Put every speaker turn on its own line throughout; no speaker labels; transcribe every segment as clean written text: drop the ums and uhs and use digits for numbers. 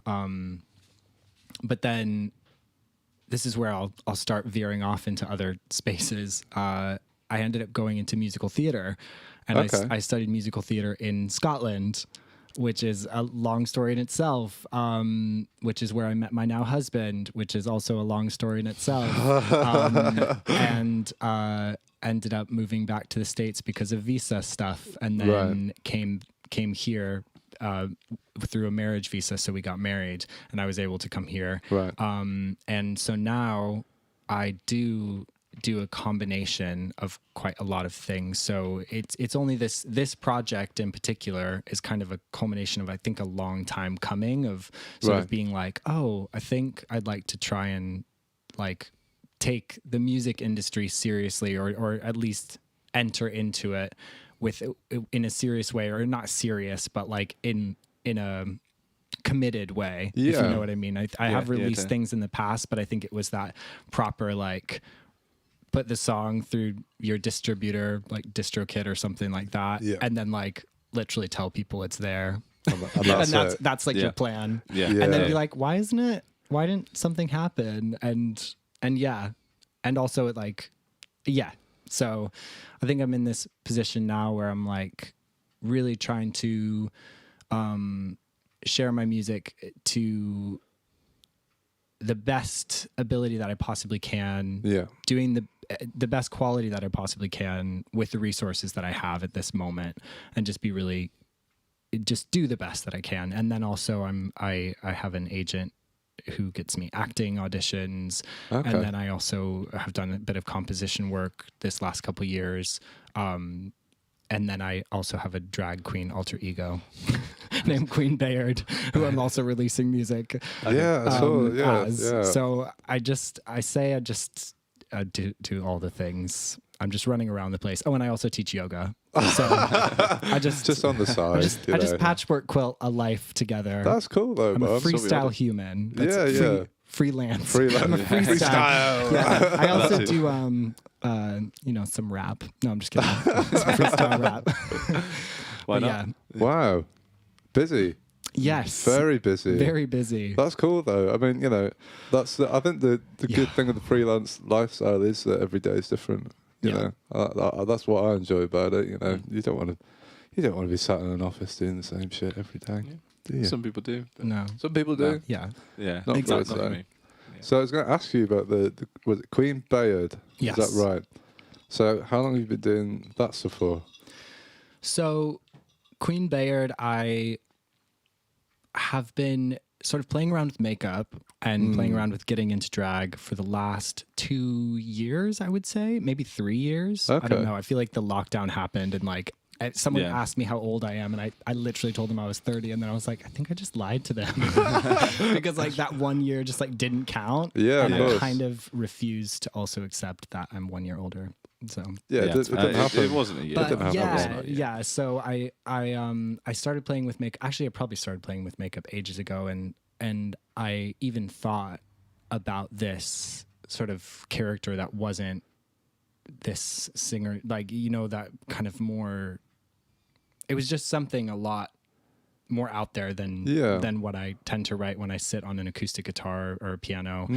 But then this is where I'll start veering off into other spaces. I ended up going into musical theater, and I studied musical theater in Scotland, which is a long story in itself, which is where I met my now husband, which is also a long story in itself. And ended up moving back to the States because of visa stuff, and then came here through a marriage visa. So we got married and I was able to come here.
Right.
And so now I do a combination of quite a lot of things. So it's only this project in particular is kind of a culmination of, I think, a long time coming of sort of being like, oh, I think I'd like to try and like take the music industry seriously, or at least enter into it in a serious way, or not serious, but like in a committed way, if you know what I mean. I have released things in the past, but I think it was that proper, like, put the song through your distributor, like DistroKid or something like that, and then like literally tell people it's there. And that's like your plan. And then be like, why didn't something happen? And also it like, so I think I'm in this position now where I'm like really trying to share my music to the best ability that I possibly can, doing the best quality that I possibly can with the resources that I have at this moment, and just do the best that I can. And then also I have an agent who gets me acting auditions. And then I also have done a bit of composition work this last couple of years. And then I also have a drag queen alter ego named Queen Bayard, who I'm also releasing music. So I just do all the things. I'm just running around the place. Oh, and I also teach yoga. So I just
on the side.
I just patchwork quilt a life together.
That's cool though.
I'm a freestyle human. That's freelance.
I'm
a freestyle. I also do some rap. No, I'm just kidding. Some freestyle rap.
Why not? Yeah. Wow. Busy.
Yes.
Very busy.
Very busy.
That's cool though. I mean, I think the good thing of the freelance lifestyle is that every day is different. You know, that's what I enjoy about it. You know, you don't want to be sat in an office doing the same shit every day. Do you?
Some people do.
No. Some people do.
Yeah.
Not
exactly.
for me. Yeah. So I was going to ask you about was it Queen Bayard?
Yes.
Is that right? So how long have you been doing that stuff for?
So Queen Bayard, I have been sort of playing around with makeup and playing around with getting into drag for the last 2 years, I would say, maybe 3 years. I don't know. I feel like the lockdown happened and like someone asked me how old I am, and I literally told them I was 30, and then I was like, I think I just lied to them because like that 1 year just like didn't count.
Yeah,
and
I
kind of refused to also accept that I'm 1 year older. So
it didn't happen.
It wasn't a year.
But So I started playing with makeup. Actually, I probably started playing with makeup ages ago, and I even thought about this sort of character that wasn't this singer, like, that kind of more. It was just something a lot more out there than what I tend to write when I sit on an acoustic guitar or a piano.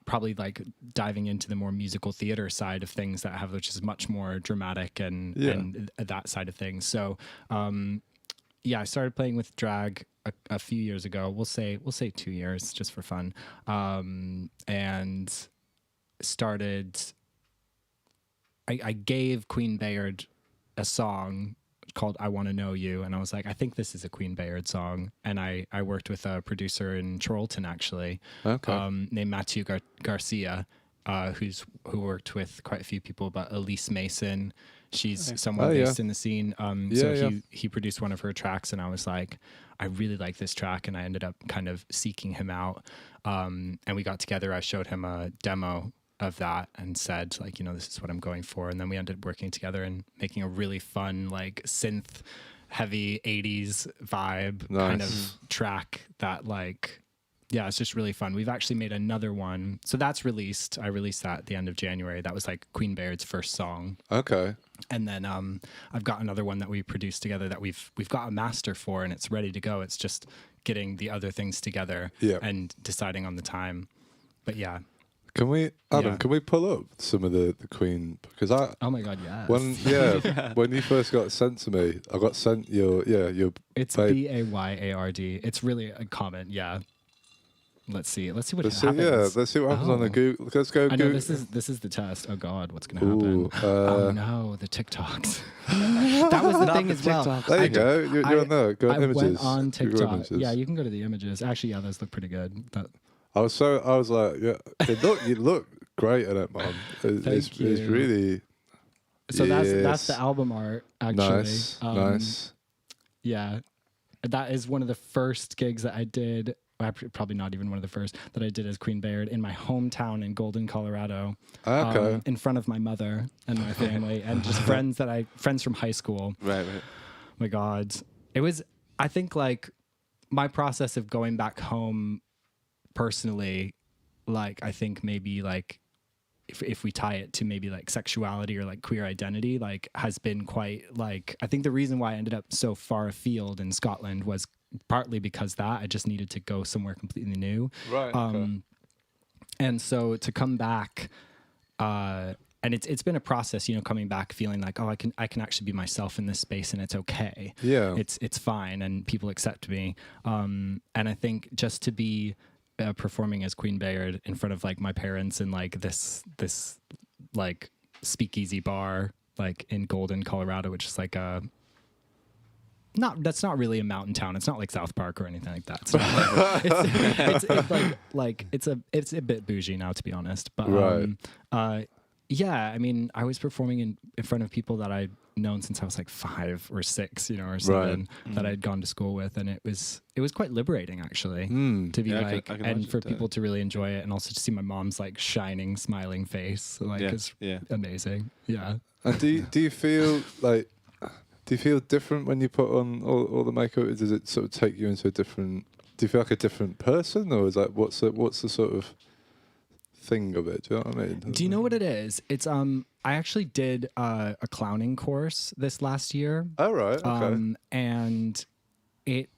Probably like diving into the more musical theater side of things which is much more dramatic and that side of things. So I started playing with drag a few years ago. We'll say 2 years just for fun. And started. I gave Queen Bayard a song called I Want to Know You, and I was like, I think this is a Queen Bayard song. And I worked with a producer in Chorlton, actually, named Matthew Garcia, who worked with quite a few people, but Elise Mason, she's someone based in the scene. He produced one of her tracks, and I was like, I really like this track, and I ended up kind of seeking him out, and we got together. I showed him a demo of that and said, like, this is what I'm going for. And then we ended up working together and making a really fun, like, synth heavy 80s vibe kind of track that, like, Yeah, it's just really fun. We've actually made another one. So that's released. I released that at the end of January. That was like Queen Bayard's first song.
Okay.
And then I've got another one that we produced together that we've got a master for, and it's ready to go. It's just getting the other things together and deciding on the time. But yeah.
Can we, Adam? Can we pull up some of the Queen? Because
oh my god, yes.
When you first got sent to me, I got sent your.
It's Bayard. It's really a common, yeah. Let's see what happens.
Let's see what happens on the Google. Let's go.
I know this is the test. Oh God, what's gonna happen? Oh no, the TikToks. That was the thing as well.
There you go. You're on there. Go on images.
I went on TikTok. Yeah, you can go to the images. Actually, yeah, those look pretty good.
I was like, you look great in it, man. It's really.
So that's the album art. Actually,
nice.
Yeah, that is one of the first gigs that I did. Probably not even one of the first that I did as Queen Bayard in my hometown in Golden, Colorado.
Okay.
In front of my mother and my family and just friends from high school.
Right.
My God. It was, I think, like my process of going back home personally, like I think maybe like if we tie it to maybe like sexuality or like queer identity, like has been quite like, I think the reason why I ended up so far afield in Scotland was partly because that I just needed to go somewhere completely new.
Right.
And so to come back, and it's been a process, you know, coming back feeling like, oh, I can actually be myself in this space and it's okay.
Yeah.
It's fine and people accept me. And I think just to be performing as Queen Bayard in front of like my parents in like this like speakeasy bar like in Golden, Colorado, which is like that's not really a mountain town. It's not like South Park or anything like that. It's not it's a bit bougie now, to be honest. But yeah, I mean, I was performing in front of people that I'd known since I was like 5 or 6, you know, or something that I'd gone to school with, and it was quite liberating actually to be I can for people to really enjoy it, and also to see my mom's like shining, smiling face, like it's amazing. Yeah.
And do you feel like? Do you feel different when you put on all the makeup? Does it sort of take you into a different? Do you feel like a different person, or is that what's the sort of thing of it? Do you know what I mean?
Do you know what it is? It's I actually did a clowning course this last year.
Oh right, okay.
And it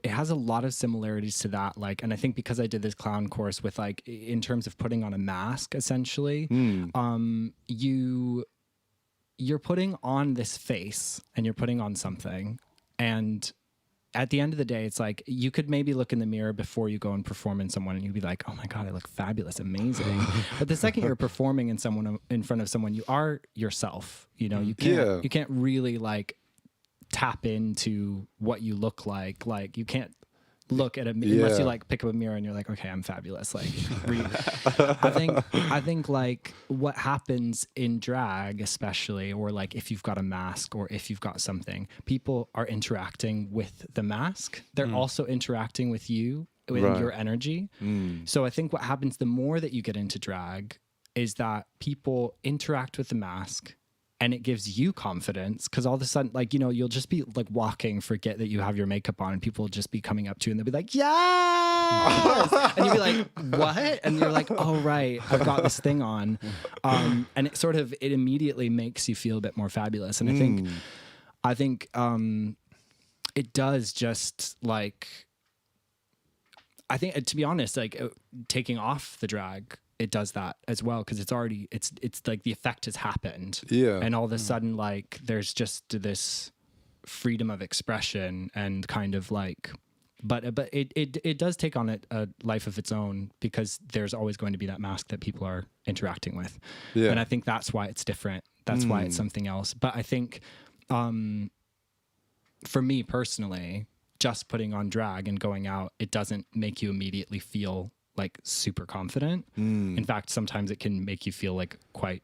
has a lot of similarities to that. Like, and I think because I did this clown course with like in terms of putting on a mask, essentially, you're putting on this face and you're putting on something, and at the end of the day, it's like you could maybe look in the mirror before you go and perform in someone and you'd be like, oh my God, I look fabulous, amazing. But the second you're performing in front of someone, you are yourself. You know, you can't really like tap into what you look like. Like you can't look at unless you like pick up a mirror and you're like, okay, I'm fabulous. Like I think like what happens in drag, especially, or like if you've got a mask or if you've got something, people are interacting with the mask. They're also interacting with you, with your energy. So I think what happens the more that you get into drag is that people interact with the mask, and it gives you confidence, because all of a sudden, like, you know, you'll just be like walking, forget that you have your makeup on, and people will just be coming up to you and they'll be like, yeah. And you'll be like, what? And you're like, oh, right, I've got this thing on. And it immediately makes you feel a bit more fabulous. And I think it does just like, I think, to be honest, like taking off the drag, it does that as well, because it's like the effect has happened, and all of a sudden like there's just this freedom of expression and kind of like, but it does take on a life of its own, because there's always going to be that mask that people are interacting with, and I think that's why it's different. That's why it's something else. But I think for me personally, just putting on drag and going out, it doesn't make you immediately feel like super confident. In fact, sometimes it can make you feel like quite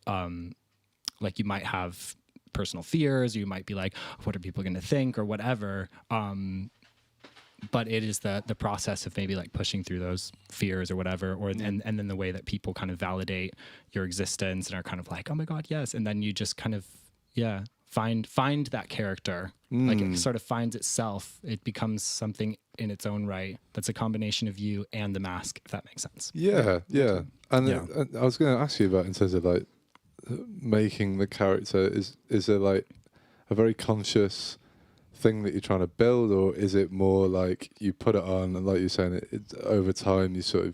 like you might have personal fears, or you might be like, what are people going to think, or whatever. But it is the process of maybe like pushing through those fears or whatever, or and then the way that people kind of validate your existence and are kind of like, oh my God, yes, and then you just kind of find that character. Like it sort of finds itself. It becomes something in its own right. That's a combination of you and the mask, if that makes sense.
Yeah. And I was going to ask you about in terms of like making the character. Is there like a very conscious thing that you're trying to build, or is it more like you put it on and, like you're saying, it over time you sort of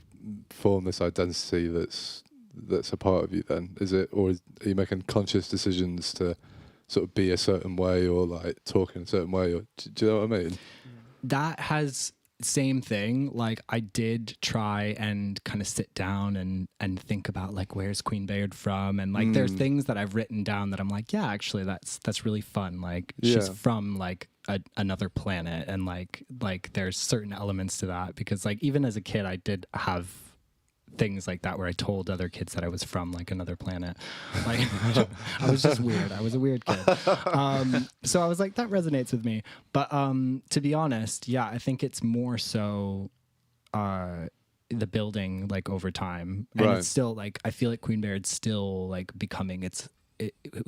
form this identity that's a part of you? Then is it, or are you making conscious decisions to sort of be a certain way, or like talk in a certain way, or do you know what I mean?
That has same thing. Like I did try and kind of sit down and think about like, where's Queen Bayard from, and like there's things that I've written down that I'm like, yeah, actually that's really fun. Like she's from like another planet, and like there's certain elements to that, because like even as a kid I did have things like that where I told other kids that I was from like another planet. Like I was just weird. I was a weird kid. So I was like, that resonates with me. But to be honest, yeah, I think it's more so the building like over time. And it's still like, I feel like Queen Bayard's still like becoming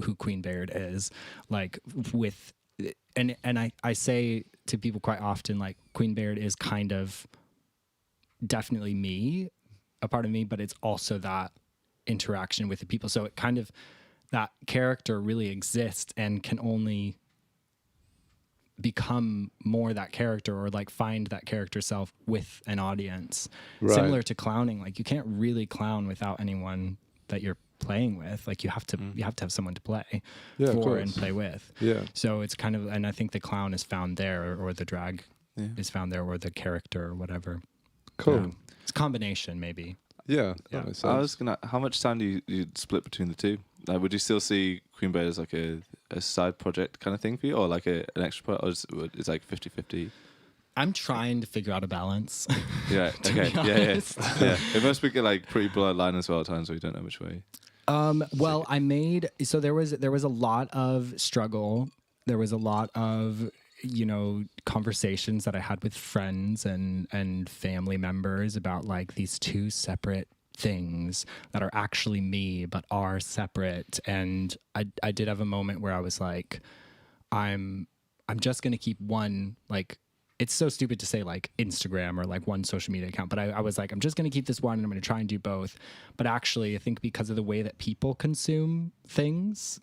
who Queen Bayard is, like with, and I say to people quite often, like Queen Bayard is kind of definitely me, a part of me, but it's also that interaction with the people. So it kind of, that character really exists and can only become more that character, or like find that character self with an audience. Similar to clowning, like you can't really clown without anyone that you're playing with. Like you have to have someone to play for and play with. So it's kind of, and I think the clown is found there, or the drag is found there, or the character or whatever.
Cool.
It's a combination, maybe.
Yeah, that makes sense.
I was gonna. How much time do you split between the two? Like, would you still see Queen Bayard as like a side project kind of thing for you, or like an extra part, or is like 50-50?
I'm trying to figure out a balance.
Yeah. Okay. Yeah. It must be like pretty blurred line as well at times where you don't know which way.
Well, I made, so there was a lot of struggle. There was a lot of, conversations that I had with friends and family members about like these two separate things that are actually me but are separate. And I did have a moment where I was like, I'm just gonna keep one, like, it's so stupid to say like Instagram or like one social media account, but I was like, I'm just gonna keep this one and I'm gonna try and do both. But actually I think because of the way that people consume things,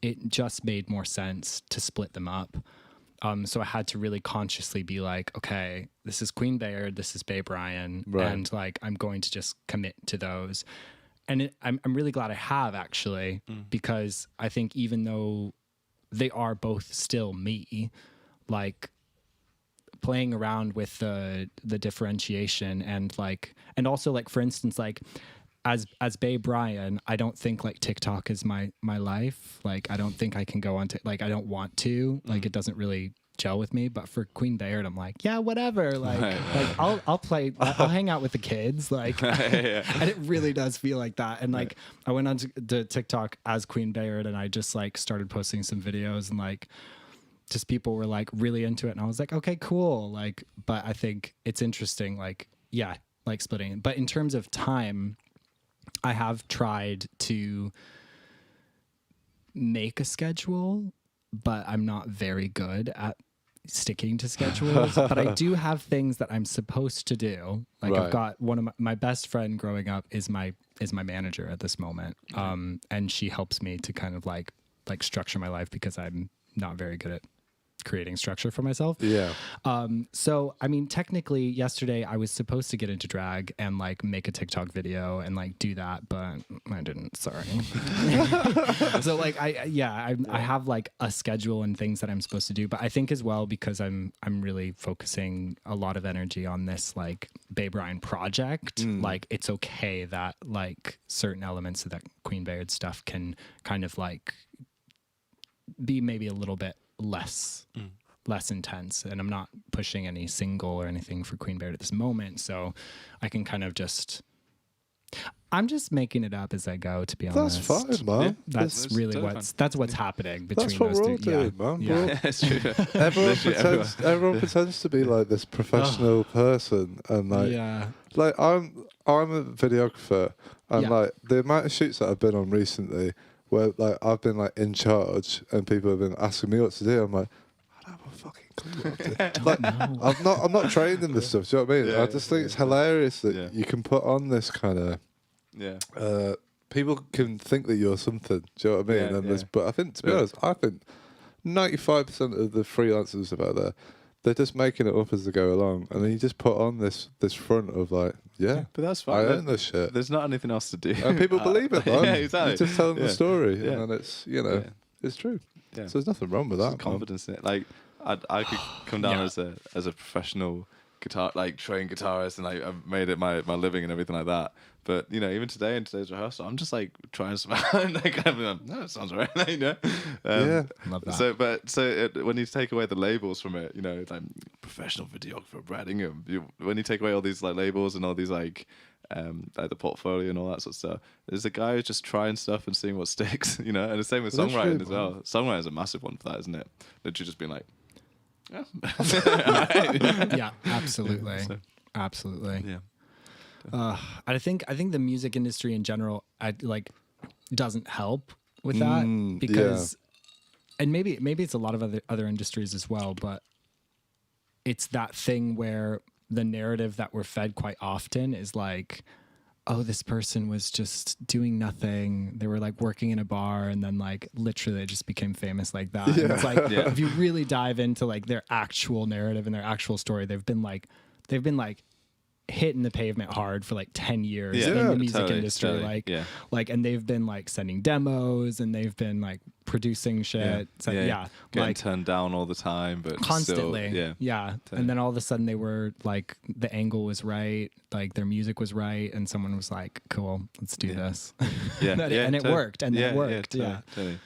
it just made more sense to split them up. So I had to really consciously be like, okay, this is Queen Bayard, this is Bay Bryan, and like I'm going to just commit to those. And I'm really glad I have, actually, because I think even though they are both still me, like playing around with the differentiation and also like, for instance, like as Bay Bryan, I don't think like TikTok is my life. Like I don't think I can go on to, like I don't want to, like it doesn't really gel with me. But for Queen Bayard, I'm like, yeah, whatever. Like I'll play, I'll hang out with the kids. Like and it really does feel like that. And like I went on to TikTok as Queen Bayard, and I just like started posting some videos, and like just people were like really into it, and I was like, okay, cool. Like, but I think it's interesting, like, yeah, like splitting. But in terms of time, I have tried to make a schedule, but I'm not very good at sticking to schedules. But I do have things that I'm supposed to do. Like I've got one of my best friend growing up is my manager at this moment. And she helps me to kind of like structure my life, because I'm not very good at creating structure for myself. So I mean, technically yesterday I was supposed to get into drag and like make a TikTok video and like do that, but I didn't, sorry. So like I have like a schedule and things that I'm supposed to do, but I think as well, because I'm really focusing a lot of energy on this like Bay Bryan project, like it's okay that like certain elements of that Queen Bayard stuff can kind of like be maybe a little bit less intense, and I'm not pushing any single or anything for Queen Bayard at this moment, so I can kind of I'm just making it up as I go, to be honest.
That's fine, man.
That's really what's happening between
that's what
those
we're all
two.
doing, man.
Yeah.
It's true.
Everyone pretends to be like this professional person, and like I'm a videographer, and like the amount of shoots that I've been on recently where like I've been like in charge and people have been asking me what to do. I'm like, I don't have a fucking clue what to do. Like, I'm not trained in this stuff. Do you know what I mean?
Yeah,
I just think it's hilarious that you can put on this kind of people can think that you're something. Do you know what I mean?
Yeah,
And
yeah.
but I think, to be honest, I think 95% of the freelancers about there, they're just making it up as they go along, and then you just put on this front of like,
but that's fine.
I own this shit.
There's not anything else to do.
And people believe it, man.
Yeah, exactly.
You just tell them the story,
Yeah.
and then it's, you know, it's true.
Yeah.
So there's nothing wrong with
Just
that.
confidence in it. Like I could come down as a professional guitar, like trained guitarist, and like I've made it my living and everything like that. But you know, even today in today's rehearsal, I'm just like trying to and like I'm like, no, it sounds right. You know,
Love that.
When you take away the labels from it, you know, it's like professional videographer Brad Ingham. When you take away all these like labels and all these like the portfolio and all that sort of stuff, there's a guy who's just trying stuff and seeing what sticks. You know, and the same with
Well, that's
songwriting
true,
as well. Songwriting is a massive one for that, isn't it? Literally just being like,
Yeah, absolutely. Absolutely.
yeah.
And I think the music industry in general, doesn't help with that because, and maybe it's a lot of other industries as well, but it's that thing where the narrative that we're fed quite often is like, oh, this person was just doing nothing. They were like working in a bar and then like literally they just became famous like that. And it's like, if you really dive into like their actual narrative and their actual story, they've been like hitting the pavement hard for like 10 years in the music industry. And they've been like sending demos and they've been like producing shit.
Getting
like
turned down all the time, but
constantly.
Still,
And then all of a sudden they were like, the angle was right, like their music was right, and someone was like, cool, let's do this. And it worked. And it worked.
Totally.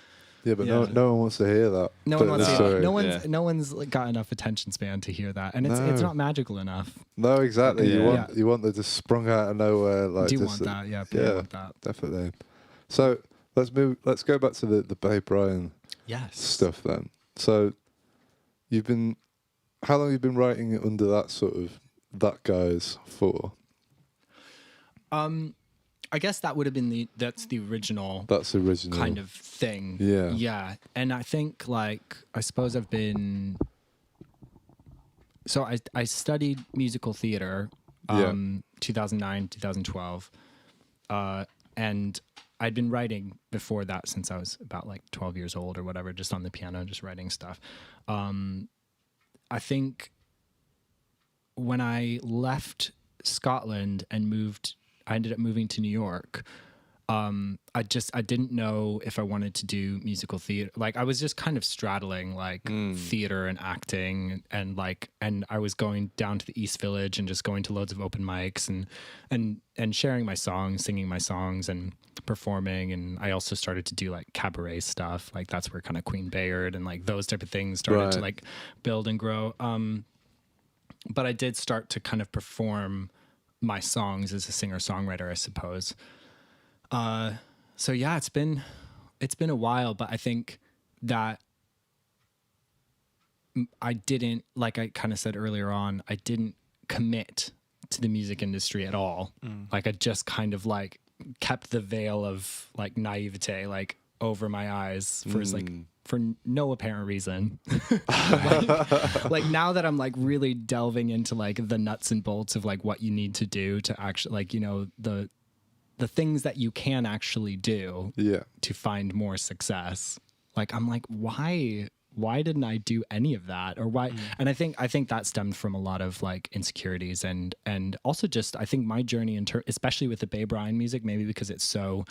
Yeah, but no one wants to hear that.
No one wants to hear that. No
Yeah.
one's like, got enough attention span to hear that, and it's not magical enough.
No, exactly.
Yeah.
You want the just sprung out of nowhere. Like,
Do you
just,
want that? Yeah, people want that.
Definitely. So let's go back to the Bay Bryan stuff then. So how long have you been writing it under that sort of that guise for?
I guess that would have been that's the original.
That's the original
kind of thing.
Yeah.
Yeah. And I think like, I suppose I've been, so I studied musical theater, 2009, 2012. And I'd been writing before that since I was about like 12 years old or whatever, just on the piano, just writing stuff. I think when I left Scotland and I ended up moving to New York. I didn't know if I wanted to do musical theater. Like I was just kind of straddling like theater and acting and I was going down to the East Village and just going to loads of open mics and sharing my songs, singing my songs and performing. And I also started to do like cabaret stuff. Like that's where kind of Queen Bayard and like those type of things started to like build and grow. But I did start to kind of perform my songs as a singer-songwriter, I suppose. So yeah, it's been a while, but I think that I didn't, like I kind of said earlier on, I didn't commit to the music industry at all. Like I just kind of like kept the veil of like naivete like over my eyes for no apparent reason. like now that I'm like really delving into like the nuts and bolts of like what you need to do to actually like, you know, the things that you can actually do to find more success. Like I'm like, why didn't I do any of that? Or why? And I think that stemmed from a lot of like insecurities and also just, I think my journey especially with the Bay Bryan music, maybe because it's so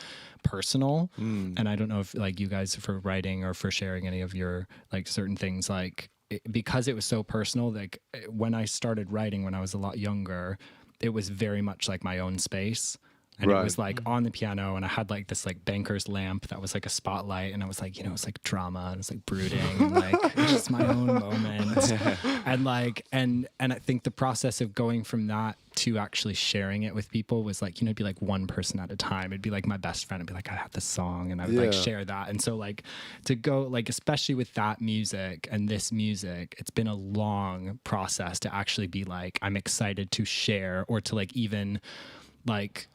personal. And I don't know if like you guys for writing or for sharing any of your like certain things, like because it was so personal, like when I started writing when I was a lot younger, it was very much like my own space. And it was like on the piano and I had like this like banker's lamp that was like a spotlight and I was like, you know, it's like drama and it's like brooding and like it's just my own moment. And like, and I think the process of going from that to actually sharing it with people was like, you know, it'd be like one person at a time. It'd be like my best friend. It'd be like, I have this song and I would like share that. And so like to go like, especially with that music and this music, it's been a long process to actually be like, I'm excited to share or to like even like,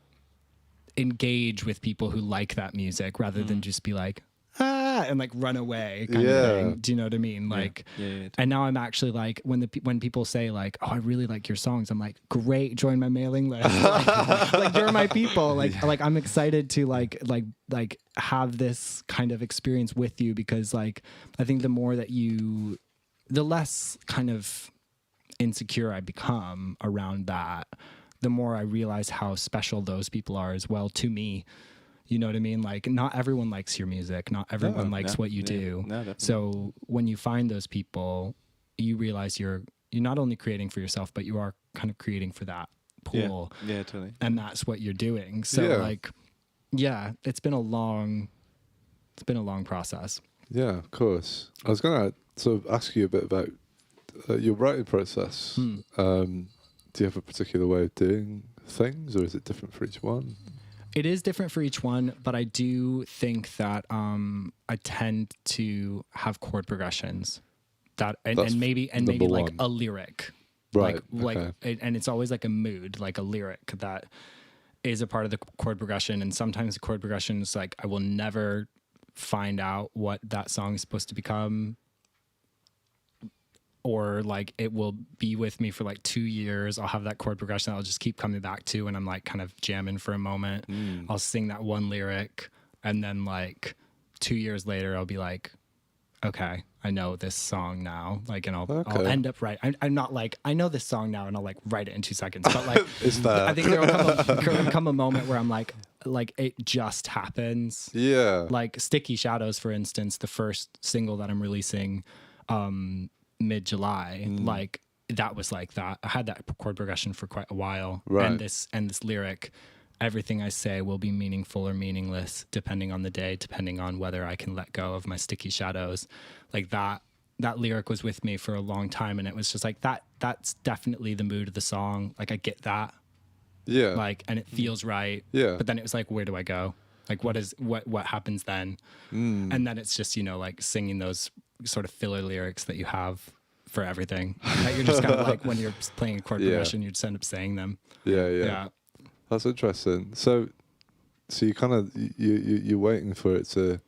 engage with people who like that music rather than just be like, and like run away kind
Yeah.
of thing. Do you know what I mean? Like, and now I'm actually like, when people say like, oh, I really like your songs, I'm like, great, join my mailing list. Like you're my people. Like I'm excited to like have this kind of experience with you, because like I think the less kind of insecure I become around that, the more I realize how special those people are as well to me. You know what I mean? Like, not everyone likes your music. Not everyone likes what you do.
No, definitely.
So when you find those people, you realize you're not only creating for yourself, but you are kind of creating for that pool.
Yeah, totally.
And that's what you're doing. So like, it's been a long process.
Yeah, of course. I was going to sort of ask you a bit about your writing process. Do you have a particular way of doing things, or is it different for each one?
It is different for each one, but I do think that I tend to have chord progressions that and maybe like
one.
a lyric,
Right.
Like and it's always like a mood, like a lyric that is a part of the chord progression. And sometimes the chord progression is like, I will never find out what that song is supposed to become, or like it will be with me for like 2 years. I'll have that chord progression that I'll just keep coming back to, and I'm like kind of jamming for a moment. I'll sing that one lyric, and then like 2 years later, I'll be like, okay, I know this song now. Like, and I'll end up I'm not like, I know this song now, and I'll like write it in 2 seconds. But like, I think there will come a moment where I'm like it just happens.
Yeah.
Like Sticky Shadows, for instance, the first single that I'm releasing, mid-July, like that was like that. I had that chord progression for quite a while,
right.
and this lyric, everything I say will be meaningful or meaningless depending on the day, depending on whether I can let go of my sticky shadows. Like that lyric was with me for a long time, and it was just like that's definitely the mood of the song. Like I get that, like, and it feels right, but then it was like, where do I go? Like what happens then? And then it's just, like singing those sort of filler lyrics that you have for everything. That you're just kind of like, when you're playing a chord progression, you just end up saying them.
Yeah. That's interesting. So you kind of you're waiting for it to,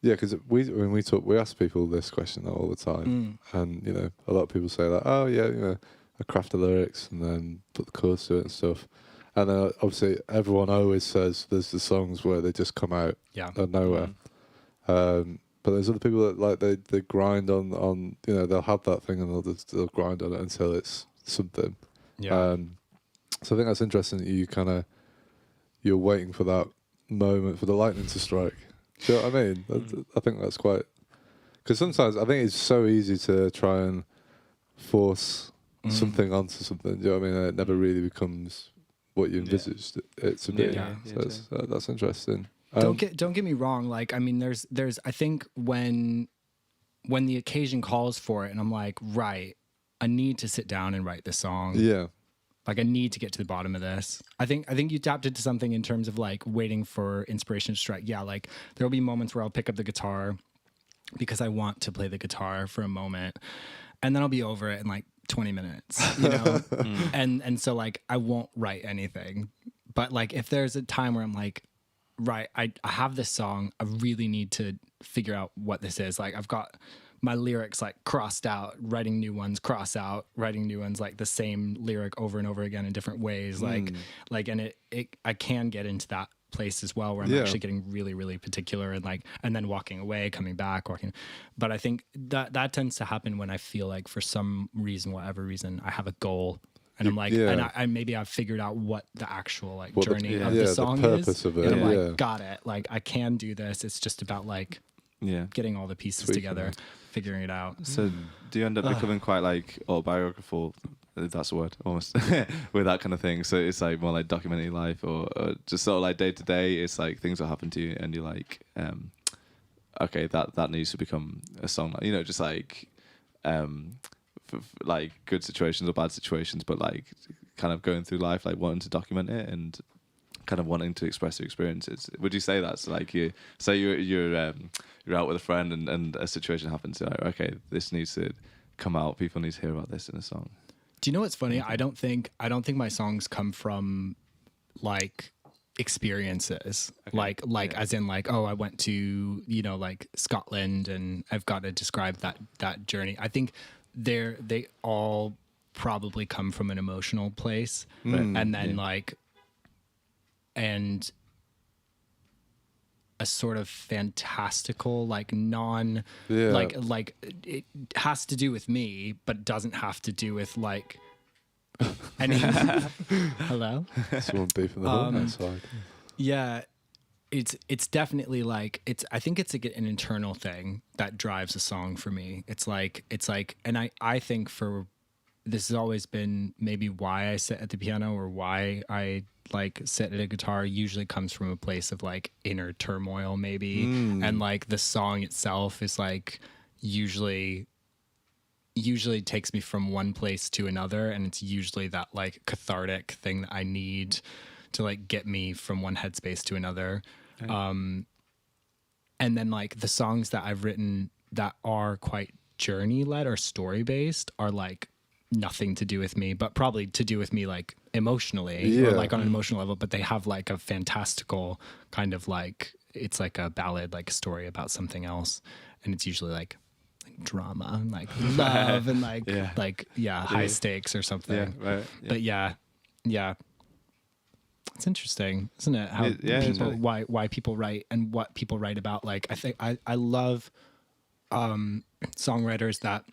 because when we talk, we ask people this question all the time, and a lot of people say like, oh yeah, I craft the lyrics and then put the chords to it and stuff. And then obviously everyone always says there's the songs where they just come out out of nowhere. But there's other people that like they grind on they'll have that thing and they'll grind on it until it's something. So I think that's interesting that you're waiting for that moment for the lightning to strike. Do you know what I mean? I think that's quite, because sometimes I think it's so easy to try and force something onto something. Do you know what I mean? And it never really becomes what you envisaged it to be. That's interesting.
Don't get me wrong. Like, I mean, there's I think when the occasion calls for it, and I'm like, right, I need to sit down and write this song.
Yeah.
Like, I need to get to the bottom of this. I think you tapped into something in terms of like waiting for inspiration to strike. Yeah, like there'll be moments where I'll pick up the guitar because I want to play the guitar for a moment, and then I'll be over it in like 20 minutes, and so like I won't write anything. But like if there's a time where I'm like, right, I have this song, I really need to figure out what this is. Like I've got my lyrics like crossed out, writing new ones, cross out, writing new ones, like the same lyric over and over again in different ways. Like and it I can get into that place as well, where I'm actually getting really, really particular and then walking away, coming back, walking. But I think that tends to happen when I feel like for some reason, whatever reason, I have a goal. And I'm like, and I maybe I've figured out what the actual like journey of the song
the purpose
is.
Of it.
And I'm like, got it. Like I can do this. It's just about like getting all the pieces together, figuring it out.
So do you end up becoming quite like autobiographical? If that's the word, almost, with that kind of thing. So it's like more like documenting life, or just sort of like day to day. It's like things that happen to you, and you're like, okay, that needs to become a song. Just like, like good situations or bad situations, but like kind of going through life, like wanting to document it and kind of wanting to express your experiences. Would you say that's like you're out with a friend and a situation happens? You're like, okay, this needs to come out. People need to hear about this in a song. Do
you know what's funny? I don't think my songs come from like experiences,
Okay.
like
Yeah.
as in like, oh, I went to, you know, like Scotland and I've got to describe that journey. I think they all probably come from an emotional place, and then
Yeah.
like, and a sort of fantastical, like non,
Yeah.
like it has to do with me, but doesn't have to do with like any. Hello.
Someone beeping the horn outside.
Yeah, it's definitely like I think it's an internal thing that drives a song for me. It's like, and I think for this has always been maybe why I sit at the piano or why I like sit at a guitar usually comes from a place of like inner turmoil maybe, and like the song itself is like usually takes me from one place to another, and it's usually that like cathartic thing that I need to like get me from one headspace to another.
Okay.
And then like the songs that I've written that are quite journey led or story based are like nothing to do with me, but probably to do with me like emotionally or
Yeah.
like on an emotional level, but they have like a fantastical kind of like, it's like a ballad, like a story about something else. And it's usually like drama and like love and like,
Yeah.
high stakes or something.
Yeah. Right. Yeah.
But yeah. It's interesting, isn't it? How
Yeah, it's
people,
really-
why people write and what people write about. Like, I think I love songwriters that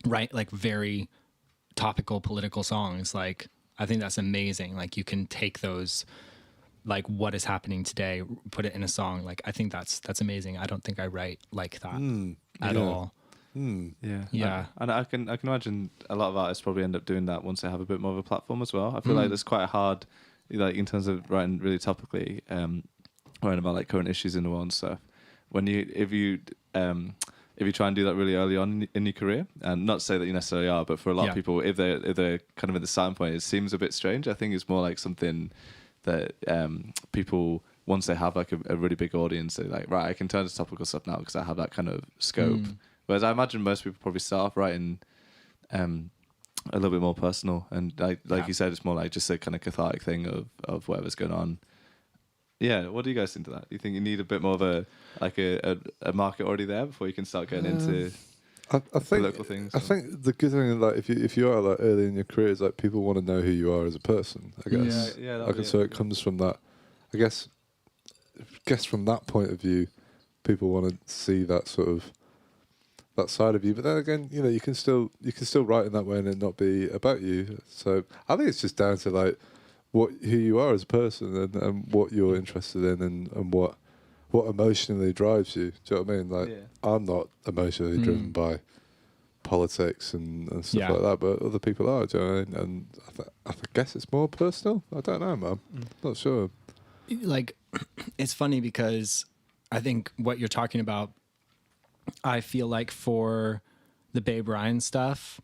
write like very topical political songs. Like, I think that's amazing. Like, you can take those, like what is happening today, put it in a song. Like, I think that's amazing. I don't think I write like that at
yeah.
all.
Yeah,
Yeah.
and I can imagine a lot of artists probably end up doing that once they have a bit more of a platform as well. I feel like it's quite hard, like in terms of writing really topically, writing about like current issues in the world and stuff. When if you try and do that really early on in your career, and not to say that you necessarily are, but for a lot of people, if they're kind of at the starting point, it seems a bit strange. I think it's more like something that people, once they have like a really big audience, they're like, right, I can turn to topical stuff now because I have that kind of scope. Whereas I imagine most people probably start off writing a little bit more personal, and like you said, it's more like just a kind of cathartic thing of whatever's going on. Yeah, what do you guys think of that? Do you think you need a bit more of a market already there before you can start getting into
I think
political things?
I think the good thing, like if you are like early in your career, is like people want to know who you are as a person. I guess.
Yeah,
Like, so it comes from that. I guess from that point of view, people want to see that sort of that side of you. But then again, you know, you can still write in that way and it not be about you. So I think it's just down to like who you are as a person and what you're interested in and what emotionally drives you. Do you know what I mean? Like, I'm not emotionally driven by politics and stuff like that, but other people are. Do you know what I mean? And I guess it's more personal. I don't know, man. Not sure.
Like, it's funny because I think what you're talking about, I feel like for the Bay Bryan stuff,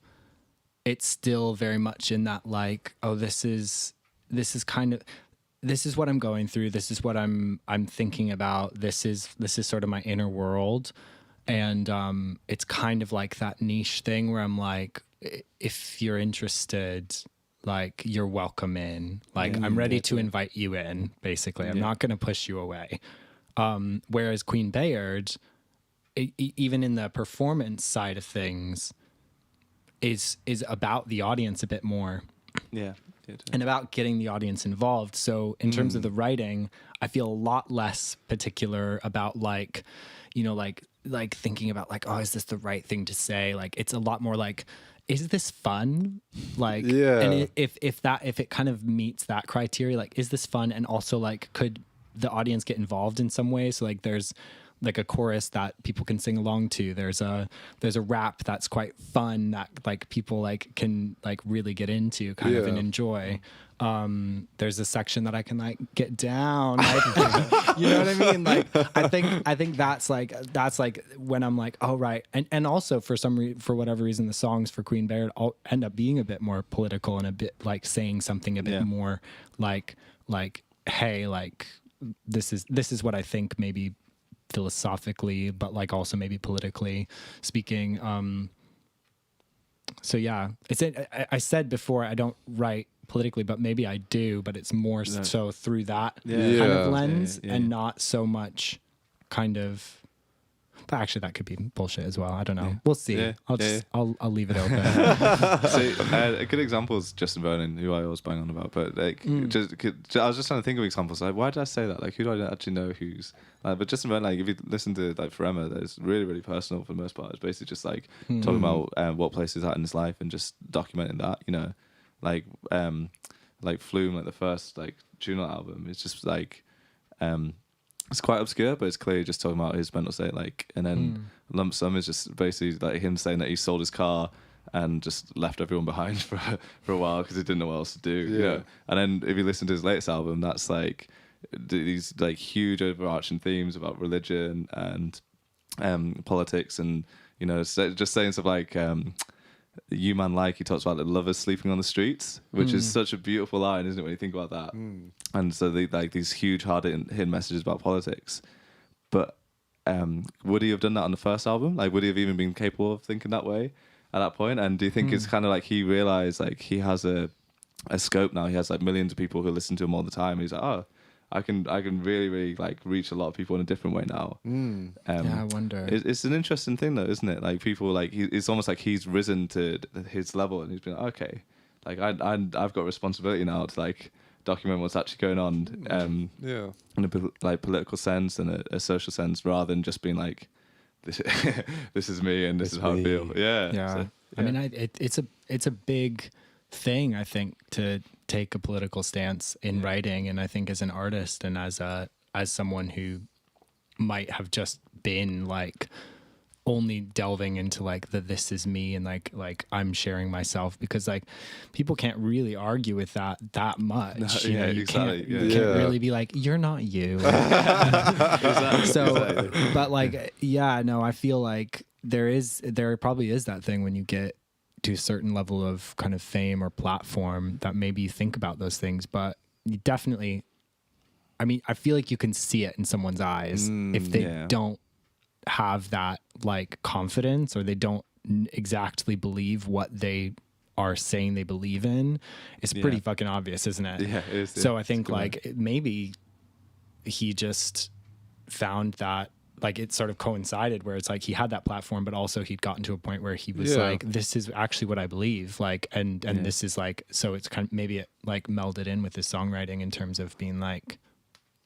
it's still very much in that like, oh, this is what I'm going through. This is what I'm thinking about. This is sort of my inner world. And it's kind of like that niche thing where I'm like, if you're interested, like, you're welcome in. Like, I'm ready to invite you in, basically. I'm not going to push you away. Whereas Queen Bayard, even in the performance side of things, is about the audience a bit more.
Yeah.
And about getting the audience involved. So in terms of the writing, I feel a lot less particular about like, you know, like thinking about like, oh, is this the right thing to say? Like, it's a lot more like, is this fun? Like, and if it kind of meets that criteria, like, is this fun? And also like, could the audience get involved in some way? So like, there's like a chorus that people can sing along to. There's a rap that's quite fun that like people like can like really get into kind of and enjoy. There's a section that I can like get down, like, you know what I mean? Like, I think that's like when I'm like, oh, right. And also for for whatever reason, the songs for Queen Bayard all end up being a bit more political and a bit like saying something a bit more like, hey, like this is what I think, maybe philosophically, but like also maybe politically speaking. So yeah, I said before, I don't write politically, but maybe I do, but it's more so through that kind
Yeah.
of lens
Yeah.
and not so much kind of. But actually, that could be bullshit as well. I don't know.
Yeah.
We'll see.
Yeah.
I'll leave it open.
So, a good example is Justin Vernon, who I always bang on about. But like, I was just trying to think of examples. Like, why did I say that? Like, who do I actually know who's? But Justin Vernon, like, if you listen to like Forever, that's really, really personal for the most part. It's basically just like talking about what place he's at in his life and just documenting that. You know, like Flume, like the first like Juno album. It's just like. It's quite obscure, but it's clearly just talking about his mental state. Like, and then Lump Sum is just basically like him saying that he sold his car and just left everyone behind for a while because he didn't know what else to do.
Yeah.
You know? And then if you listen to his latest album, that's like these like huge overarching themes about religion and politics, and you know, just saying stuff like. You Man Like, he talks about the lovers sleeping on the streets, which is such a beautiful line, isn't it, when you think about that? And so they like these huge hard hidden messages about politics. But would he have done that on the first album? Like, would he have even been capable of thinking that way at that point? And do you think it's kind of like he realized like he has a scope now? He has like millions of people who listen to him all the time. He's like, oh, I can really, really like reach a lot of people in a different way now.
Yeah, I wonder.
It's an interesting thing though, isn't it? Like people like it's almost like he's risen to his level and he's been like, okay, like I've got responsibility now to like document what's actually going on. In a like political sense and a social sense, rather than just being like, this is me and this is how I feel. Yeah.
Yeah.
So,
I mean, it's a big thing, I think, to take a political stance in writing, and I think as an artist and as someone who might have just been like only delving into like this is me and like I'm sharing myself, because like people can't really argue with that much.
No,
you know, you
exactly.
can't really be like, you're not you. So but like I feel like there probably is that thing when you get to a certain level of kind of fame or platform that maybe you think about those things, but you definitely, I mean, I feel like you can see it in someone's eyes if they don't have that like confidence, or they don't exactly believe what they are saying they believe in. It's pretty fucking obvious, isn't it?
Yeah, it is.
So I think like maybe he just found that like it sort of coincided where it's like he had that platform, but also he'd gotten to a point where he was like, this is actually what I believe. Like, and this is like, so it's kind of, maybe it like melded in with his songwriting in terms of being like,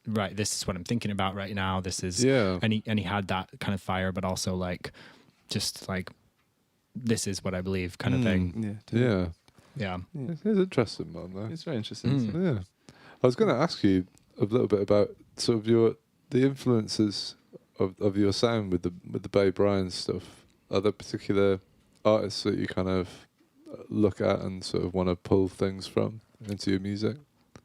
right, this is what I'm thinking about right now. This is, and he had that kind of fire, but also like, just like, this is what I believe kind of thing. Yeah.
It's interesting, man. Though.
It's very interesting.
Yeah. I was going to ask you a little bit about sort of the influences of your sound with the Bay Bryan stuff. Are there particular artists that you kind of look at and sort of want to pull things from into your music?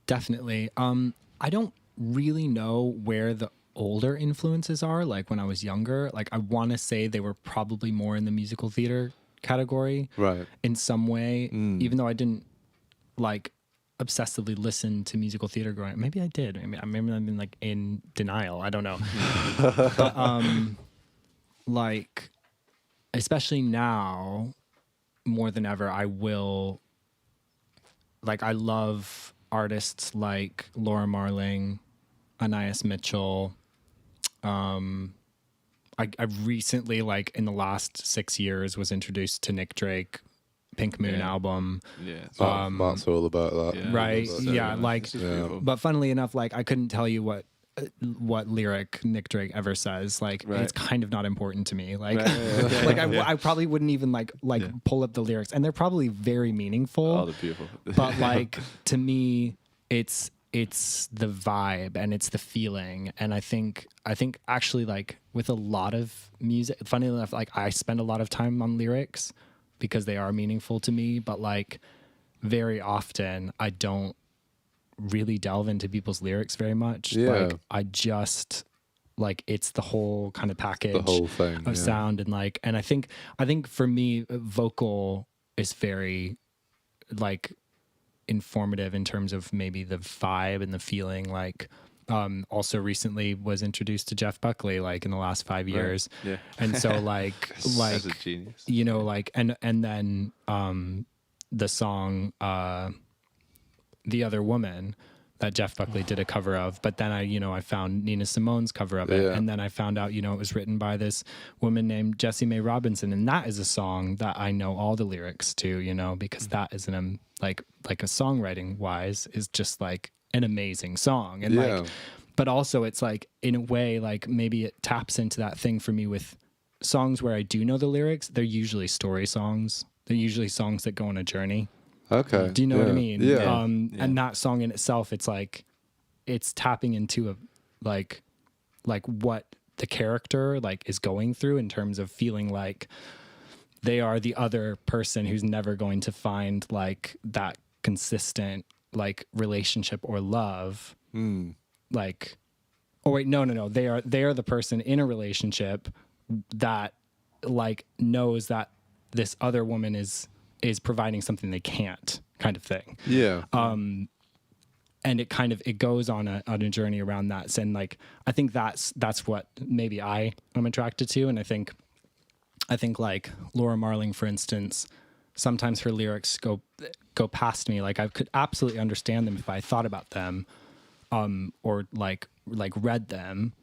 Definitely. I don't really know where the older influences are. Like when I was younger, like I want to say they were probably more in the musical theater category,
right? In
some way, even though I didn't like obsessively listen to musical theater growing up. Maybe I did. I mean, I remember I've been like in denial. I don't know. But like, especially now, more than ever, I love artists like Laura Marling, Anais Mitchell. I recently, like in the last 6 years, was introduced to Nick Drake, Pink Moon album.
Yeah, Matt's all about that.
Yeah, right? Yeah, like, but funnily enough, like I couldn't tell you what lyric Nick Drake ever says. Like, it's kind of not important to me. Like, I probably wouldn't even like pull up the lyrics, and they're probably very meaningful.
Oh, they're beautiful.
But like to me, it's the vibe and it's the feeling. And I think actually, like with a lot of music, funny enough, like I spend a lot of time on lyrics because they are meaningful to me, but like very often I don't really delve into people's lyrics very much. Like I just like, it's the whole kind of package,
the whole thing
of sound. And like, and I think for me, vocal is very like informative in terms of maybe the vibe and the feeling. Like also recently was introduced to Jeff Buckley like in the last 5 years.
Yeah.
And so like
That's a genius.
you know, like and then the song The Other Woman that Jeff Buckley did a cover of, but then I found Nina Simone's cover of it, and then I found out, it was written by this woman named Jessie Mae Robinson, and that is a song that I know all the lyrics to, because that is like a songwriting wise is just like an amazing song, and like, but also it's like in a way like maybe it taps into that thing for me with songs where I do know the lyrics. They're usually story songs. They're usually songs that go on a journey.
Okay.
Do you know what I mean?
Yeah.
And that song in itself, it's like, it's tapping into a, like what the character like is going through in terms of feeling like they are the other person who's never going to find like that consistent like relationship or love. Like, oh wait, no. They are the person in a relationship that like knows that this other woman is providing something they can't, kind of thing.
Yeah.
And it goes on a journey around that. And like, I think that's what maybe I am attracted to. And I think like Laura Marling, for instance, sometimes her lyrics go past me. Like I could absolutely understand them if I thought about them, or like read them,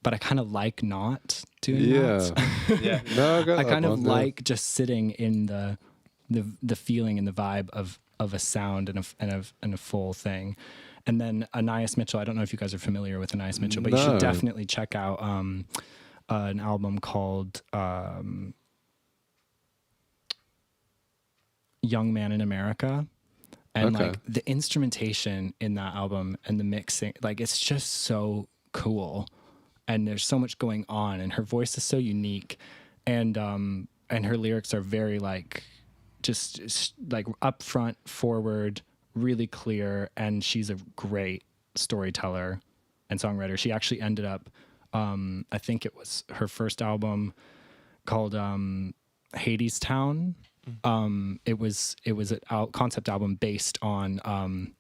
but I kind of like not doing that.
Yeah.
No, I
kind of like just sitting in the feeling and the vibe of a sound and a full thing. And then Anais Mitchell, I don't know if you guys are familiar with Anais Mitchell, but you should definitely check out an album called Young Man in America. And like the instrumentation in that album and the mixing, like it's just so cool. And there's so much going on, and her voice is so unique, and her lyrics are very like just like upfront, forward, really clear, and she's a great storyteller and songwriter. She actually ended up, I think it was her first album called Hades Town. It was a concept album based on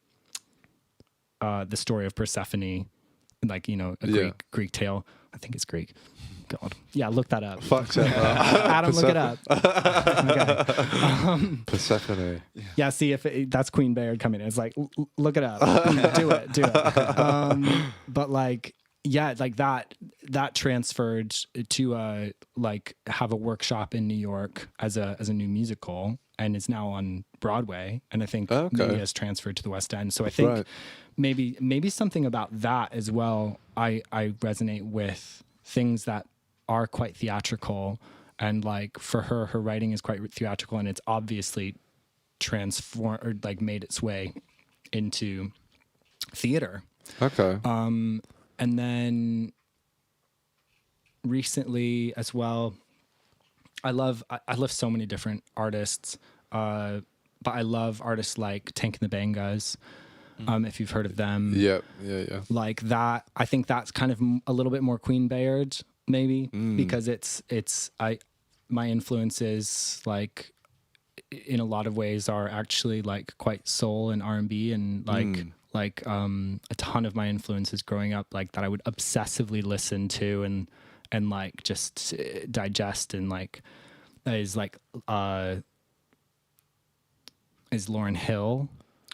the story of Persephone. Like, Greek tale. I think it's Greek. God. Yeah, look that up.
Fuck that.
Adam, look it up. Okay.
Persephone.
Yeah, see if that's Queen Bayard coming in. It's like, look it up. Do it. But like, yeah, like that transferred to like have a workshop in New York as a new musical, and is now on Broadway, and I think maybe has transferred to the West End. So I think maybe something about that as well. I resonate with things that are quite theatrical, and like for her writing is quite theatrical, and it's obviously transformed or like made its way into theater.
Okay.
And then recently as well, I love so many different artists, but I love artists like Tank and the Bangas. If you've heard of them. Yeah. Like that, I think that's kind of a little bit more Queen Bayard, maybe, because my influences, like, in a lot of ways are actually like quite soul and R&B, and like a ton of my influences growing up, like that I would obsessively listen to and like just digest, and like is Lauryn Hill.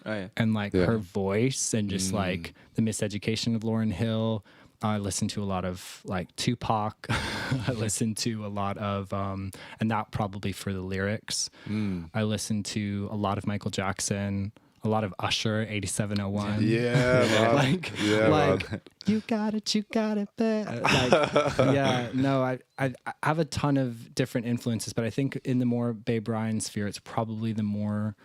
Oh, yeah.
And like her voice, and just like the miseducation of Lauryn Hill. I listen to a lot of like Tupac. I listen to a lot of, and that probably for the lyrics. I listen to a lot of Michael Jackson, a lot of Usher, 8701.
Yeah, man.
like you got it, babe. I have a ton of different influences, but I think in the more Bay Bryan sphere, it's probably the more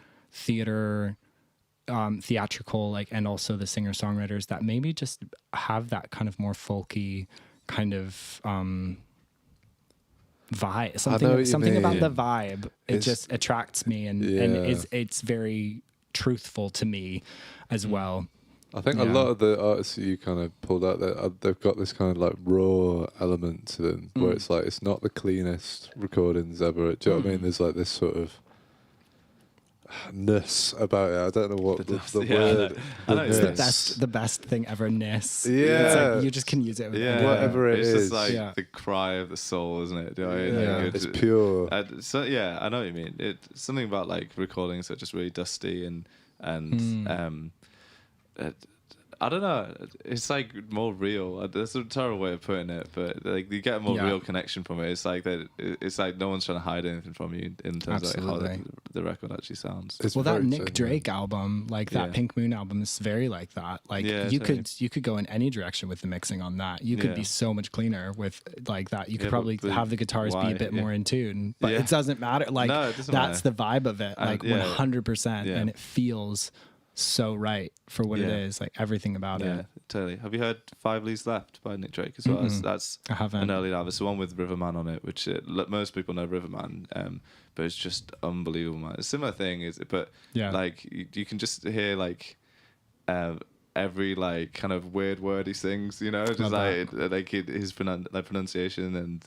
theatrical, like, and also the singer-songwriters that maybe just have that kind of more folky kind of vibe. Something about the vibe. It just attracts me, and it's very truthful to me as well.
I think a lot of the artists that you kind of pulled out there, they've got this kind of like raw element to them, where it's like it's not the cleanest recordings ever. Do you know what I mean? There's like this sort of ness about it. I don't know what the word.
It's the best thing ever. Ness.
Yeah,
it's like you just can use it.
Whatever it is.
It's just like the cry of the soul, isn't it? Do you know what I mean? Like,
it's pure.
So yeah, I know what you mean. It's something about like recordings that are just really dusty and and I don't know. It's like more real. That's a terrible way of putting it, but like you get a more real connection from it. It's like that. It's like no one's trying to hide anything from you in terms of like how the record actually sounds.
Well, that Nick Drake album, like that Pink Moon album, is very like that. Like you could go in any direction with the mixing on that. You could be so much cleaner with like that. You could probably have the guitars be a bit more in tune, but it doesn't matter. Like that's matter. The vibe of it, like 100%, and it feels so right for what it is, like everything about it.
Yeah, totally. Have you heard 5 Leaves Left by Nick Drake as well? That's
I haven't.
An early album. It's the one with Riverman on it, which most people know Riverman, but it's just unbelievable, man. It's a similar thing, but like you can just hear like every like kind of weird word he sings, you know, just like his pronunciation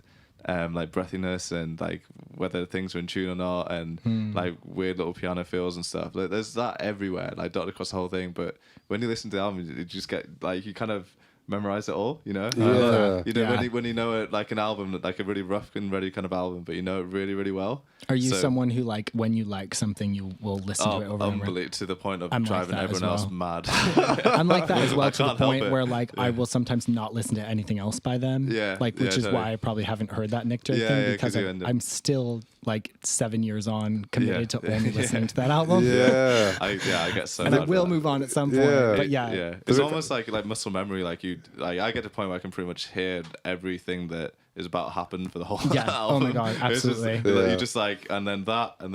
and like breathiness and like whether things are in tune or not, and like weird little piano fills and stuff. Like, there's that everywhere, like dotted across the whole thing. But when you listen to the album, you just get like you kind of memorize it all, you know. When you know it, like an album, like a really rough and ready kind of album, but you know it really, really well.
Are you someone who like when you like something, you will listen to it over and over?
To the point of driving everyone else mad.
I'm like that as well, to the point where like I will sometimes not listen to anything else by them. Which is why I probably haven't heard that Nick Drake thing, because I'm still like 7 years on committed to only listening to that album.
I get so.
And I will move on at some point. But
it's almost like muscle memory. Like I get to the point where I can pretty much hear everything that is about to happen for the whole album.
Oh my god, absolutely.
You just like, and then that, and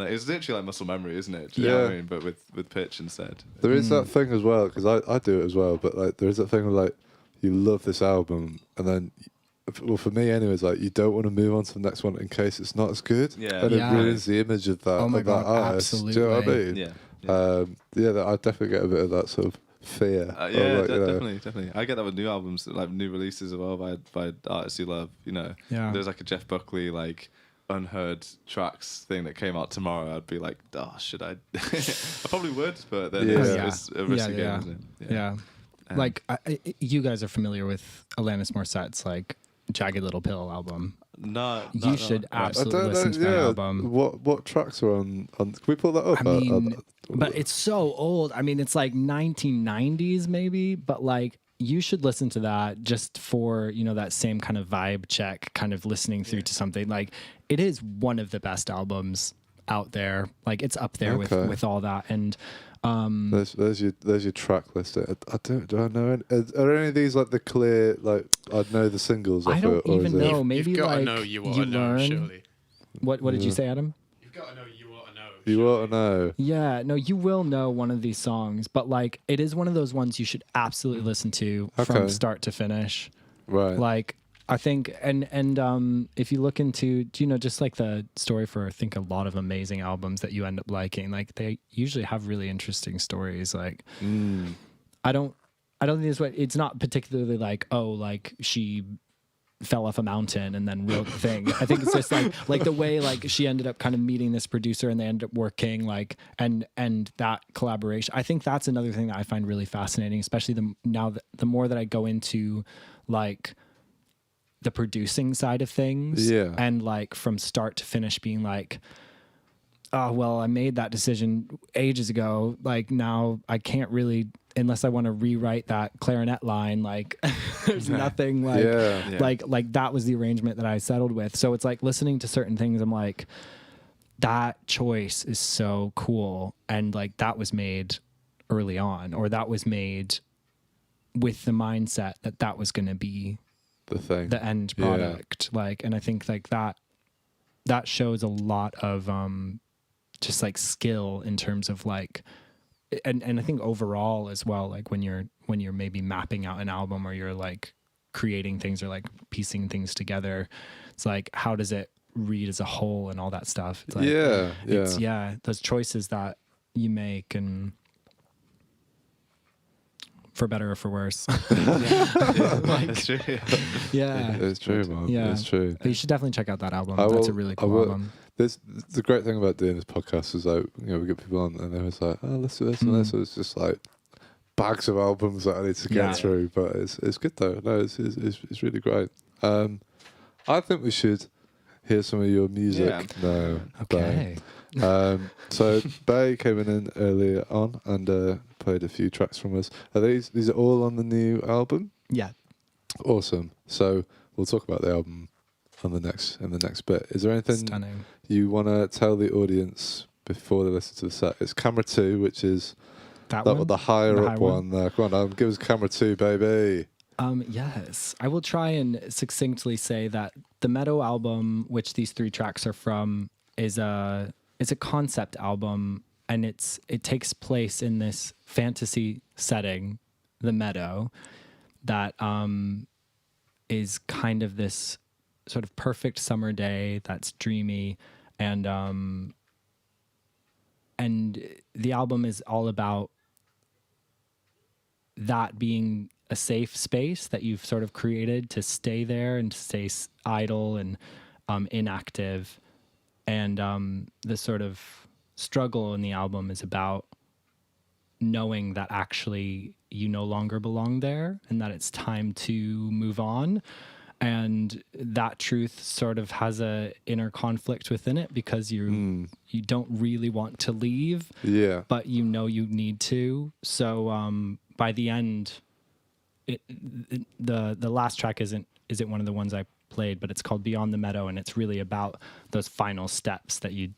it's literally like muscle memory, isn't it? Do you know what I mean? But with pitch instead.
There is that thing as well, because I do it as well. But like there is that thing of like you love this album, and then. Well, for me, anyways, like you don't want to move on to the next one in case it's not as good, and it ruins the image of that, that artist.
Absolutely.
Do you know what I mean? I definitely get a bit of that sort of fear.
Definitely. I get that with new albums, like new releases as well by artists you love. You know, there's like a Jeff Buckley like unheard tracks thing that came out tomorrow. I'd be like, oh, should I? I probably would, but then it's a risky game, isn't it?
Yeah. Like you guys are familiar with Alanis Morissette's like Jagged Little Pill album.
No,
you should absolutely listen to that album.
What tracks are on? Can we pull that up?
I mean, but it's so old. I mean, it's like 1990s maybe, but like you should listen to that just for, you know, that same kind of vibe check, kind of listening through to something. Like it is one of the best albums out there. Like it's up there with all that. And
there's your track list. Do I know are any of these like the clear, like I'd know the singles of
I don't even know. Maybe
you've got
like
to know you ought to know, surely.
What did you say, Adam?
You've got to know you ought to know.
You ought to know.
Yeah, no, you will know one of these songs, but like it is one of those ones you should absolutely listen to from start to finish.
Right.
Like I think, and if you look into, you know, just like the story for, I think a lot of amazing albums that you end up liking, like they usually have really interesting stories. Like, I don't think it's not particularly like, oh, like she fell off a mountain and then wrote the thing. I think it's just like the way like she ended up kind of meeting this producer and they ended up working like, and that collaboration. I think that's another thing that I find really fascinating, especially the more that I go into like the producing side of things, and like from start to finish being like, oh well, I made that decision ages ago, like now I can't really, unless I want to rewrite that clarinet line, like there's nothing like like that was the arrangement that I settled with. So it's like listening to certain things, I'm like, that choice is so cool, and like that was made early on, or that was made with the mindset that was going to be the end product. Like, and I think like that shows a lot of just like skill in terms of like, and I think overall as well, like when you're maybe mapping out an album or you're like creating things or like piecing things together, it's like, how does it read as a whole and all that stuff. It's like, those choices that you make, and for better or for worse.
That's true.
Yeah.
It's true, man.
Yeah.
It's true.
But you should definitely check out that album. That's a really cool album.
The great thing about doing this podcast is like, you know, we get people on and they're always like, oh, let's do this and this. So it's just like bags of albums that I need to get through. But it's good though. No, it's really great. I think we should hear some of your music now.
Okay.
So Bay came in earlier on and played a few tracks from us. Are these are all on the new album?
Yeah.
Awesome. So we'll talk about the album in the next bit. Is there anything
Stunning.
you want to tell the audience before they listen to the set? It's camera 2, which is
That
the
one?
higher
The
up
high
one. Come on, give us camera 2, baby.
Yes, I will try and succinctly say that the Meadow album, which these 3 tracks are from, is a concept album, and it takes place in this fantasy setting, the Meadow, that is kind of this sort of perfect summer day that's dreamy, and the album is all about that being a safe space that you've sort of created to stay there and to stay idle and inactive. And the sort of struggle in the album is about knowing that actually you no longer belong there and that it's time to move on. And that truth sort of has a inner conflict within it because you don't really want to leave, but you know you need to. So by the end, the last track isn't one of the ones I played, but it's called Beyond the Meadow, and it's really about those final steps that you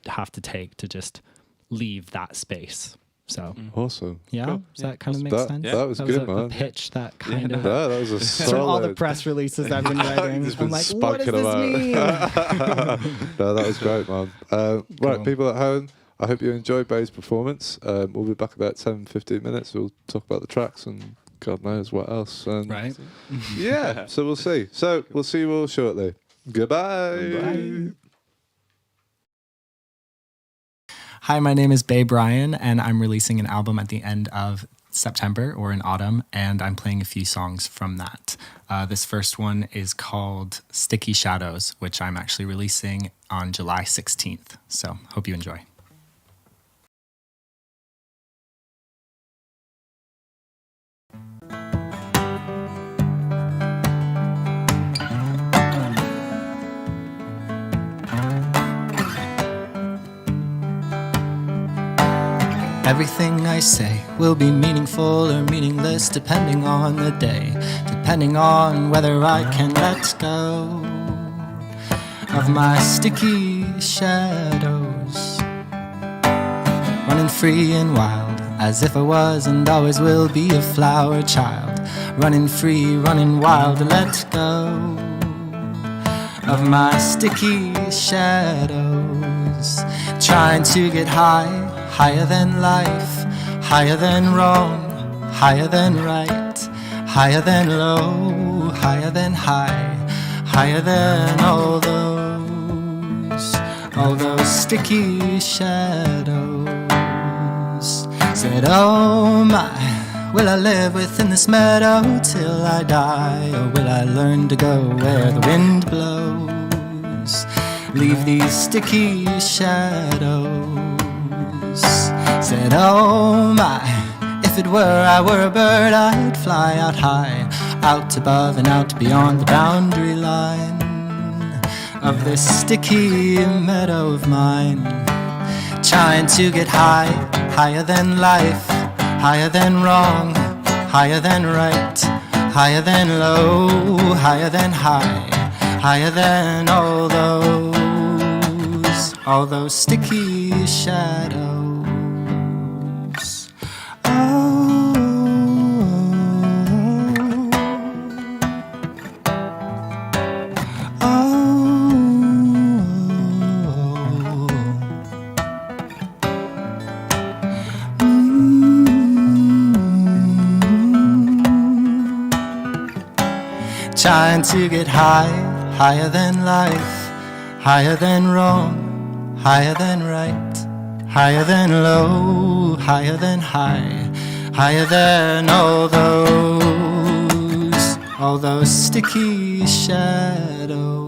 have to take to just leave that space. So
awesome.
yeah,
Cool.
does that kind of make sense?
That was good,
a
man.
pitch that kind of
Yeah, that was a solid.
from all the press releases I've been writing.
Just
I'm
been
like, what does
spunking
this mean?
No, that was great, man.
Cool.
Right, people at home, I hope you enjoyed Bay's performance. We'll be back about 10-15 minutes. We'll talk about the tracks and God knows what else. And
Right.
yeah, so we'll see. So we'll see you all shortly. Goodbye.
Bye. Hi, my name is Bay Bryan, and I'm releasing an album at the end of September or in autumn, and I'm playing a few songs from that. This first one is called Sticky Shadows, which I'm actually releasing on July 16th. So hope you enjoy. Everything I say will be meaningful or meaningless depending on the day, depending on whether I can let go of my sticky shadows, running free and wild as if I was and always will be a flower child, running free, running wild to let go of my sticky shadows, trying to get high. Higher than life, higher than wrong, higher than right, higher than low, higher than high, higher than all those sticky shadows. Said, oh my, will I live within this meadow till I die, or will I learn to go where the wind blows? Leave these sticky shadows. Said, oh my, if it were I were a bird, I'd fly out high, out above and out beyond the boundary line of this sticky meadow of mine, trying to get high, higher than life, higher than wrong, higher than right, higher than low, higher than high, higher than all those sticky shadows. Trying to get high, higher than life, higher than wrong, higher than right, higher than low, higher than high, higher than all those sticky shadows.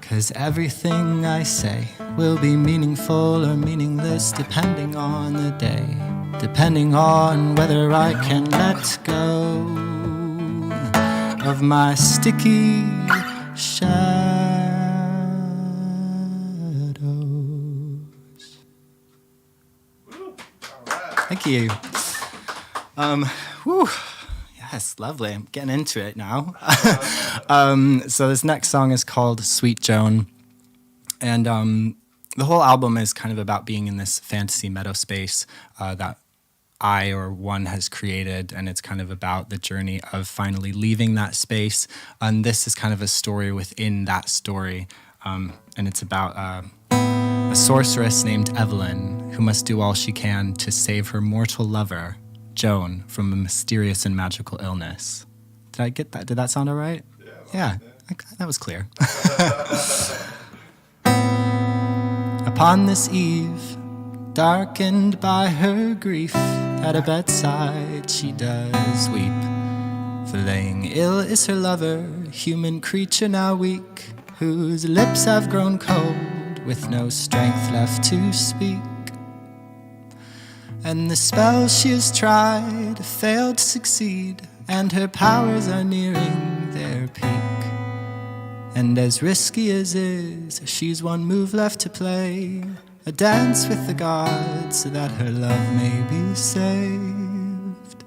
'Cause everything I say will be meaningful or meaningless depending on the day, depending on whether I can let go of my sticky shadows.
Thank you. Whew. Yes, lovely. I'm getting into it now. So this next song is called Sweet Joan. And the whole album is kind of about being in this fantasy meadow space that I or one has created, and it's kind of about the journey of finally leaving that space. And this is kind of a story within that story. And it's about a sorceress named Evelyn who must do all she can to save her mortal lover, Joan, from a mysterious and magical illness. Did I get that? Did that sound all right? Yeah. That was clear. Upon this eve, darkened by her grief, at her bedside she does weep. For laying ill is her lover, human creature now weak, whose lips have grown cold, with no strength left to speak. And the spells she has tried failed to succeed, and her powers are nearing their peak. And as risky as is, she's one move left to play, a dance with the gods so that her love may be saved.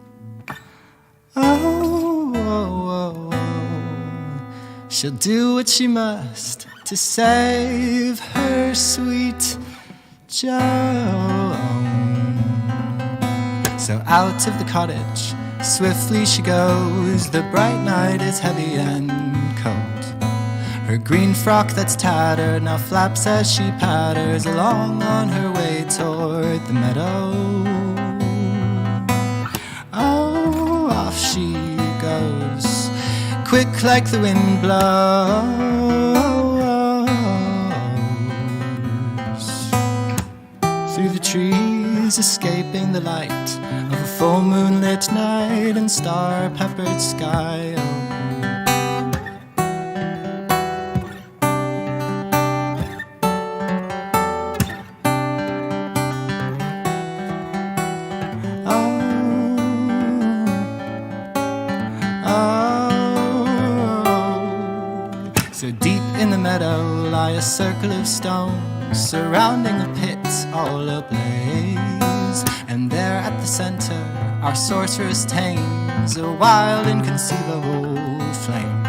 Oh, oh, oh, oh. She'll do what she must to save her sweet Joan. So out of the cottage swiftly she goes, the bright night is heavy and cold. Her green frock that's tattered now flaps as she patters along on her way toward the meadow. Oh, off she goes, quick like the wind blows, through the trees escaping the light of a full moonlit night and star-peppered sky. So deep in the meadow lie a circle of stones surrounding a pit all ablaze. And there at the center our sorceress tames a wild inconceivable flame.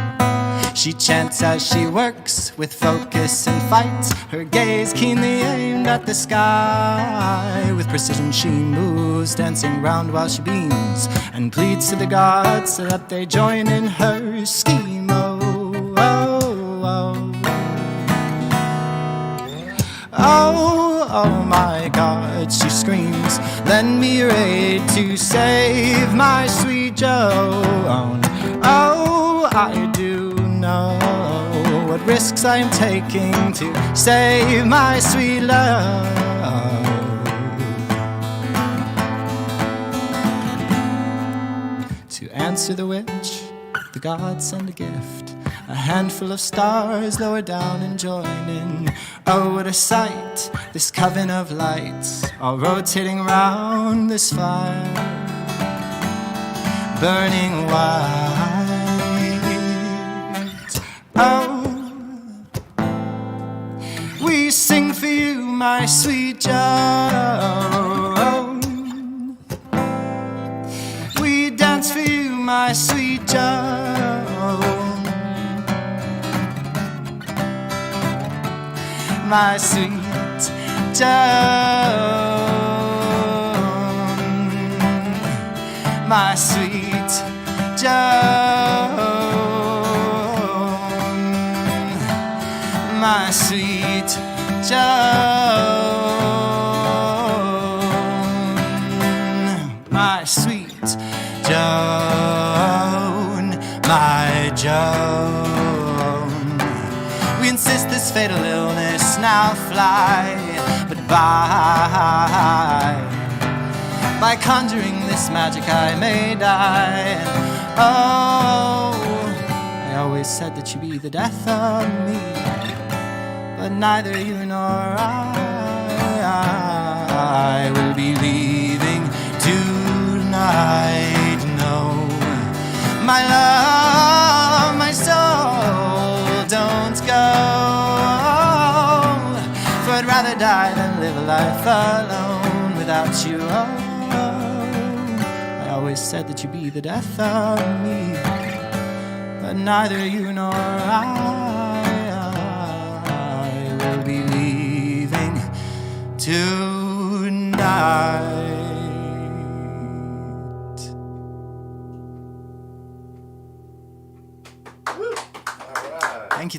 She chants as she works with focus and fight, her gaze keenly aimed at the sky. With precision she moves, dancing round while she beams, and pleads to the gods so that they join in her scheme. Oh, oh my God, she screams, lend me your aid to save my sweet Joan. Oh, I do know what risks I am taking to save my sweet love. To answer the witch, the gods send a gift, a handful of stars lower down and join in. Oh, what a sight, this coven of lights, all rotating round this fire, burning white. Oh, we sing for you, my sweet Joan. We dance for you, my sweet Joan. My sweet Joan, my sweet Joan, my sweet Joan, my sweet Joan, my Joan. We insist this fatal illness now fly, but by conjuring this magic I may die. And oh, I always said that you'd be the death of me, but neither you nor I will be leaving tonight. No, my love, my soul, don't go. For I'd rather die than live a life alone without you. Oh, always said that you'd be the death of me, but neither you nor I will be leaving tonight.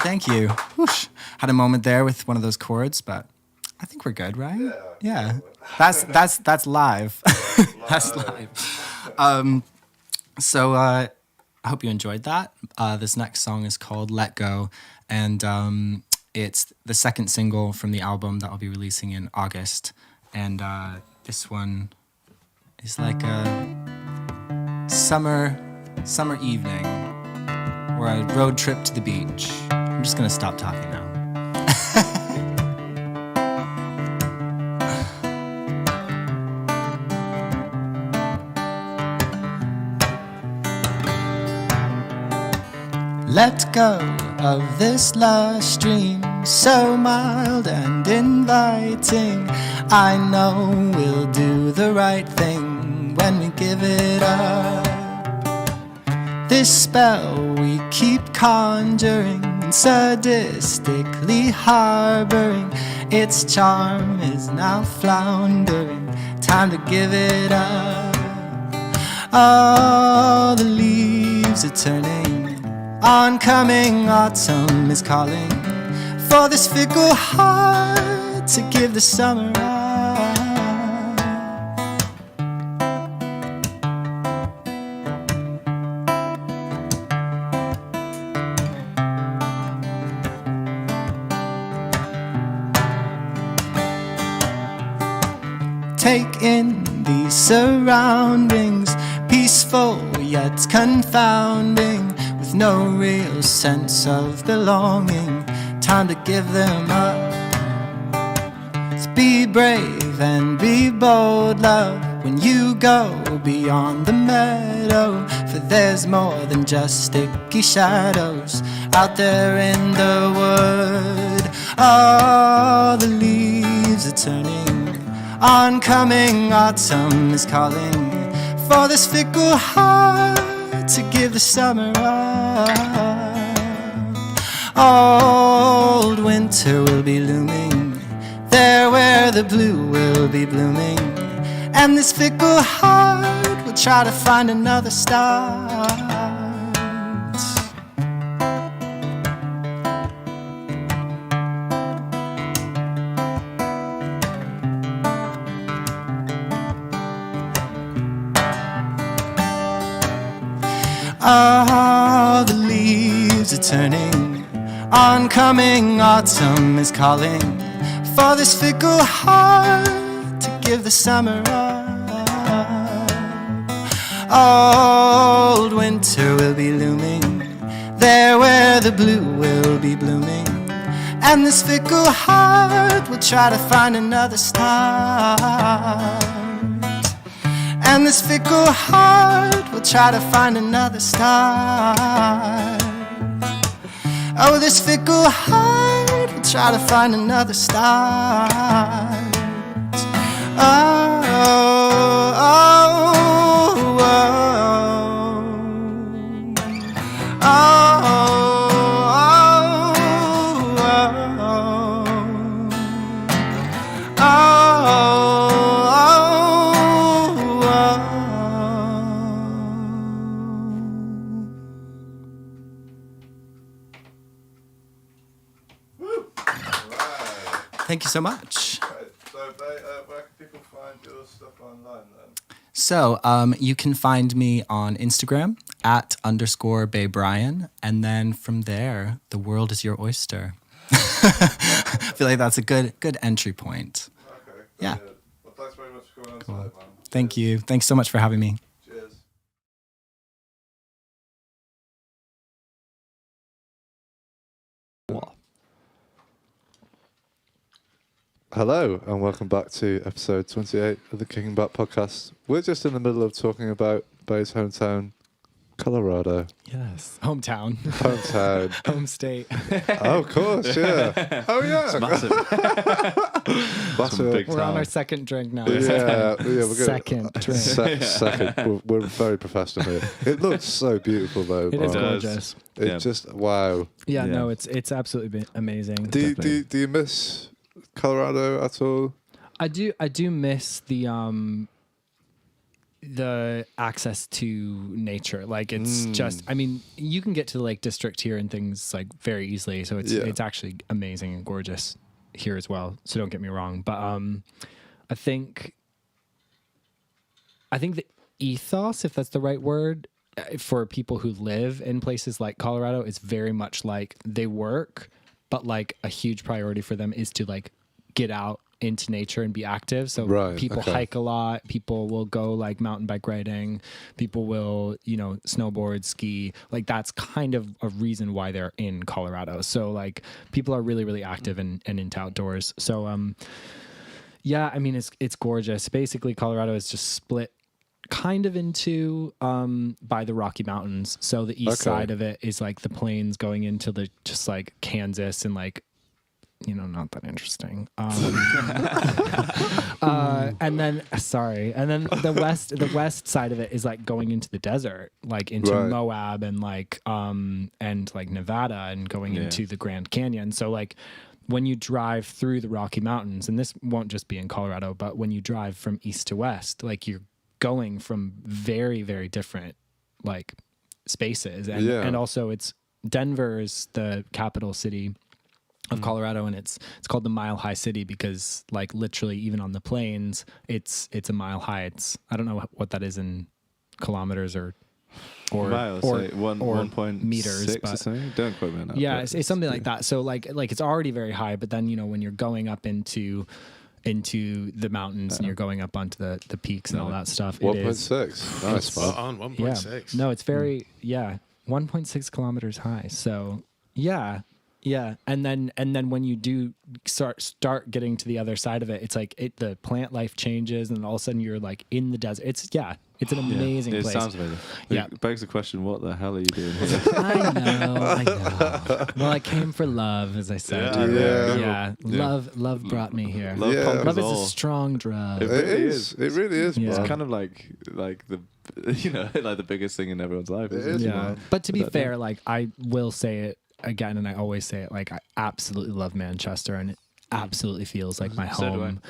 Thank you. Whoosh. Had a moment there with one of those chords, but I think we're good, right? Yeah. That's live. That's live. So I hope you enjoyed that. This next song is called Let Go, and it's the second single from the album that I'll be releasing in August. And this one is like a summer evening or a road trip to the beach. I'm just gonna stop talking now. Let go of this lush dream, so mild and inviting. I know we'll do the right thing when we give it up. This spell we keep conjuring, sadistically harboring, its charm is now floundering. Time to give it up. All the leaves are turning, oncoming autumn is calling for this fickle heart to give the summer up. Take in these surroundings, peaceful yet confounding, with no real sense of belonging. Time to give them up. So be brave and be bold, love, when you go beyond the meadow, for there's more than just sticky shadows out there in the wood. All the leaves are turning, oncoming autumn is calling for this fickle heart to give the summer up. Old winter will be looming there where the blue will be blooming, and this fickle heart will try to find another start. All the leaves are turning, oncoming autumn is calling for this fickle heart to give the summer up. Old winter will be looming there where the blue will be blooming, and this fickle heart will try to find another start. And this fickle heart will try to find another start. Oh, this fickle heart will try to find another start. Oh, oh, oh, oh, oh, Thank you so much.
Right. So, where can people find your stuff online then?
So you can find me on Instagram @_Bay Bryan, and then from there, the world is your oyster. I feel like that's a good entry point.
Okay.
Yeah.
Well, thanks very much for coming on tonight, man.
Thank you. Thanks so much for having me.
Cheers. Hello and welcome back to episode 28 of the Kicking Back podcast. We're just in the middle of talking about Bay's hometown, Colorado.
Yes. Hometown.
Hometown.
Home state.
Oh, of course, yeah. Oh, yeah.
Massive.
That's
Some
a-
big
We're on
town.
our second drink now.
yeah, we're good.
Second drink.
Second. We're very professional here. It looks so beautiful, though.
It is
Oh,
does.
gorgeous.
It
Yeah.
just, wow.
Yeah,
Yeah.
no, it's absolutely been amazing.
Do you miss Colorado at all?
I do miss the access to nature. Like it's just, I mean, you can get to the Lake District here and things like very easily. So it's actually amazing and gorgeous here as well. So don't get me wrong. But I think the ethos, if that's the right word, for people who live in places like Colorado is very much like they work, but like a huge priority for them is to like get out into nature and be active. So people hike a lot. People will go like mountain bike riding. People will, snowboard, ski. Like that's kind of a reason why they're in Colorado. So like people are really, really active and into outdoors. So yeah, I mean it's gorgeous. Basically Colorado is just split kind of into by the Rocky Mountains. So the east side of it is like the plains going into the just like Kansas and like not that interesting. And then the west side of it is like going into the desert, like into Moab and like Nevada and going into the Grand Canyon. So like when you drive through the Rocky Mountains, and this won't just be in Colorado, but when you drive from east to west, like you're going from very, very different like spaces. And also Denver is the capital city of Colorado, and it's called the Mile High City because like literally even on the plains it's a mile high. I don't know what that is in kilometers or
miles,
or
like 1.6
meters,
or
but
something. Don't quote me on that.
yeah,
but
it's something like that. So like it's already very high, but then when you're going up into the mountains and you're going up onto the peaks and all that stuff,
1.6. Nice,
Spot
man.
on 1.6.
no, it's very 1.6 kilometers high. So yeah, and then when you do start getting to the other side of it, it's like the plant life changes, and all of a sudden you're like in the desert. It's an amazing
it
place.
sounds amazing.
Yeah.
It begs the question, what the hell are you doing here?
I know. Well, I came for love, as I said.
Yeah.
Love brought me here.
Love conquers
Love is
all.
a strong drug.
It
It
really
is. It really is,
Yeah.
man.
It's kind of like the like the biggest thing in everyone's life. Isn't it?
is,
Yeah.
man.
But to be
Without
fair, like I will say it again, and I always say it, like I absolutely love Manchester, and it absolutely feels like my
So do I.
home.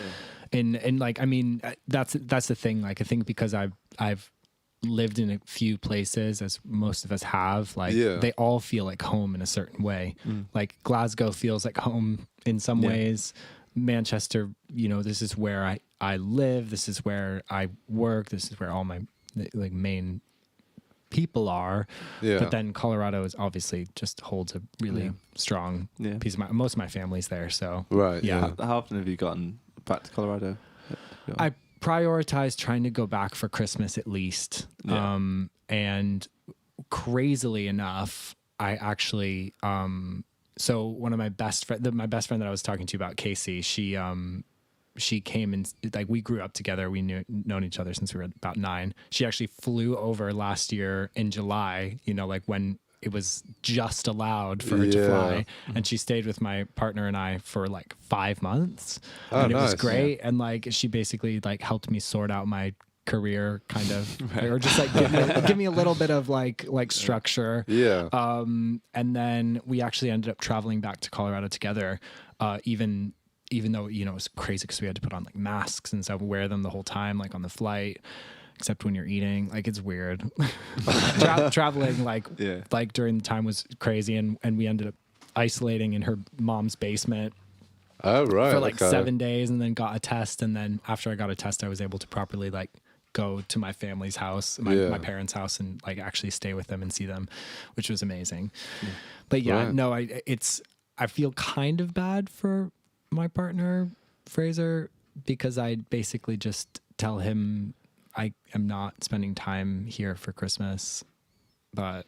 And like, I mean, that's the thing. Like, I think because I've lived in a few places, as most of us have, like they all feel like home in a certain way. Like Glasgow feels like home in some ways. Manchester, this is where I live. This is where I work. This is where all my like main people are. But then Colorado is obviously just holds a really strong piece of most of my family's there. So
Yeah.
How often have you gotten back to Colorado?
I prioritize trying to go back for Christmas at least.
Yeah.
And crazily enough, I actually, so one of my best friend that I was talking to about, Casey, she came and like we grew up together. We known each other since we were about 9. She actually flew over last year in July, like when it was just allowed for her to fly, and she stayed with my partner and I for like 5 months. And it was great. And like she basically like helped me sort out my career kind of or just like give me a little bit of like structure. And then we actually ended up traveling back to Colorado together, even though it was crazy because we had to put on like masks and stuff, wear them the whole time, like on the flight, except when you're eating. Like it's weird. Traveling like during the time was crazy, and we ended up isolating in her mom's basement for like 7 days, and then got a test. And then after I got a test, I was able to properly like go to my family's house, my parents' house, and like actually stay with them and see them, which was amazing. But no, I feel kind of bad for my partner Fraser, because I basically just tell him I am not spending time here for Christmas, but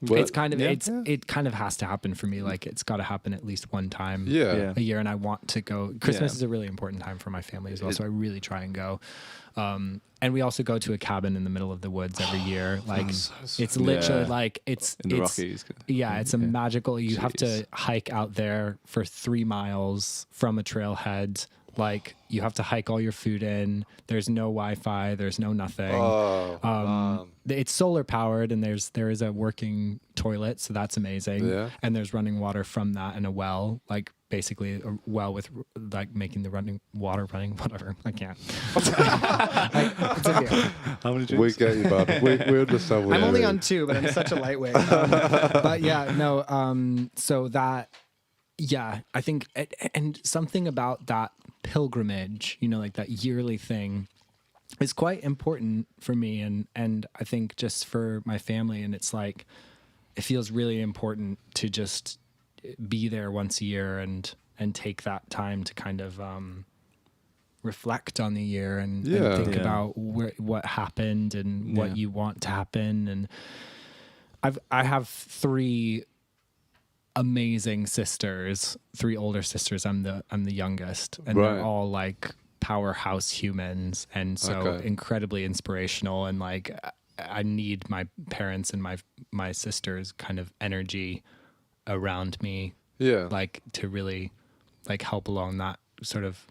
Well,
It's kind of
yeah.
it kind of has to happen for me. Like it's got to happen at least one time
Yeah.
a year, and I want to go. Christmas
Yeah.
is a really important time for my family as well, so I really try and go. And we also go to a cabin in the middle of the woods every year. Like it's literally
Yeah.
like it's
In the
it's-
Rockies.
Yeah, it's a magical. You have to
Jeez.
hike out there for 3 miles from a trailhead. Like you have to hike all your food in. There's no Wi-Fi. There's no nothing.
Oh, man.
It's solar powered, and there is a working toilet, so that's amazing.
Yeah.
And there's running water from that, and a well, like basically a well with like making the running water running. Whatever, I can't. It's okay.
How many
We get you, bud. We understand what
I'm
you
only
mean.
on 2, but I'm such a lightweight. But yeah, no. So that, yeah, I think, and something about that pilgrimage, you know, like that yearly thing, is quite important for me, and I think just for my family. And it's like, it feels really important to just be there once a year and take that time to kind of reflect on the year and think about what happened and what you want to happen. And I have 3 amazing sisters, 3 older sisters. I'm the youngest, and
Right.
they're all like powerhouse humans, and so incredibly inspirational. And like I need my parents and my sisters' kind of energy around me,
Yeah.
like to really like help along that sort of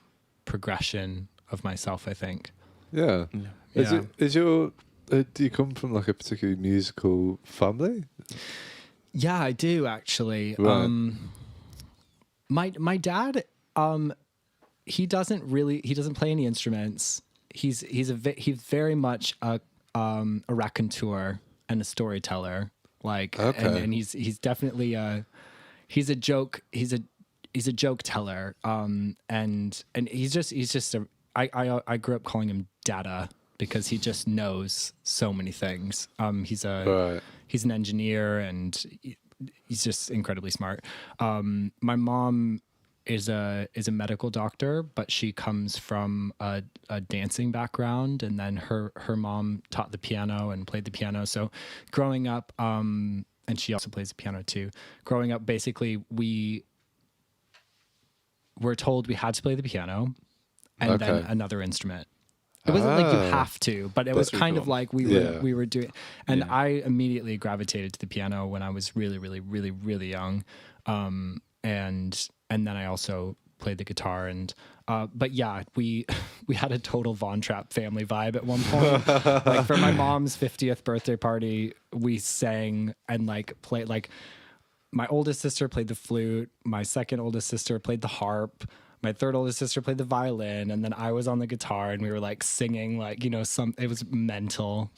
progression of myself, I think.
Yeah.
Yeah.
Is your do you come from like a particularly musical family?
Yeah, I do actually.
Right.
My dad, he doesn't play any instruments. He's very much a raconteur and a storyteller. Like, and he's definitely he's a joke teller. And he's just I grew up calling him Dada because he just knows so many things. He's an engineer, and he's just incredibly smart. My mom is a medical doctor, but she comes from a dancing background, and then her mom taught the piano and played the piano. So growing up, and she also plays the piano too. Growing up, basically we were told we had to play the piano and then another instrument. It wasn't like you have to, but it was kind of like we were doing. And I immediately gravitated to the piano when I was really, really, really, really young. And then I also played the guitar. And but yeah, we had a total Von Trapp family vibe at one point. Like for my mom's 50th birthday party, we sang and like played like. My oldest sister played the flute. My second oldest sister played the harp. My third oldest sister played the violin, and then I was on the guitar, and we were like singing, like, you know, it was mental.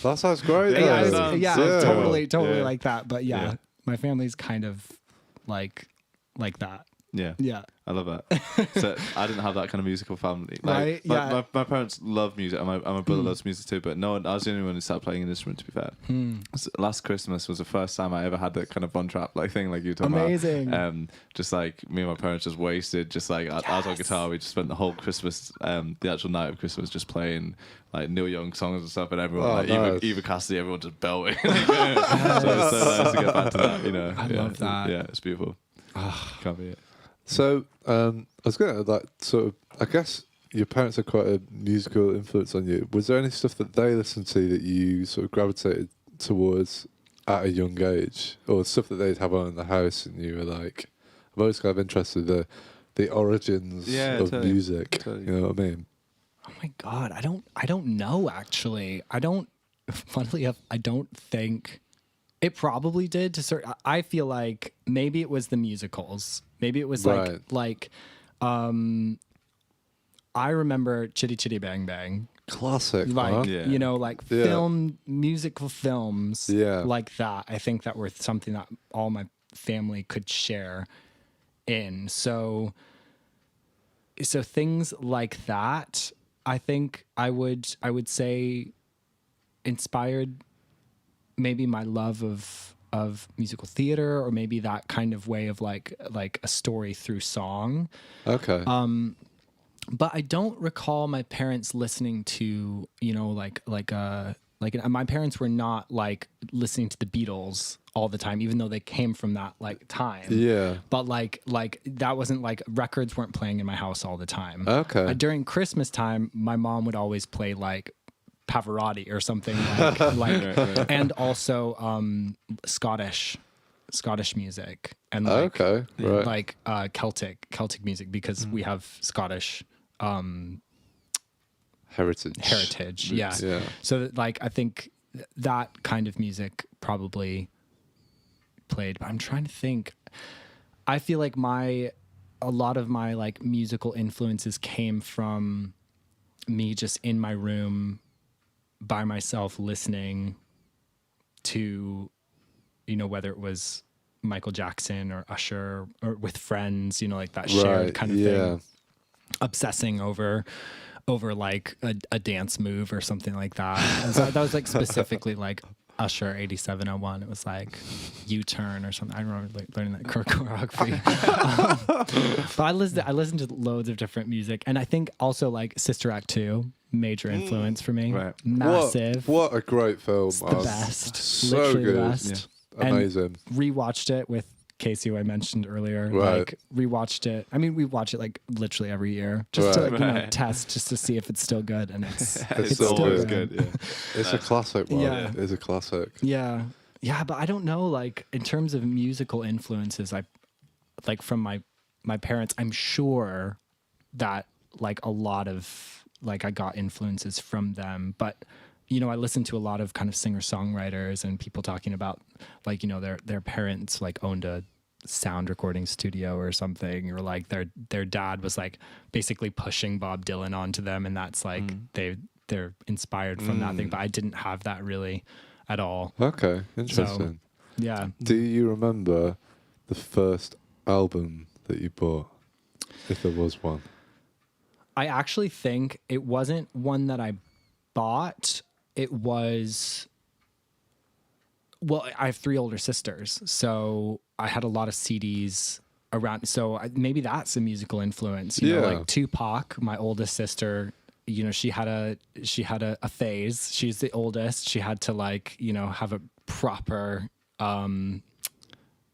That sounds great.
Yeah,
though.
it was totally like that. But yeah, my family's kind of like that.
Yeah.
Yeah.
I love that. So I didn't have that kind of musical family.
Right, yeah.
My parents love music, and my brother loves music too. But no one, I was the only one who started playing an instrument. To be fair, So last Christmas was the first time I ever had that kind of Von Trapp like thing, like you were talking
Amazing.
about. Just like me and my parents just wasted, just like I was on guitar. We just spent the whole Christmas, the actual night of Christmas, just playing like Neil Young songs and stuff, and everyone
nice.
Eva Cassidy, everyone just belting. So it's so nice to get back to that. You know,
I love that.
Yeah, it's beautiful. Can't be it.
So I was going to like sort of. I guess your parents are quite a musical influence on you. Was there any stuff that they listened to that you sort of gravitated towards at a young age, or stuff that they'd have on in the house, and you were like, I'm always kind of interested in the origins of
totally.
music.
Totally.
You know what I mean?
Oh my God. I don't know, actually. Funnily enough, I don't think it probably did to certain. I feel like maybe it was the musicals. Maybe it was like I remember Chitty Chitty Bang Bang.
Classic.
Like,
huh?
you know, like musical films like that. I think that were something that all my family could share in. So things like that, I think I would say inspired maybe my love of musical theater, or maybe that kind of way of like a story through song.
Okay.
But I don't recall my parents listening to, you know, like Like, and my parents were not like listening to the Beatles all the time, even though they came from that like time.
Yeah.
But like that wasn't like records weren't playing in my house all the time.
Okay.
During Christmas time, my mom would always play like Pavarotti or something like
Right.
and also Scottish music and like
Okay. Right.
like Celtic music because we have Scottish
Heritage.
yeah.
Yeah.
So that, like I think that kind of music probably played, but I'm trying to think. I feel like a lot of my like musical influences came from me just in my room by myself listening to, you know, whether it was Michael Jackson or Usher or with friends, you know, like that shared
Right.
kind of
Yeah.
thing, obsessing over like a dance move or something like that. And so that was like specifically like Usher 8701. It was like U-turn or something. I remember learning that choreography. But I listened to loads of different music, and I think also like Sister Act 2, major influence for me.
Right.
Massive.
What a great film.
It's the
man.
best.
So
Literally the
good.
best.
Yeah.
And
Amazing.
rewatched it with Casey, who I mentioned earlier.
Right.
Like rewatched it. I mean, we watch it like literally every year just to
Right.
like, you know,
Right.
test just to see if it's still good, and it's
It's
still
always
good.
good. Yeah.
It's a classic one.
Yeah.
It's a classic.
Yeah. Yeah, but I don't know, like in terms of musical influences, I like from my parents, I'm sure that like a lot of like I got influences from them, but you know, I listened to a lot of kind of singer-songwriters and people talking about like, you know, their parents like owned a sound recording studio or something, or like their dad was like basically pushing Bob Dylan onto them, and that's like they're inspired from that thing, but I didn't have that really at all.
Okay. Interesting.
Yeah.
Do you remember the first album that you bought, if there was one?
I actually think it wasn't one that I bought. It was, well, I have 3 older sisters, so I had a lot of CDs around. So maybe that's a musical influence. You know,
Yeah.
like Tupac, my oldest sister, you know, she had a phase. She's the oldest. She had to like, you know, have a proper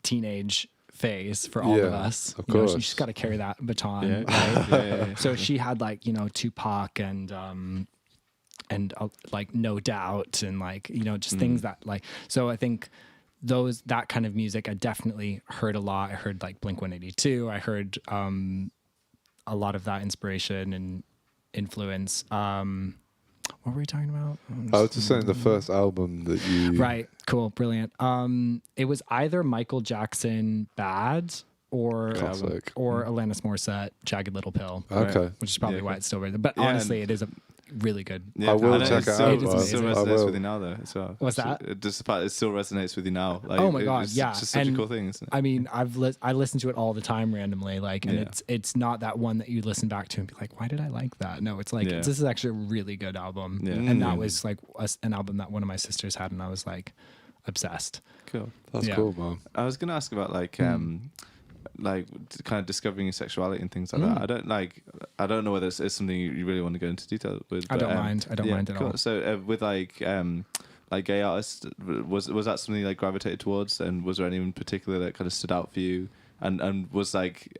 teenage phase for all of
Yeah,
us.
of
You know,
course.
she's got to carry that baton.
Yeah.
Right?
Yeah.
So she had like, you know, Tupac and like No Doubt and like, you know, just things that like, so I think that kind of music I definitely heard a lot. I heard like Blink-182. I heard a lot of that inspiration and influence. What were we talking about?
I was just saying the first album that you...
Right. Cool. Brilliant. It was either Michael Jackson Bad or
Classic.
Alanis Morissette Jagged Little Pill.
Okay.
Which is probably
Yeah,
why it's still very. But
Yeah,
honestly, it is a really good.
Yeah,
I will
know
check it
still,
out,
It is
man.
It still
I
resonates
will.
with you now, though. As well.
What's that?
Just the fact it still resonates with you now. Like,
Oh my God,
it's
yeah.
just such a
And
cool thing. Isn't it?
I mean, I listen to it all the time randomly, like, and
Yeah.
it's not that one that you listen back to and be like, why did I like that? No, it's like
Yeah.
this is actually a really good album,
Yeah.
and that was like an album that one of my sisters had, and I was like obsessed.
Cool.
That's
Yeah.
cool, man.
I was gonna ask about like kind of discovering your sexuality and things like that. I don't know whether it's something you really want to go into detail with.
I
but,
don't mind. I don't mind at all.
So with like gay artists, was that something you like gravitated towards, and was there anyone in particular that kind of stood out for you? And was like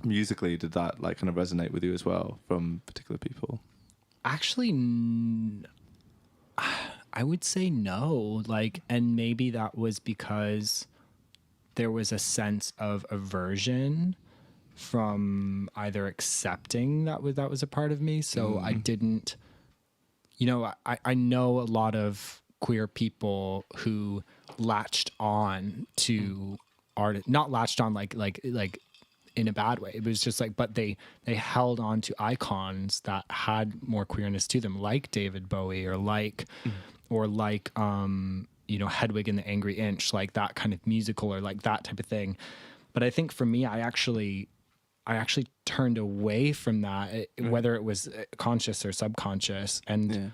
musically, did that like kind of resonate with you as well from particular people?
Actually, I would say no. Like, and maybe that was because there was a sense of aversion from either accepting that was a part of me. So I didn't, you know, I know a lot of queer people who latched on to art, not latched on like in a bad way. It was just like, but they held on to icons that had more queerness to them, like David Bowie or like you know, Hedwig and the Angry Inch, like that kind of musical or like that type of thing. But I think for me, I actually turned away from that, whether it was conscious or subconscious. And,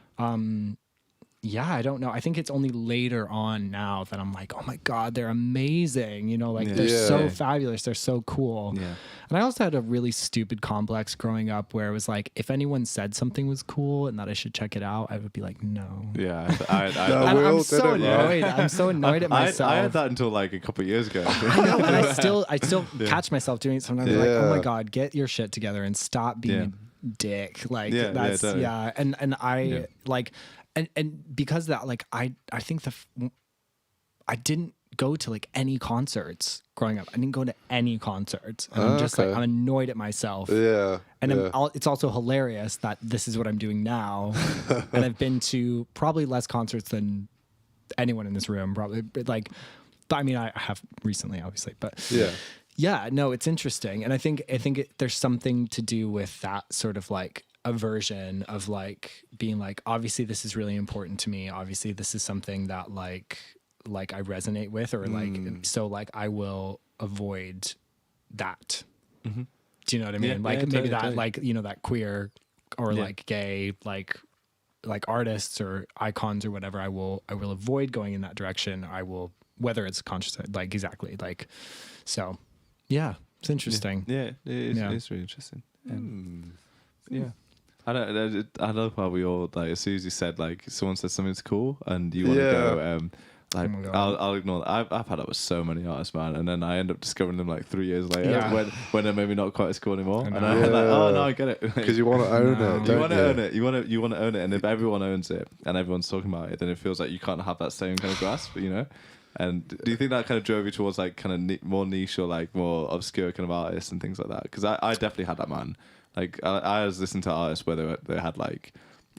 you yeah, I don't know. I think it's only later on now that I'm like, oh my God, they're amazing. You know, like they're so fabulous. They're so cool.
Yeah.
And I also had a really stupid complex growing up where it was like, if anyone said something was cool and that I should check it out, I would be like, no.
Yeah.
No,
And
we all
I'm
did
so
it,
annoyed. I'm so annoyed at myself.
I had that until like a couple of years ago.
I know, and I still catch myself doing it sometimes. Like, oh my
Yeah.
God, get your shit together and stop being a dick. Like that's
totally.
and I like and because of that, like I think I didn't go to like any concerts growing up. I didn't go to any concerts, and I'm just like, I'm annoyed at myself.
Yeah.
And
yeah.
it's also hilarious that this is what I'm doing now, and I've been to probably less concerts than anyone in this room. Probably, but like, I mean, I have recently, obviously, but
Yeah.
yeah, no, it's interesting, and I think there's something to do with that sort of like aversion of like being like, obviously this is really important to me. Obviously this is something that like I resonate with, or like so like I will avoid that. Mm-hmm. Do you know what I mean?
Yeah,
like
yeah,
maybe
totally.
that like, you know, that queer or like gay like artists or icons or whatever, I will avoid going in that direction. I will, whether it's conscious, like exactly like so. Yeah, it's interesting.
Yeah, it's really interesting. Yeah. I love how we all like, as soon as you said like someone said something's cool and you want to go like
Oh my God.
I'll ignore that. I've had that with so many artists, man, and then I end up discovering them like 3 years later when they're maybe not quite as cool anymore. And I'm like, oh no, I get it.
Because you want to own it.
You want to own it. You want to own it, and if everyone owns it and everyone's talking about it, then it feels like you can't have that same kind of grasp, you know. And do you think that kind of drove you towards like kind of more niche or like more obscure kind of artists and things like that? Because I definitely had that, man. Like I was listening to artists where they had like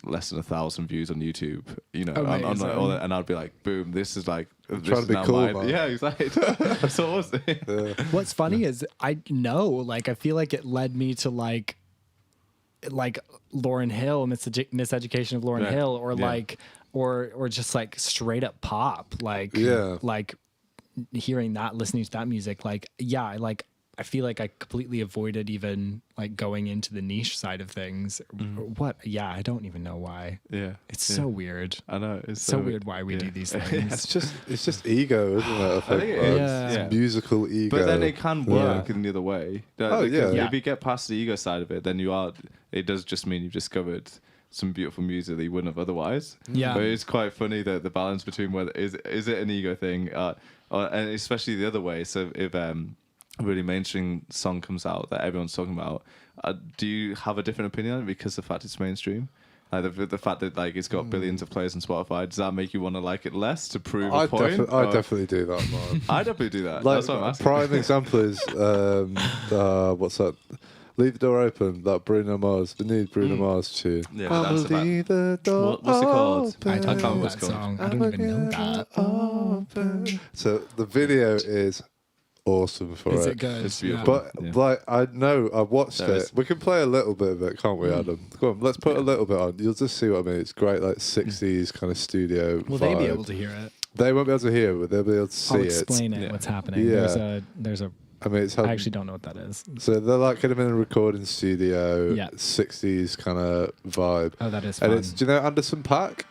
less than 1,000 views on YouTube, you know, on like all that, and I'd be like, boom, this is like this
trying
is
to be
now
cool,
mine.
man.
Yeah, exactly. That's awesome.
What's funny is I know, like, I feel like it led me to like Lauryn Hill, Miseducation of Lauryn Hill, or like, or just like straight up pop, like, like hearing that, listening to that music, like, yeah, like, I feel like I completely avoided even like going into the niche side of things. What? Yeah, I don't even know why.
Yeah,
it's so weird.
I know it's
so weird why we do these things.
It's just ego, isn't it? I think,
it is.
It's musical ego.
But then it can work in the other way.
Yeah.
If you get past the ego side of it, then it does just mean you've discovered some beautiful music that you wouldn't have otherwise.
Yeah.
But it's quite funny that the balance between whether is it an ego thing, and especially the other way. So if a really mainstream song comes out that everyone's talking about, do you have a different opinion on it because of the fact it's mainstream? Like the fact that like it's got billions of players on Spotify, does that make you want to like it less to prove a point?
I definitely do that, man.
I definitely do that.
Like,
That's what I'm asking.
prime example is what's that? Leave the Door Open, that Bruno Mars, the new Bruno Mars tune.
Yeah,
I'll
that's about-
leave the door
What's it called?
open.
I don't
can't
know
remember
that
what it's
song. I don't even know that.
Open. So the video is awesome for
Is
it.
it good?
It's beautiful.
But like I know I've watched
There
it.
is.
We can play a little bit of it, can't we, Adam? Go on, let's put a little bit on. You'll just see what I mean. It's great, like 60s kind of studio.
Will they be
vibe.
able to hear it?
They won't be able to hear it, but they'll be able to see
I'll
it.
explain it.
Yeah.
What's happening?
Yeah.
There's a.
I mean, it's
I actually don't know what that is.
so they're like kind of in a recording studio,
Yeah.
60s kind of vibe.
Oh, that is
And
fun.
it's, do you know Anderson .Paak?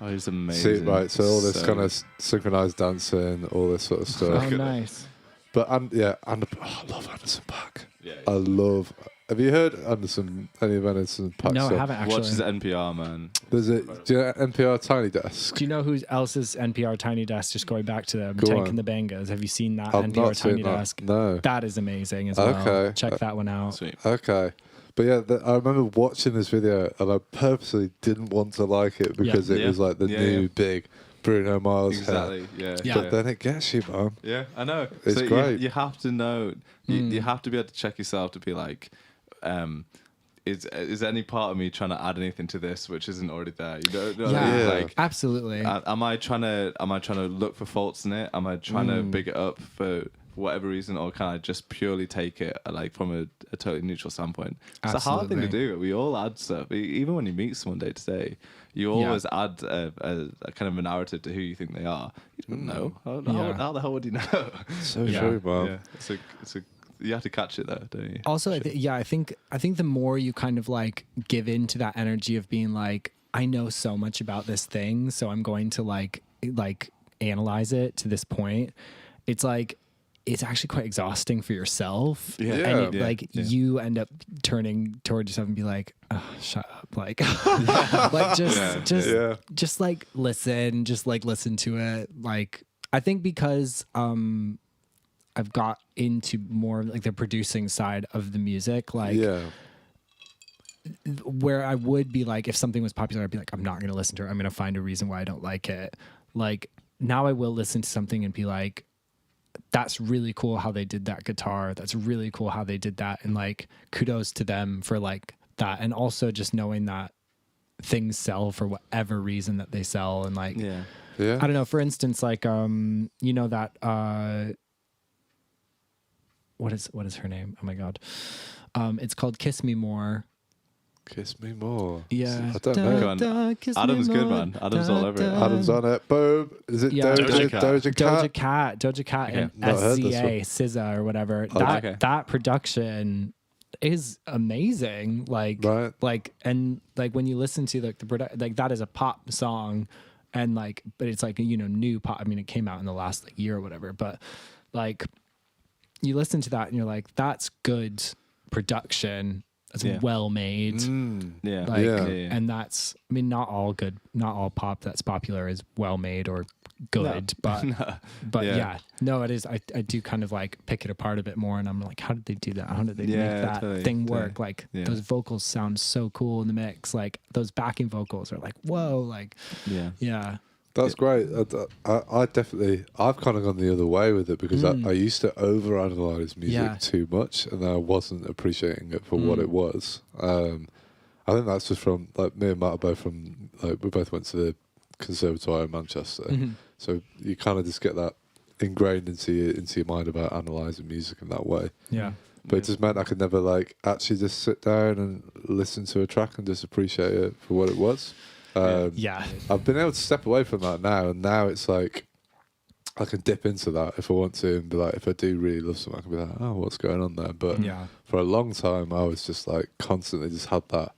Oh, he's amazing.
See, right, so all this
So
kind of synchronized dancing, all this sort of stuff.
Oh, nice.
But I love Anderson .Paak.
Yeah.
I love. Have you heard any of Anderson .Paak
No,
stuff?
I haven't actually.
Watch his NPR, man.
There's a do you know NPR Tiny Desk.
Do you know who else's NPR Tiny Desk? Just going back to them,
Go
Tank
on.
and the Bangas. Have you seen that
I've
NPR
not
Tiny
seen that.
Desk?
No.
That is amazing as well.
Okay.
Check that one out.
Sweet.
Okay. But yeah, I remember watching this video and I purposely didn't want to like it because it was like the new big Bruno Mars
Exactly.
hit.
Yeah.
But then it gets you, man.
Yeah, I know.
It's
so
great.
You have to know. You have to be able to check yourself to be like, is any part of me trying to add anything to this which isn't already there? You know, what I mean?
Yeah.
Like,
Absolutely.
am I trying to look for faults in it? Am I trying to big it up for whatever reason, or can I just purely take it like from a totally neutral standpoint? It's a hard thing to do. We all add stuff. Even when you meet someone day to day, you always add a kind of a narrative to who you think they are. You don't know. How the hell would you know?
So true, man.
Yeah. It's a you have to catch it though, don't you?
Also, I think the more you kind of like give into that energy of being like, I know so much about this thing, so I'm going to like analyze it to this point. It's like it's actually quite exhausting for yourself.
Yeah.
And
Yeah.
like
Yeah.
you end up turning towards yourself and be like, oh, shut up. Like, like just like listen to it. Like, I think because, I've got into more like the producing side of the music, like where I would be like, if something was popular, I'd be like, I'm not going to listen to it. I'm going to find a reason why I don't like it. Like now I will listen to something and be like, that's really cool how they did that guitar. That's really cool how they did that. And like, kudos to them for like that. And also just knowing that things sell for whatever reason that they sell. And like,
Yeah.
Yeah.
I don't know, for instance, like, you know, that, what is her name? Oh my God. It's called Kiss Me More.
Kiss me more.
Yeah.
I don't know.
Go on.
Kiss me
Adam's good,
more.
man. Adam's all over it.
Adam's on it. Boom. Is it
Yeah.
Doja
Doja Cat.
Doja Cat?
Doja Cat
Okay.
and
Not heard this
SZA,
one.
SZA or whatever.
Oh,
That
okay.
that production is amazing. Like
Right.
like and like when you listen to like the like that is a pop song, and like but it's like, you know, new pop. I mean, it came out in the last like year or whatever, but like you listen to that and you're like, that's good production. That's
Yeah.
well made.
Yeah.
Like,
Yeah.
and that's, I mean, not all pop that's popular is well made or good, but
Yeah.
yeah, no, it is. I do kind of like pick it apart a bit more, and I'm like, how did they do that? How did they
Yeah,
make that
totally,
thing
totally.
work? Like
Yeah.
those vocals sound so cool in the mix. Like those backing vocals are like, whoa, like
Yeah.
yeah,
That's great. I definitely, I've kind of gone the other way with it because I used to overanalyze music
Yeah.
too much, and I wasn't appreciating it for what it was. I think that's just from like me and Matt are both from like we both went to the conservatoire in Manchester, so you kind of just get that ingrained into your mind about analysing music in that way.
yeah.
But it just meant I could never like actually just sit down and listen to a track and just appreciate it for what it was.
Yeah.
I've been able to step away from that now, and now it's like I can dip into that if I want to, and be like, if I do really love something, I can be like, oh, what's going on there? But
Yeah.
for a long time, I was just like constantly just had that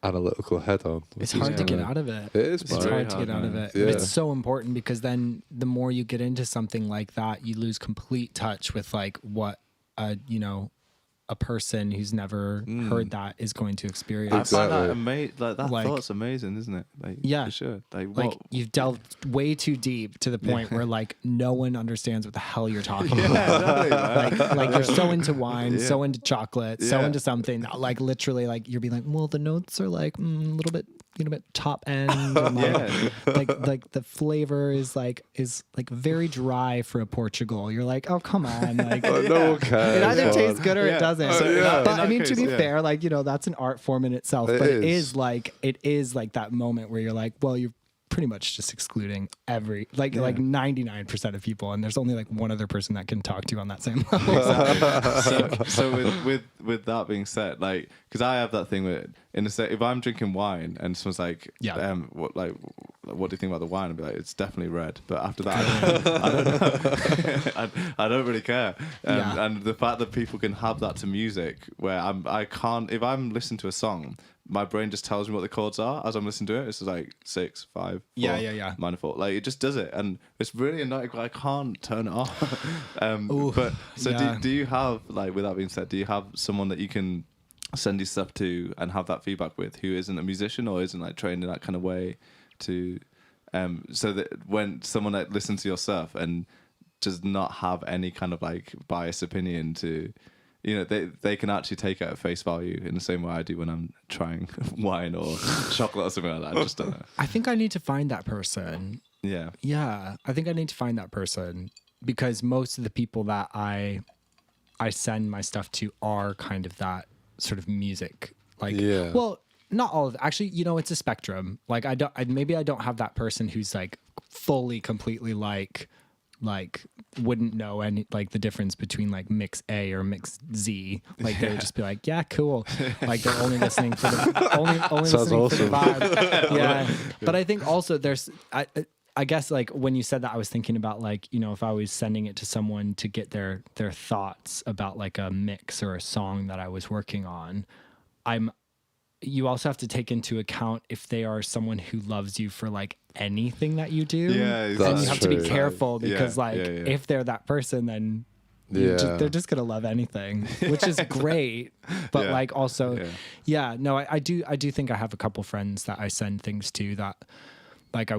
analytical head on.
It's
which is
hard to get
kinda-
out of it.
It is,
It's
man.
very
hard to
hard,
get out of
man.
it.
Yeah.
But it's so important because then the more you get into something like that, you lose complete touch with like what you know, a person who's never heard that is going to experience.
I find that
Exactly.
amazing. Like that
Like-
thought's amazing, isn't it? Like,
Yeah.
for sure. Like,
Like
what?
you've delved way too deep to the point where like no one understands what the hell you're talking about. Like you're so into wine, so into chocolate, so
Yeah.
into something that, like literally like you're being like, well, the notes are like a little bit, you know, bit top end. And, like the flavor is like very dry for a Portugal. You're like, oh come on, like
No one cares.
it either
man.
tastes good or it doesn't.
So, yeah.
But
In
I
that
mean, to
case,
be
yeah.
fair, like, you know, that's an art form in itself.
It
But
is.
it is like that moment where you're like, well, you're pretty much just excluding like 99% of people, and there's only like one other person that can talk to you on that same level.
So with that being said, like, because I have that thing with if I'm drinking wine and someone's like,
Yeah.
what do you think about the wine? I'd be like, it's definitely red. But after that, I don't know. I don't really care.
Yeah.
And the fact that people can have that to music, where I can't, if I'm listening to a song, my brain just tells me what the chords are as I'm listening to it. It's just like 6, 5, 4,
Yeah.
minor 4. Like it just does it, and it's really annoying. I can't turn it off. But so
yeah.
do you have, like, with that being said, do you have someone that you can send your stuff to and have that feedback with, who isn't a musician or isn't like trained in that kind of way, to so that when someone that listens to your stuff and does not have any kind of like biased opinion, to, you know, they can actually take it at face value in the same way I do when I'm trying wine or chocolate or something like that. I just don't know.
I think I need to find that person.
Yeah.
Yeah, I think I need to find that person, because most of the people that I send my stuff to are kind of that sort of music. Like,
Yeah.
well, not all of actually, you know, it's a spectrum. Like maybe I don't have that person who's like fully, completely like wouldn't know any like the difference between like mix A or mix Z. Like they would just be like, yeah, cool. Like they're only listening for the only
Sounds
listening for the
awesome.
vibe. Yeah. But I think also there's I guess like when you said that, I was thinking about like, you know, if I was sending it to someone to get their thoughts about like a mix or a song that I was working on, you also have to take into account if they are someone who loves you for like anything that you do.
Yeah,
and
That's
you have to be
true.
careful because
Yeah,
like
yeah, yeah.
if they're that person, then
Yeah.
they're just gonna love anything, which is great. But
Yeah.
like also,
Yeah.
yeah, no, I do think I have a couple friends that I send things to that like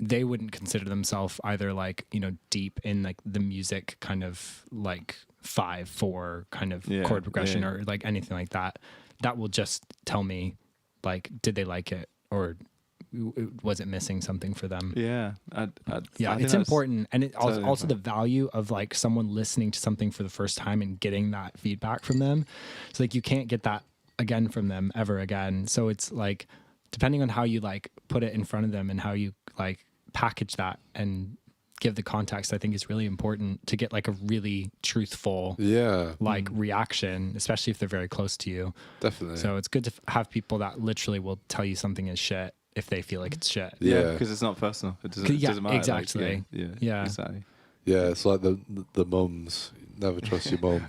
they wouldn't consider themselves either like, you know, deep in like the music kind of like 5/4 kind of
Yeah,
chord progression
yeah.
or like anything like that. That will just tell me like, did they like it or was it missing something for them?
Yeah,
Yeah,
I think
it's
that's
important, and it
totally
also the
fine.
value of like someone listening to something for the first time and getting that feedback from them. So like you can't get that again from them ever again. So it's like depending on how you like put it in front of them and how you like package that and give the context, I think is really important to get like a really truthful
Yeah,
like reaction, especially if they're very close to you.
definitely.
So it's good to have people that literally will tell you something is shit if they feel like it's shit.
Yeah.
because it's not personal. It
Yeah,
doesn't matter.
exactly.
Like, yeah,
Yeah.
exactly.
Yeah, it's like the mums. Never trust your mum.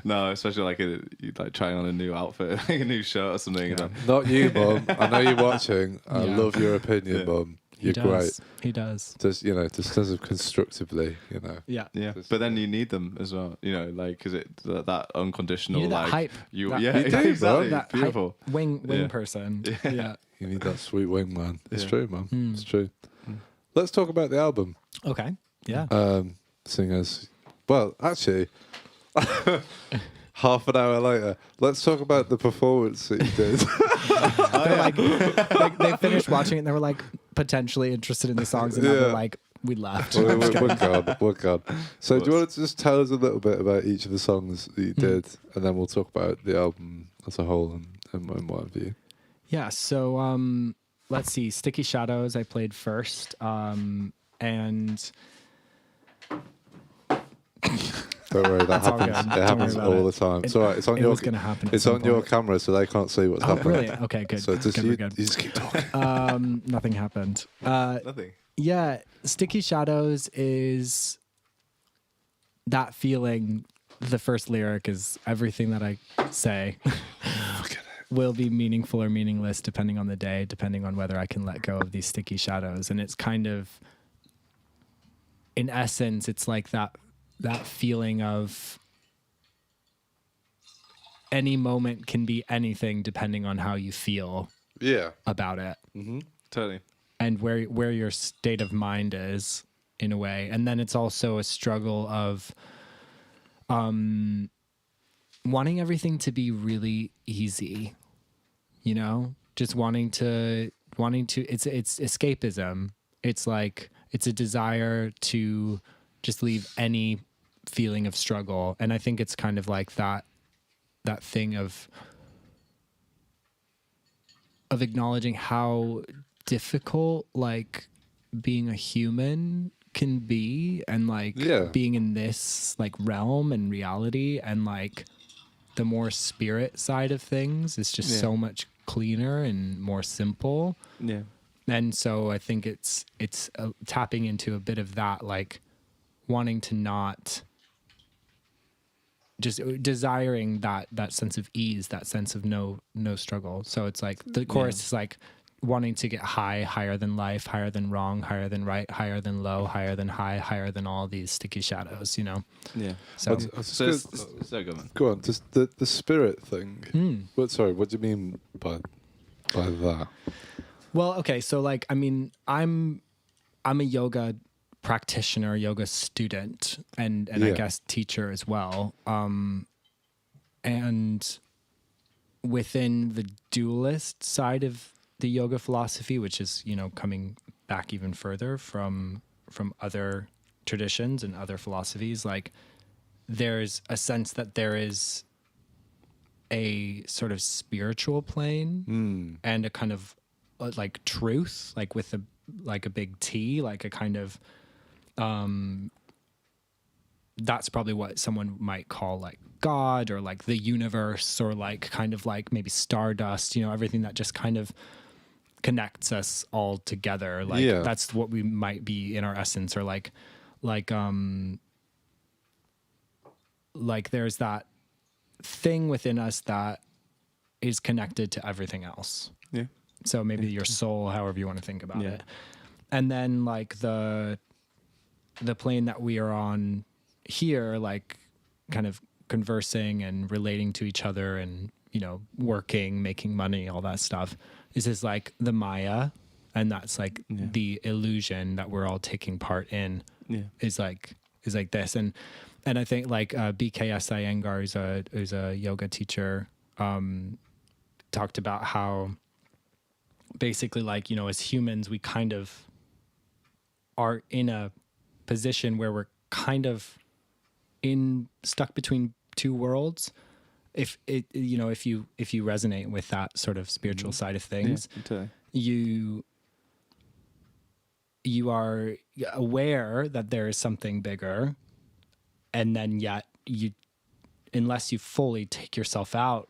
No, especially like you like trying on a new outfit, like a new shirt or something.
Yeah.
Not you, mum. I know you're watching. I
Yeah.
love your opinion,
Yeah.
mum.
He
You're great.
does. He does.
Just just as of constructively, you know.
Yeah.
Yeah,
Just-
but then you need them as well, you know, like because that unconditional,
You need that
like
hype.
you,
That-
yeah,
You do, bro.
exactly,
That
beautiful.
hype wing
Yeah.
person.
Yeah.
Yeah.
You need that sweet wing, man. It's
Yeah.
true, man.
Hmm.
It's true. Let's talk about the album.
Okay. Yeah.
Singers. Well, actually, half an hour later, let's talk about the performance that you did.
They're like they finished watching it and they were like potentially interested in the songs and now
Yeah.
they're like, we left.
we're gone. We're gone. So, do you want to just tell us a little bit about each of the songs that you did, and then we'll talk about the album as a whole and what have you.
Yeah. So let's see. Sticky Shadows I played first. And
Don't worry, that
all
happens.
good.
It
Don't
happens
worry about
all
it.
the time. It's all right. It's on
it
your.
was gonna happen. at
It's
some
on your
point.
camera, so they can't see what's
Oh,
happening.
brilliant. Okay, good.
So just
good,
you,
we're good.
you just keep talking.
Nothing happened.
Nothing.
Yeah, Sticky Shadows is that feeling. The first lyric is everything that I say will be meaningful or meaningless depending on the day, depending on whether I can let go of these sticky shadows. And it's kind of, in essence, it's like that feeling of any moment can be anything depending on how you feel
Yeah.
about it.
Totally.
And where your state of mind is in a way. And then it's also a struggle of wanting everything to be really easy, you know, just wanting to it's escapism. It's like it's a desire to just leave any feeling of struggle. And I think it's kind of like that thing of acknowledging how difficult like being a human can be, and like
Yeah.
being in this like realm and reality, and like the more spirit side of things is just
Yeah.
so much cleaner and more simple.
Yeah.
And so I think it's tapping into a bit of that, like wanting to not just desiring that sense of ease, that sense of no struggle. So it's like the chorus is like wanting to get higher than life, higher than wrong, higher than right, higher than low, higher than high, higher than all these sticky shadows, you know?
Yeah.
So
So go on.
Go on, just the spirit thing. What? Sorry, what do you mean by that?
well, okay, so like I mean, I'm a yoga practitioner, yoga student, and I
Yeah.
guess teacher as well. And within the dualist side of the yoga philosophy, which is, you know, coming back even further from other traditions and other philosophies, like there's a sense that there is a sort of spiritual plane and a kind of like truth, like with a big T, like a kind of that's probably what someone might call like God or like the universe or like kind of like maybe stardust, you know, everything that just kind of connects us all together. Like
Yeah.
that's what we might be in our essence, or like there's that thing within us that is connected to everything else.
Yeah.
So maybe your soul, however you want to think about
Yeah.
it. And then like the plane that we are on here, like kind of conversing and relating to each other and, you know, working, making money, all that stuff is like the Maya. And that's like the illusion that we're all taking part in is like this. And I think like BKS Iyengar, who's a yoga teacher, talked about how basically like, you know, as humans, we kind of are in a position where we're kind of stuck between two worlds. If it, you know, if you resonate with that sort of spiritual side of things, you are aware that there is something bigger, and then yet unless you fully take yourself out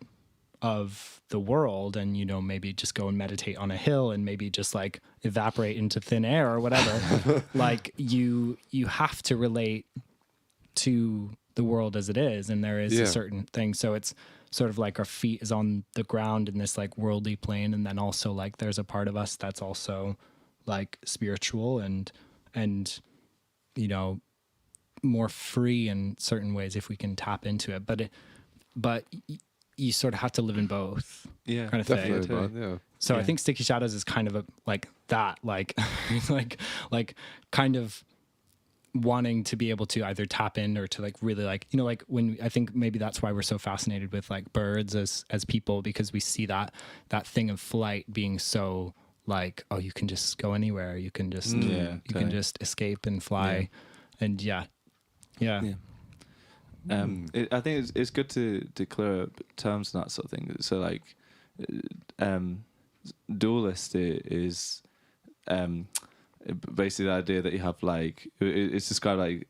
of the world and, you know, maybe just go and meditate on a hill and maybe just like evaporate into thin air or whatever, like you have to relate to the world as it is, and there is a certain thing. So it's sort of like our feet is on the ground in this like worldly plane, and then also like there's a part of us that's also like spiritual and you know, more free in certain ways if we can tap into it. But you sort of have to live in both, kind of
definitely,
thing.
man, yeah.
So I think Sticky Shadows is kind of a like that, like like kind of wanting to be able to either tap in or to like really like, you know, like when I think maybe that's why we're so fascinated with like birds as people, because we see that thing of flight being so like, oh, you can just go anywhere, you can just can just escape and fly, and
I think it's good to clear up terms and that sort of thing. So like, dualist is basically the idea that you have like, it's described like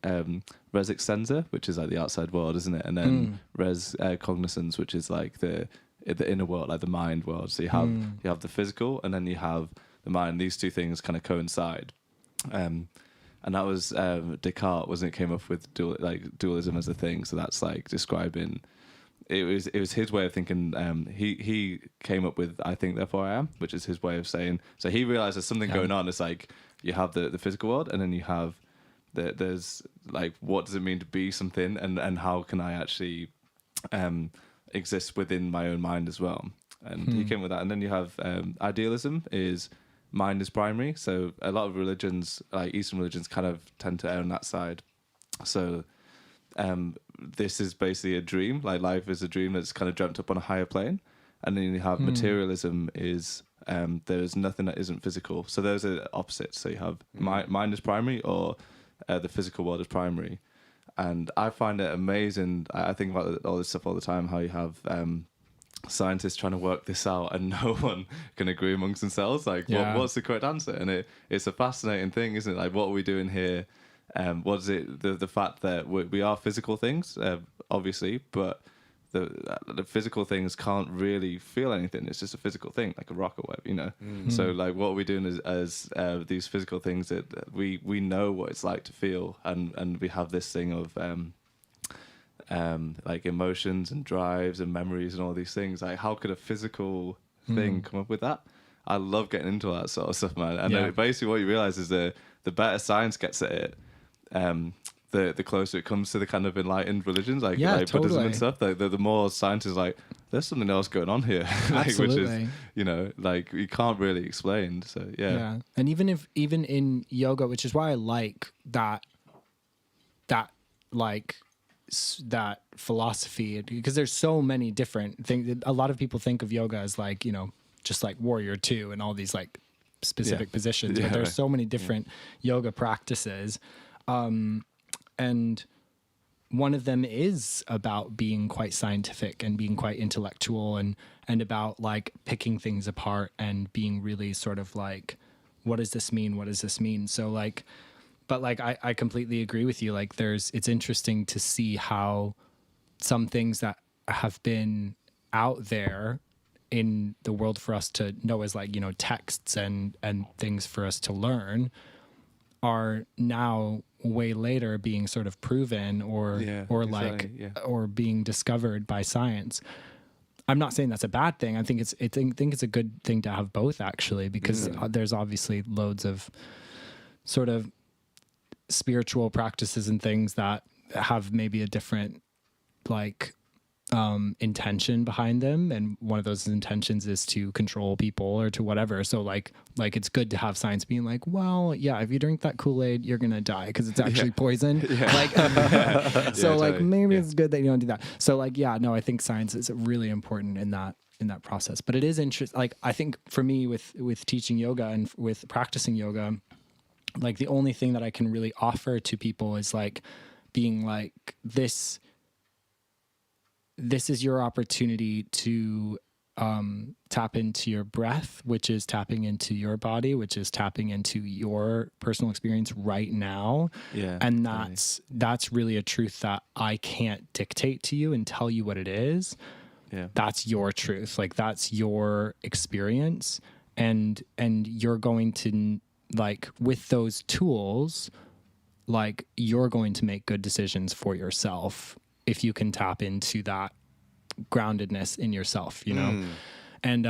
res extensa, which is like the outside world, isn't it? And then res cogniscence, which is like the inner world, like the mind world. So you have the physical, and then you have the mind. These two things kind of coincide. And that was Descartes, wasn't it? Came up with dualism as a thing. So that's like describing. It was his way of thinking. He came up with I think therefore I am, which is his way of saying. So he realized there's something going on. It's like you have the physical world, and then you have there's like, what does it mean to be something, and how can I actually exist within my own mind as well. And he came with that. And then you have idealism is mind is primary. So a lot of religions, like Eastern religions, kind of tend to err on that side. So this is basically a dream, like life is a dream that's kind of dreamt up on a higher plane. And then you have materialism is there's nothing that isn't physical. So those are opposites. So you have mind is primary, or the physical world is primary. And I find it amazing. I think about all this stuff all the time, how you have scientists trying to work this out and no one can agree amongst themselves. Like, what's the correct answer? And it's a fascinating thing, isn't it? Like, what are we doing here? What is it? The fact that we are physical things, obviously, but the physical things can't really feel anything. It's just a physical thing, like a rock or whatever, you know. So like, what are we doing as these physical things that we know what it's like to feel, and we have this thing of like emotions and drives and memories and all these things. Like, how could a physical thing come up with that? I love getting into that sort of stuff, man. And then basically what you realize is the better science gets at it, the closer it comes to the kind of enlightened religions, like Buddhism and stuff. The more scientists like, there's something else going on here, like, which is, you know, like you can't really explain. So
and even in yoga, which is why I like that philosophy, because there's so many different things. A lot of people think of yoga as like, you know, just like Warrior 2 and all these like specific positions, but there's so many different yoga practices. And one of them is about being quite scientific and being quite intellectual and about like picking things apart and being really sort of like, what does this mean? What does this mean? So like, but like, I completely agree with you. Like it's interesting to see how some things that have been out there in the world for us to know as like, you know, texts and things for us to learn are now way later being sort of proven or being discovered by science. I'm not saying that's a bad thing. I think it's a good thing to have both, actually, because there's obviously loads of sort of spiritual practices and things that have maybe a different like intention behind them, and one of those intentions is to control people or to whatever. So like it's good to have science being like, well, yeah, if you drink that Kool-Aid, you're gonna die because it's actually poison. Like so like maybe it's good that you don't do that. So like no, I think science is really important in that process. But it is interesting. Like I think for me with teaching yoga and with practicing yoga, like the only thing that I can really offer to people is like being like, this is your opportunity to tap into your breath, which is tapping into your body, which is tapping into your personal experience right now. Yeah. And that's really a truth that I can't dictate to you and tell you what it is. Yeah. That's your truth. Like that's your experience. And you're going to, like, with those tools, like you're going to make good decisions for yourself if you can tap into that groundedness in yourself, you know? And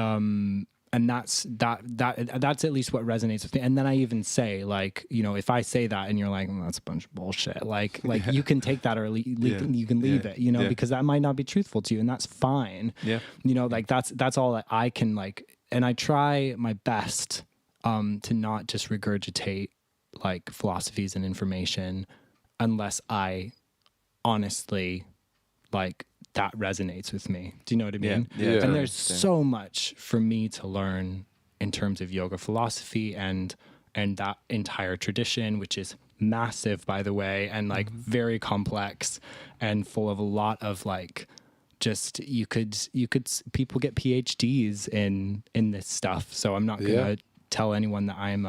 that's at least what resonates with me. And then I even say, like, you know, if I say that and you're like, that's a bunch of bullshit, like you can take that or you can leave it, you know, because that might not be truthful to you, and that's fine. Yeah. You know, like that's all that I can, like, and I try my best to not just regurgitate like philosophies and information unless I honestly, like, that resonates with me. Do you know what I mean? Yeah. And there's so much for me to learn in terms of yoga philosophy and that entire tradition, which is massive, by the way, and like very complex and full of a lot of like, just you could people get PhDs in this stuff. So I'm not gonna tell anyone that I'm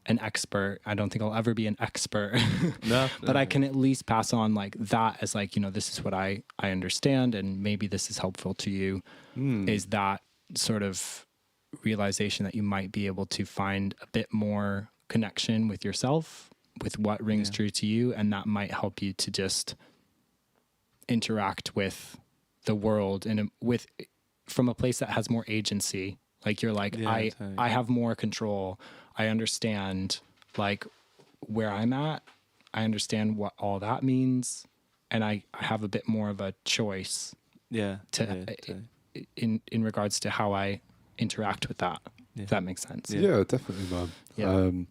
an expert. I don't think I'll ever be an expert. No, but I can at least pass on like that as like, you know, this is what I understand, and maybe this is helpful to you. Is that sort of realization that you might be able to find a bit more connection with yourself, with what rings true to you, and that might help you to just interact with the world and from a place that has more agency. Like you're like, I have more control. I understand like where I'm at. I understand what all that means, and I have a bit more of a choice. In regards to how I interact with that. If that makes sense.
Yeah, definitely, man.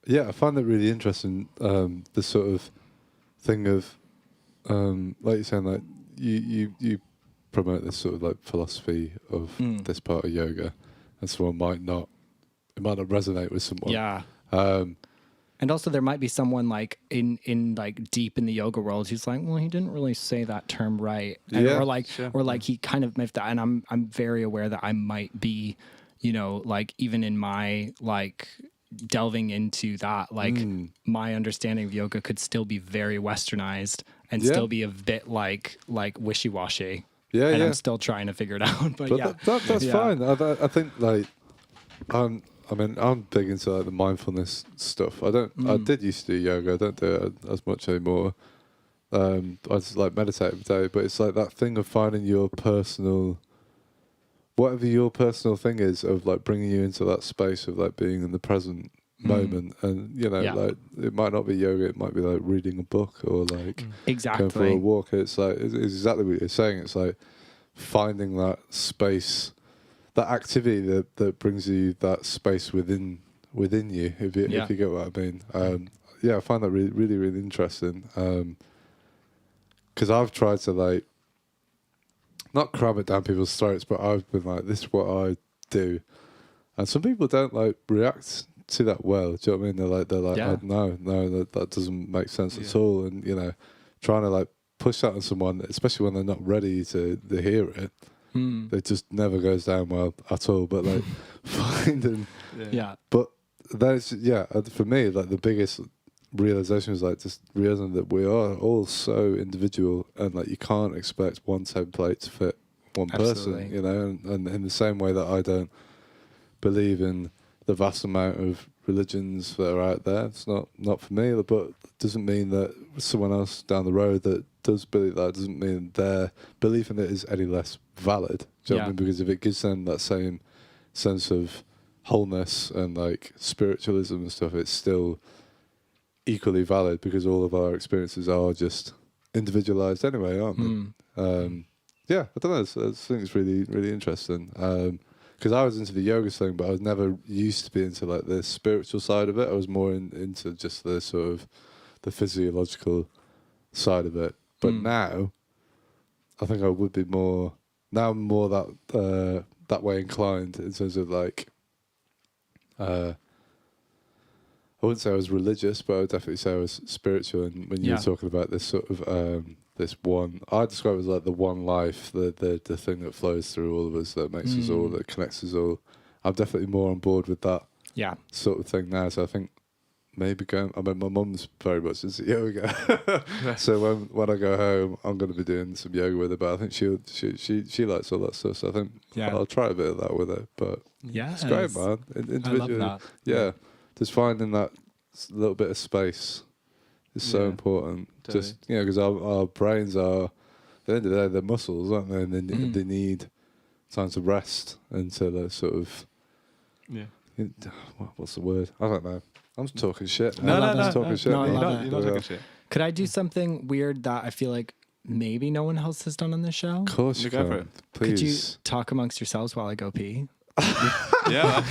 I find that really interesting. The sort of thing of like you're saying, like you promote this sort of like philosophy of this part of yoga, and someone might not resonate with someone. Yeah.
And also there might be someone like in like deep in the yoga world who's like, well, he didn't really say that term right. And, or like he kind of miffed that. And I'm very aware that I might be, you know, like even in my like delving into that, like my understanding of yoga could still be very westernized and still be a bit like wishy-washy. Yeah, and I'm still trying to figure it out. But yeah,
that's fine. I think like I'm big into like the mindfulness stuff. I did used to do yoga. I don't do it as much anymore. I just like meditate every day. But it's like that thing of finding your personal, whatever your personal thing is, of like bringing you into that space of like being in the present moment. And you know, like it might not be yoga. It might be like reading a book or like going for a walk. It's like it's exactly what you're saying. It's like finding that space, that activity that brings you that space within you, if you get what I mean. I find that really, really, really interesting. Because I've tried to like not cram it down people's throats, but I've been like, this is what I do, and some people don't like react to that well. Do you know what I mean? They're like, oh, no, that doesn't make sense at all. And you know, trying to like push that on someone, especially when they're not ready to hear it. It just never goes down well at all. But like finding, but that's for me, like the biggest realization was like just realizing that we are all so individual, and like you can't expect one template to fit one person, you know. And in the same way that I don't believe in the vast amount of religions that are out there, it's not for me. But it doesn't mean that someone else down the road that does believe that doesn't mean their belief in it is any less valid. Do you know what I mean? Because if it gives them that same sense of wholeness and like spiritualism and stuff, it's still equally valid because all of our experiences are just individualized anyway, aren't they? Yeah, I don't know. I think it's really, really interesting. Because I was into the yoga thing, but I was never used to be into like the spiritual side of it. I was more into just the sort of the physiological side of it. But now, I think I would be more that way inclined in terms of like. I wouldn't say I was religious, but I would definitely say I was spiritual. And when you were talking about this sort of this one, I describe it as like the one life, the thing that flows through all of us, that makes us all, that connects us all. I'm definitely more on board with that sort of thing now. So I think maybe my mum's very much into yoga. So when I go home, I'm going to be doing some yoga with her. But I think she likes all that stuff. So I think I'll try a bit of that with her. But it's great, man. Individually,
I love that.
Just finding that little bit of space is so important.
Totally.
Just because our brains are, at the end of the day, they're muscles, aren't they? And they need time to rest and to sort of what's the word? I don't know. I'm just talking shit.
No,
I'm just talking shit.
No, I
man.
love
You're not talking shit.
Could I do something weird that I feel like maybe no one else has done on this show?
Of course you
Go for
can.
it.
Please.
Could you talk amongst yourselves while I go pee?
Yeah,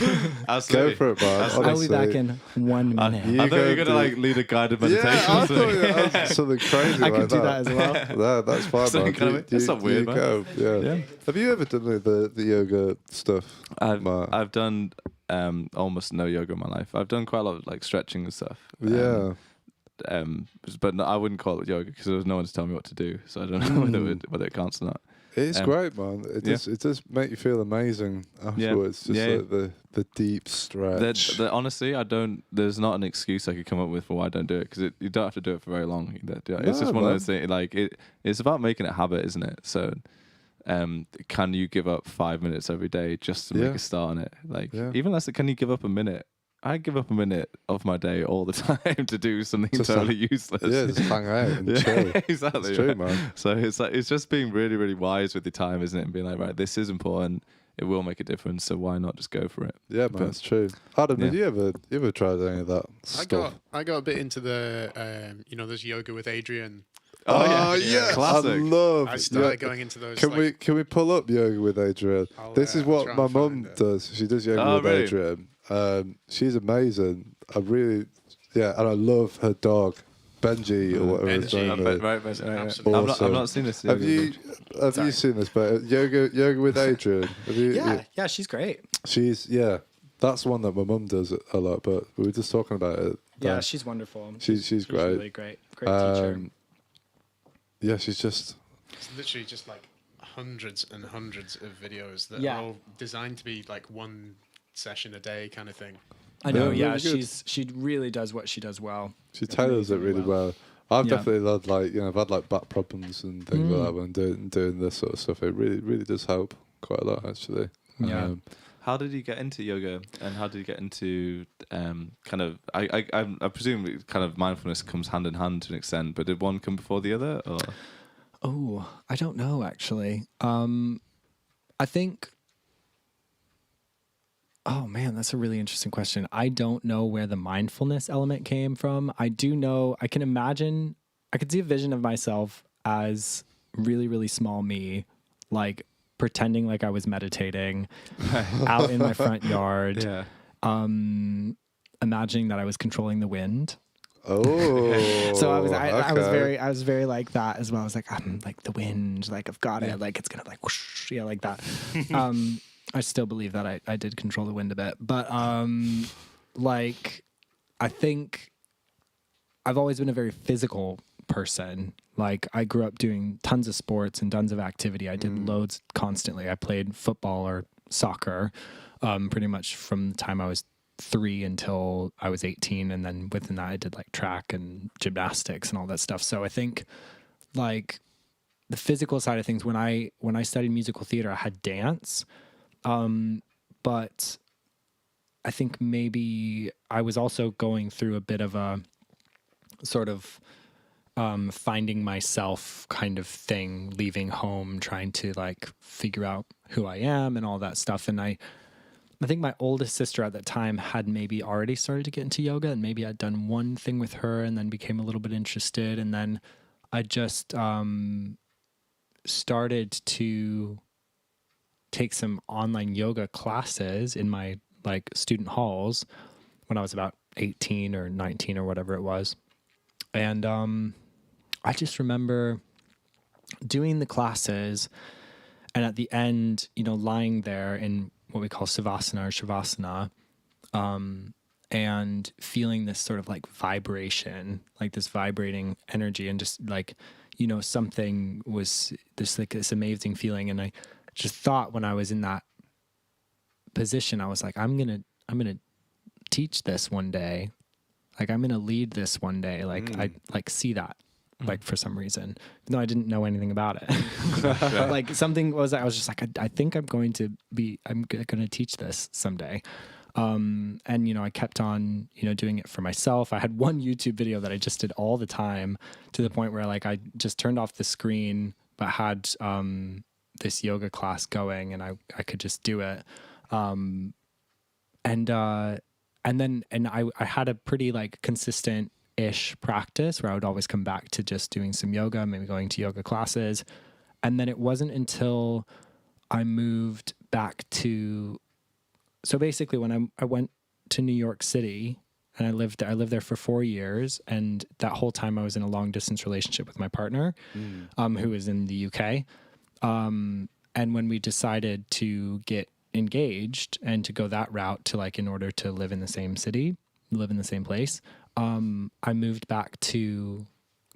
absolutely.
Go for it, man.
Absolutely.
I'll be back in 1 minute.
You
I thought you were
go
gonna
do-
lead a guided meditation.
Yeah, I
or something.
thought that was something crazy
I
like
could do that as well.
No, that's fine,
So
man.
kind of- that's not weird, man.
Go. Yeah. Have you ever done the yoga stuff? Mark?
I've done almost no yoga in my life. I've done quite a lot of like stretching and stuff.
Yeah.
But no, I wouldn't call it yoga because there was no one to tell me what to do. So I don't know whether it counts or not.
It's great, man. It does make you feel amazing afterwards. Just like the deep stretch.
Honestly, there's not an excuse I could come up with for why I don't do it because you don't have to do it for very long. It's just one of those things. Like it's about making it a habit, isn't it? So, can you give up 5 minutes every day just to make a start on it? Like even less. Can you give up a minute? I give up a minute of my day all the time to do something
Just
totally useless.
Yeah, just hang out and chill.
Exactly.
It's true, man.
So it's just being really, really wise with your time, isn't it? And being like, right, this is important. It will make a difference. So why not just go for it?
Yeah, man, it's true. Adam, have you ever tried any of that stuff?
I got a bit into the there's yoga with Adrian.
Oh yeah,
Classic.
I started going into those.
Can we pull up yoga with Adrian? This is what
try
my
and
mum
find it.
does. She does yoga
Oh,
with
really?
Adrian. She's amazing. I really, and I love her dog, Benji or whatever his
Benji.
name is.
Right.
Absolutely.
I've not seen this.
Have you seen this? But yoga with Adrian. Have you?
Yeah, she's great.
She's that's one that my mum does a lot. But we were just talking about it.
Yeah, she's wonderful.
She's great.
Really great teacher.
Yeah, she's just.
It's literally just like hundreds and hundreds of videos that
Yeah.
are all designed to be like one session a day kind of thing.
I know.
really
Yeah,
good.
she really does what she does well.
She tailors it really well. I've
Yeah.
definitely had I've had like back problems and things like that when doing this sort of stuff. It really, really does help quite a lot actually.
Yeah.
How did you get into yoga, and how did you get into kind of? I presume kind of mindfulness comes hand in hand to an extent, but did one come before the other? Or?
Oh, I don't know actually. I think. Oh man, that's a really interesting question. I don't know where the mindfulness element came from. I do know, I could see a vision of myself as really, really small me, like pretending like I was meditating out in my front yard.
Yeah.
Imagining that I was controlling the wind.
Oh,
So I was
okay.
very like that as well. I was like, I'm like the wind, like I've got it, like it's gonna like whoosh, like that. I still believe that I did control the wind a bit, but like I think I've always been a very physical person. Like I grew up doing tons of sports and tons of activity. I did loads constantly. I played football or soccer pretty much from the time I was 3 until I was 18, and then within that I did like track and gymnastics and all that stuff. So I think like the physical side of things, when I studied musical theater, I had dance, but I think maybe I was also going through a bit of a sort of finding myself kind of thing, leaving home, trying to like figure out who I am and all that stuff. And I think my oldest sister at that time had maybe already started to get into yoga, and maybe I'd done one thing with her and then became a little bit interested. And then I just started to take some online yoga classes in my like student halls when I was about 18 or 19 or whatever it was. And I just remember doing the classes, and at the end, lying there in what we call savasana or shavasana, and feeling this sort of like vibration, like this vibrating energy, and just like, something was this amazing feeling. And I just thought when I was in that position, I was like, I'm going to teach this one day. Like, I'm going to lead this one day. Like, I like see that, like for some reason, even though I didn't know anything about it. Like something was, I was just like, I think I'm going to teach this someday. And, I kept on, doing it for myself. I had one YouTube video that I just did all the time, to the point where like I just turned off the screen, but had this yoga class going, and I could just do it. And I had a pretty like consistent-ish practice where I would always come back to just doing some yoga, maybe going to yoga classes. And then it wasn't until I moved back to, so basically when I went to New York City, and I lived there for 4 years. And that whole time I was in a long distance relationship with my partner, who was in the UK. And when we decided to get engaged and to go that route, to like, in order to live in the same city, live in the same place, I moved back to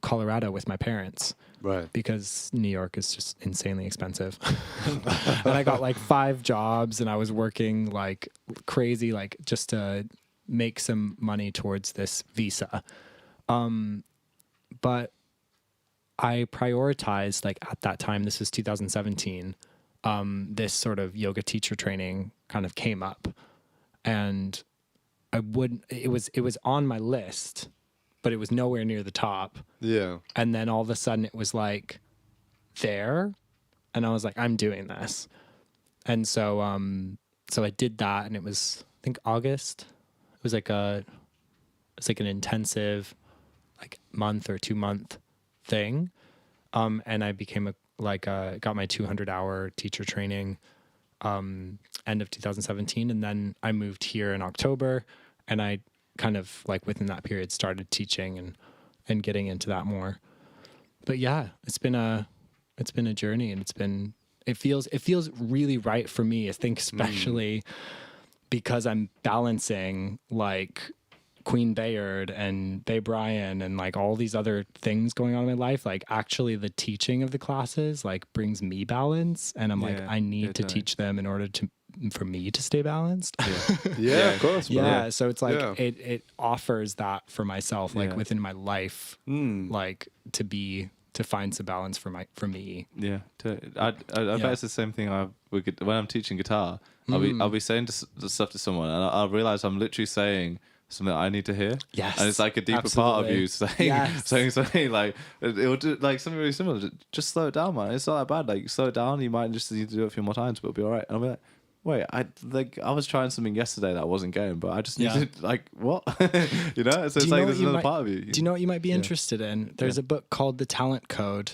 Colorado with my parents.
Right.
Because New York is just insanely expensive. And I got like 5 jobs, and I was working like crazy, like just to make some money towards this visa. But I prioritized, like at that time, this was 2017, this sort of yoga teacher training kind of came up, and it was on my list, but it was nowhere near the top.
Yeah.
And then all of a sudden it was like there, and I was like, I'm doing this. And so I did that, and it was, I think, August. It was like an intensive like month or 2 month thing. And I became got my 200-hour teacher training end of 2017. And then I moved here in October, and I kind of like within that period started teaching and getting into that more. But yeah, it's been a journey, and it feels really right for me. I think especially because I'm balancing like Queen Bayard and Bay Bryan and like all these other things going on in my life. Like actually the teaching of the classes like brings me balance, and I'm like, I need to teach them in order for me to stay balanced.
Yeah, of course. Bro.
Yeah. So it's like, it offers that for myself, like within my life, like to find some balance for me.
Yeah. I bet it's the same thing when I'm teaching guitar. I'll be saying stuff to someone, and I'll realize I'm literally saying something that I need to hear.
Yes.
And it's like a deeper part of you saying something like, it'll do like something really similar. Just slow it down, man. It's not that bad. Like, slow it down. You might just need to do it a few more times, but it'll be all right. And I'll be like, wait, I was trying something yesterday that wasn't going, but I just need to, like, what? You know? So it's like there's another part of you.
Do you know what you might be interested in? There's a book called The Talent Code.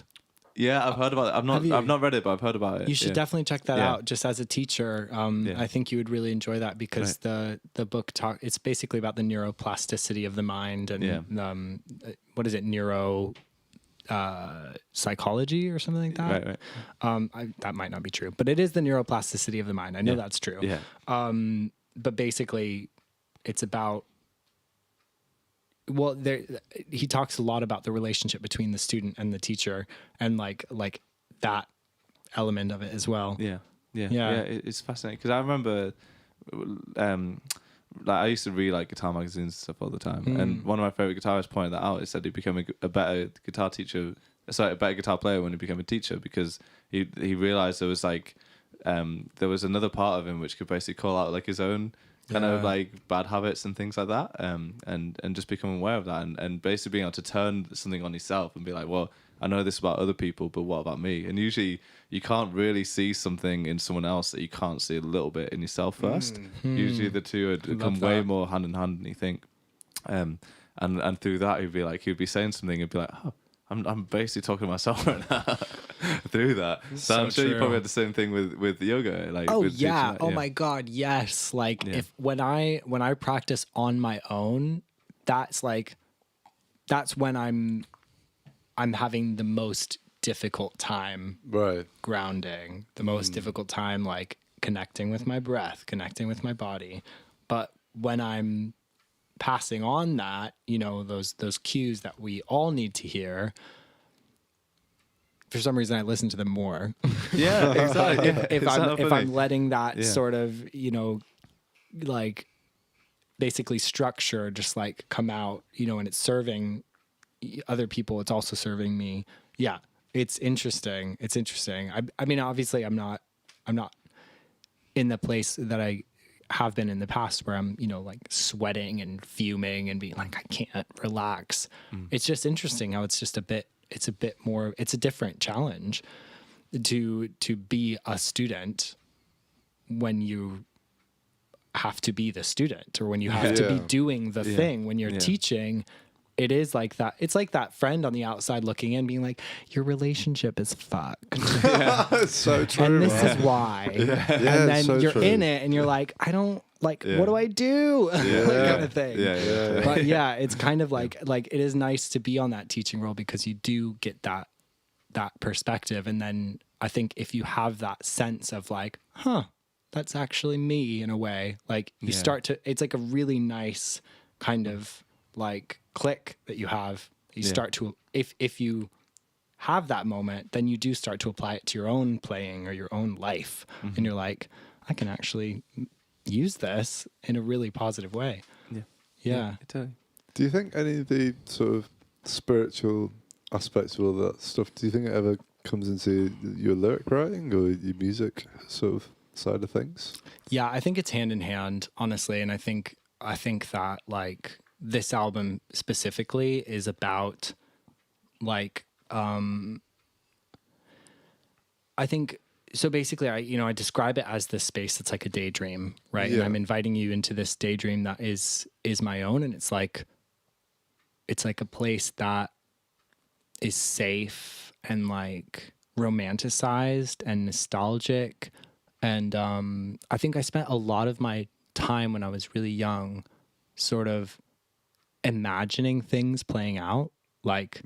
Yeah, I've heard about it. I've not read it, but I've heard about it.
You should definitely check that out. Just as a teacher, I think you would really enjoy that, because the book it's basically about the neuroplasticity of the mind, and what is it, neuro psychology or something like that. Right. That might not be true, but it is the neuroplasticity of the mind. I know that's true. Yeah. But basically, it's about. Well, he talks a lot about the relationship between the student and the teacher, and like that element of it as well. Yeah.
It's fascinating, because I remember, like I used to read like guitar magazines and stuff all the time, and one of my favorite guitarists pointed that out. He said he became a better guitar player when he became a teacher, because he realized there was like there was another part of him which could basically call out like his own kind of like bad habits and things like that, and just becoming aware of that, and basically being able to turn something on yourself and be like, well, I know this about other people, but what about me? And usually you can't really see something in someone else that you can't see a little bit in yourself first. Usually the two would come way more hand in hand than you think. And through that, he'd be saying something and be like, oh, I'm basically talking to myself right now through that. So I'm sure you probably had the same thing with yoga. Like,
oh
with
yeah,
teaching that,
oh my God, yes. Like if when I practice on my own, that's when I'm having the most difficult time grounding, the most difficult time like connecting with my breath, connecting with my body. But when I'm passing on that, those cues that we all need to hear, for some reason I listen to them more.
Yeah, exactly.
if I'm letting that sort of, like basically structure just like come out, and it's serving other people, it's also serving me. Yeah, it's interesting. I mean, obviously I'm not in the place that I have been in the past where I'm, like sweating and fuming and being like, I can't relax. It's just interesting how it's a different challenge to be a student when you have to be the student, or when you have to be doing the thing. When you're teaching, it is like that. It's like that friend on the outside looking in being like, your relationship is fucked.
It's so true.
And this is why. And then
so
you're
true.
in it and you're like, I don't like, what do I do? Kind of thing. But it's kind of like it is nice to be on that teaching role because you do get that perspective. And then I think if you have that sense of like, that's actually me in a way, like you start to, it's like a really nice kind of like click that you have. You start to, if you have that moment, then you do start to apply it to your own playing or your own life. And you're like, I can actually use this in a really positive way. Yeah.
Totally.
Do you think any of the sort of spiritual aspects of all that stuff, do you think it ever comes into your lyric writing or your music sort of side of things?
Yeah, I think it's hand in hand, honestly. And I think that like this album specifically is about like, I think, so basically I describe it as this space that's like a daydream, right? And I'm inviting you into this daydream that is my own. And it's like a place that is safe and like romanticized and nostalgic. And I think I spent a lot of my time when I was really young sort of imagining things playing out, like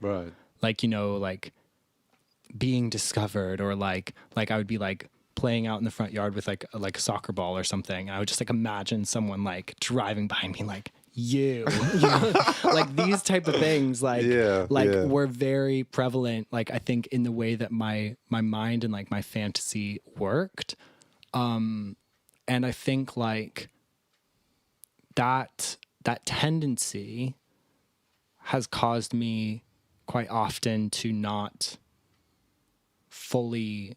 being discovered, or like I would be like playing out in the front yard with like a soccer ball or something. I would just like imagine someone like driving by me like, you know? Like these type of things were very prevalent, like I think in the way that my mind and like my fantasy worked. And I think like that tendency has caused me quite often to not fully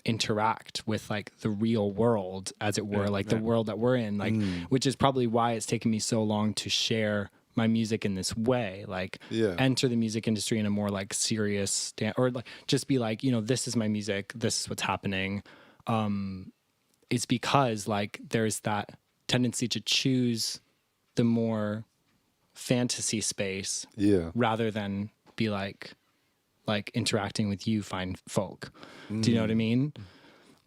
interact with like the real world, as it were, the world that we're in, like, which is probably why it's taken me so long to share my music in this way, like enter the music industry in a more like serious or like just be like, this is my music, this is what's happening. It's because like there's that tendency to choose the more fantasy space rather than be like interacting with you fine folk. Do you know what I mean?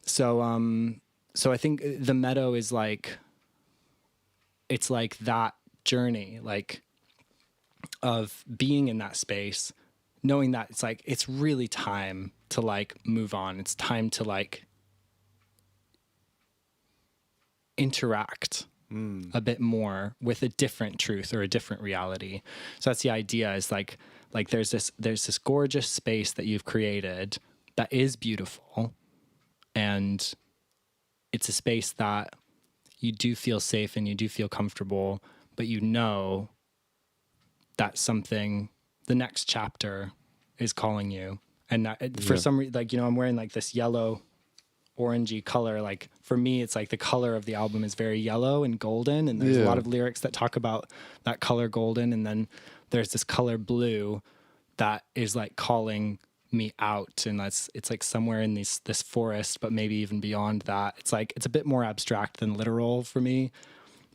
So I think the Meadow is like, it's like that journey, like of being in that space, knowing that it's like, it's really time to like move on. It's time to like interact a bit more with a different truth or a different reality. So that's the idea, is like there's this gorgeous space that you've created that is beautiful, and it's a space that you do feel safe and you do feel comfortable, but that something, the next chapter is calling you. And that, for some reason, like, I'm wearing like this yellow orangey color. Like for me, it's like the color of the album is very yellow and golden, and there's a lot of lyrics that talk about that color golden, and then there's this color blue that is like calling me out, and it's like somewhere in this forest, but maybe even beyond that. It's like it's a bit more abstract than literal for me.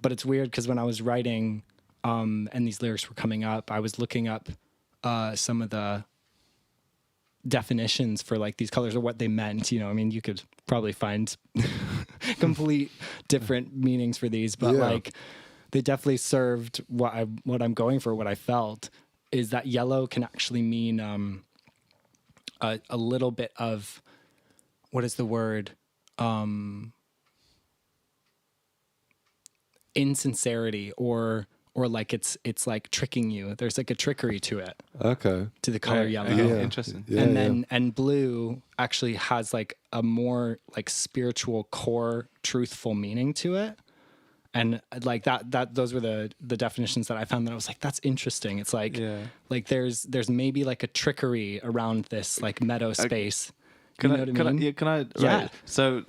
But it's weird because when I was writing and these lyrics were coming up, I was looking up some of the definitions for like these colors or what they meant. You know, I mean, you could probably find complete different meanings for these, but like they definitely served what I'm going for. What I felt is that yellow can actually mean a little bit of, what is the word? Insincerity, or like it's like tricking you. There's like a trickery to it.
Okay.
To the color yellow.
Interesting.
Yeah,
and then and blue actually has like a more like spiritual core truthful meaning to it. And like that those were the definitions that I found that I was like, that's interesting. It's like like there's maybe like a trickery around this like meadow space.
Can I?
Yeah.
Right. So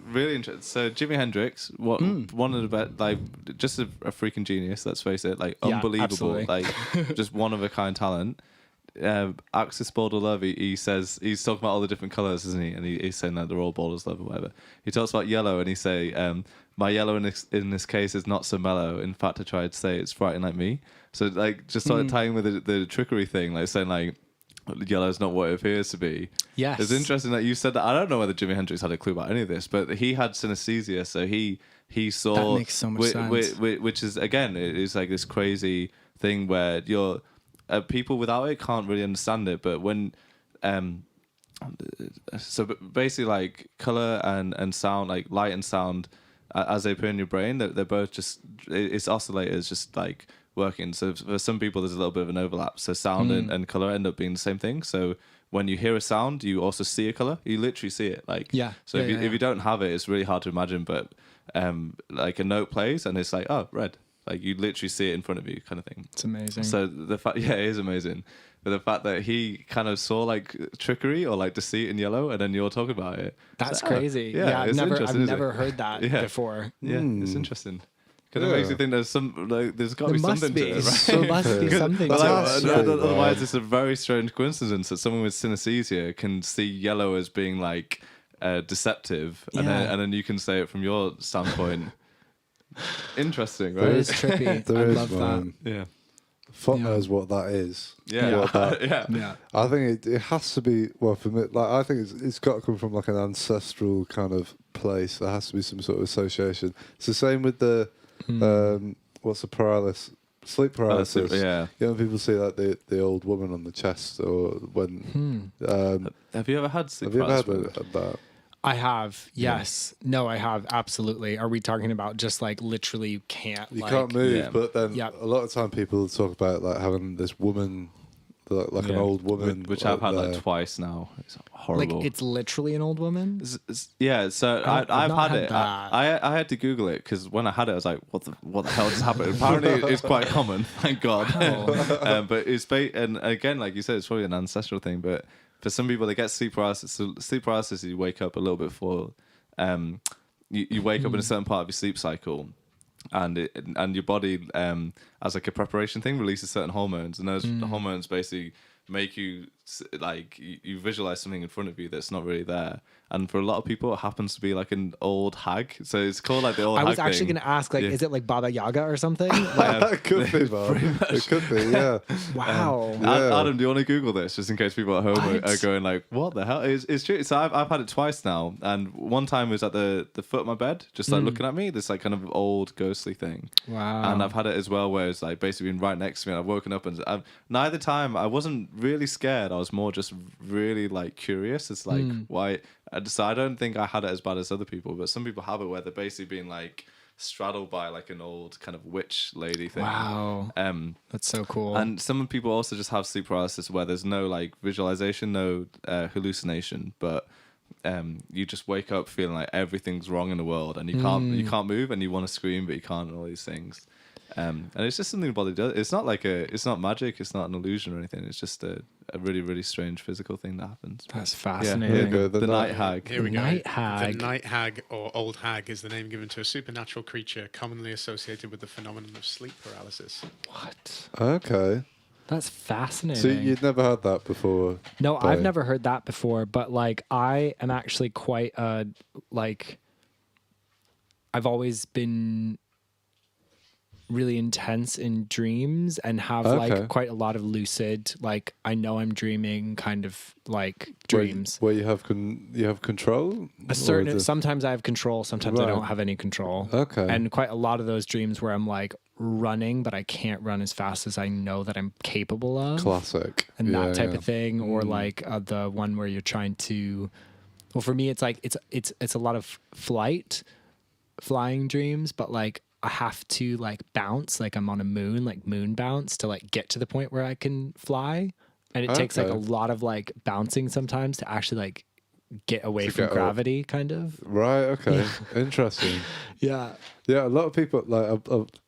really interesting. So Jimi Hendrix, one of the best, like just a freaking genius. Let's face it, like unbelievable,
absolutely.
like just one of a kind talent. Axis Border Love, he says he's talking about all the different colors, isn't he? And he's saying that they're all borders love or whatever. He talks about yellow, and he say, "My yellow in this case is not so mellow. In fact, I tried to say it's frightened like me." So like just started tying with the trickery thing, like saying like yellow's not what it appears to be.
Yes.
It's interesting that you said that. I don't know whether Jimi Hendrix had a clue about any of this, but he had synesthesia, so he saw.
That makes so much sense.
Which is, again, it is like this crazy thing where you're people without it can't really understand it, but when so basically like color and sound, like light and sound, as they appear in your brain, they're both just, it's oscillators just like working. So for some people there's a little bit of an overlap, so sound and color end up being the same thing. So when you hear a sound, you also see a color. You literally see it, like so if you don't have it, it's really hard to imagine, but like a note plays and it's like, oh, red, like you literally see it in front of you, kind of thing.
It's amazing.
So the fact, it is amazing, but the fact that he kind of saw like trickery or like deceit in yellow, and then you're talking about it,
That's
like,
crazy.
I've
never heard that before.
Yeah, it's interesting. Because it makes you think there's there's got to be something to it, right?
There must be something to it.
Otherwise, it's a very strange coincidence that someone with synesthesia can see yellow as being like deceptive, and then you can say it from your standpoint. Interesting, right?
It is trippy. I love that.
Yeah.
Fuck knows what that is.
Yeah.
What that,
Yeah.
I think it has to be, well, for me, like I think it's got to come from like an ancestral kind of place. There has to be some sort of association. It's the same with the what's the paralysis? Sleep paralysis.
Yeah.
You know, people see like the old woman on the chest, or when.
Have you ever had sleep
Have you ever
paralysis?
had that?
I have, yes. No, I have, absolutely. Are we talking about just like literally you can't
You
like,
can't move,
yeah.
but then
Yeah.
a lot of time people talk about like having this woman, like an old woman,
which I've had
there.
like twice now. It's
like
horrible.
it's literally an old woman?
Yeah, so
I've
I've
not
had
had
it.
that.
I had to Google it because when I had it, I was like, "What the hell just happened?" Apparently, it's quite common. Thank God. But it's and again, like you said, it's probably an ancestral thing. But for some people, they get sleep paralysis. So sleep paralysis, you wake up a little bit before. You wake up in a certain part of your sleep cycle, and your body, as like a preparation thing, releases certain hormones, and those hormones basically make you like you visualize something in front of you that's not really there. And for a lot of people, it happens to be like an old hag. So it's called like the old hag.
I was actually
thing.
going to ask, like, is it like Baba Yaga or something?
It could be, man. It could be, yeah.
Wow.
Adam, do you want to Google this just in case people at home are going like, "What the hell?" It's true. So I've had it twice now, and one time was at the foot of my bed, just like looking at me. This like kind of old ghostly thing.
Wow.
And I've had it as well, where it's like basically been right next to me. And I've woken up and neither time I wasn't really scared. I was more just really like curious. It's like why. So I don't think I had it as bad as other people, but some people have it where they're basically being like straddled by like an old kind of witch lady thing.
Wow. That's so cool.
And some people also just have sleep paralysis where there's no like visualization, no hallucination, but you just wake up feeling like everything's wrong in the world, and you can't move, and you want to scream but you can't, and all these things. And it's just something the body does. It's not magic. It's not an illusion or anything. It's just a a really, really strange physical thing that happens.
That's
Yeah,
fascinating.
the night hag.
Here we go.
Night hag.
The night hag, or old hag, is the name given to a supernatural creature commonly associated with the phenomenon of sleep paralysis.
What?
Okay.
That's fascinating.
So you'd never heard that before?
No,
Bay?
I've never heard that before, but like I am actually quite like I've always been really intense in dreams and have
Okay.
like quite a lot of lucid, like I know I'm dreaming kind of like
Where-
dreams.
Where you have control?
A
Or
certain
is it-
sometimes I have control, sometimes I
Right.
don't have any control.
Okay.
And quite a lot of those dreams where I'm like running, but I can't run as fast as I know that I'm capable of.
Classic.
And
Yeah,
that type
yeah.
of thing, or like the one where you're trying to. Well, for me, it's like it's a lot of flying dreams, but like I have to like bounce, like I'm on a moon, like moon bounce to like get to the point where I can fly, and it takes like a
Okay.
lot of like bouncing sometimes to actually like get away
To
from
get up.
gravity, kind of.
Right. Okay. Interesting.
Yeah.
Yeah, a lot of people like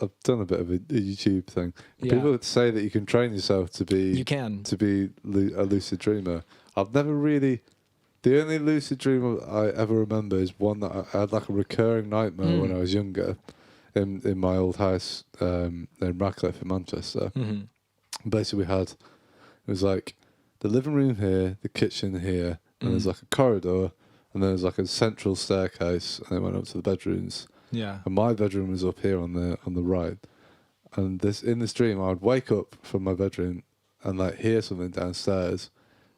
I've done a bit of a YouTube thing.
Yeah.
People would say that you can train yourself to be
You can.
a lucid dreamer. I've never really. The only lucid dream I ever remember is one that I had like a recurring nightmare when I was younger, in my old house in Radcliffe in Manchester.
Mm-hmm.
Basically, it was like the living room here, the kitchen here, and there's like a corridor, and there's like a central staircase, and it went up to the bedrooms.
Yeah.
And my bedroom was up here on the right. And in this dream, I would wake up from my bedroom and like hear something downstairs,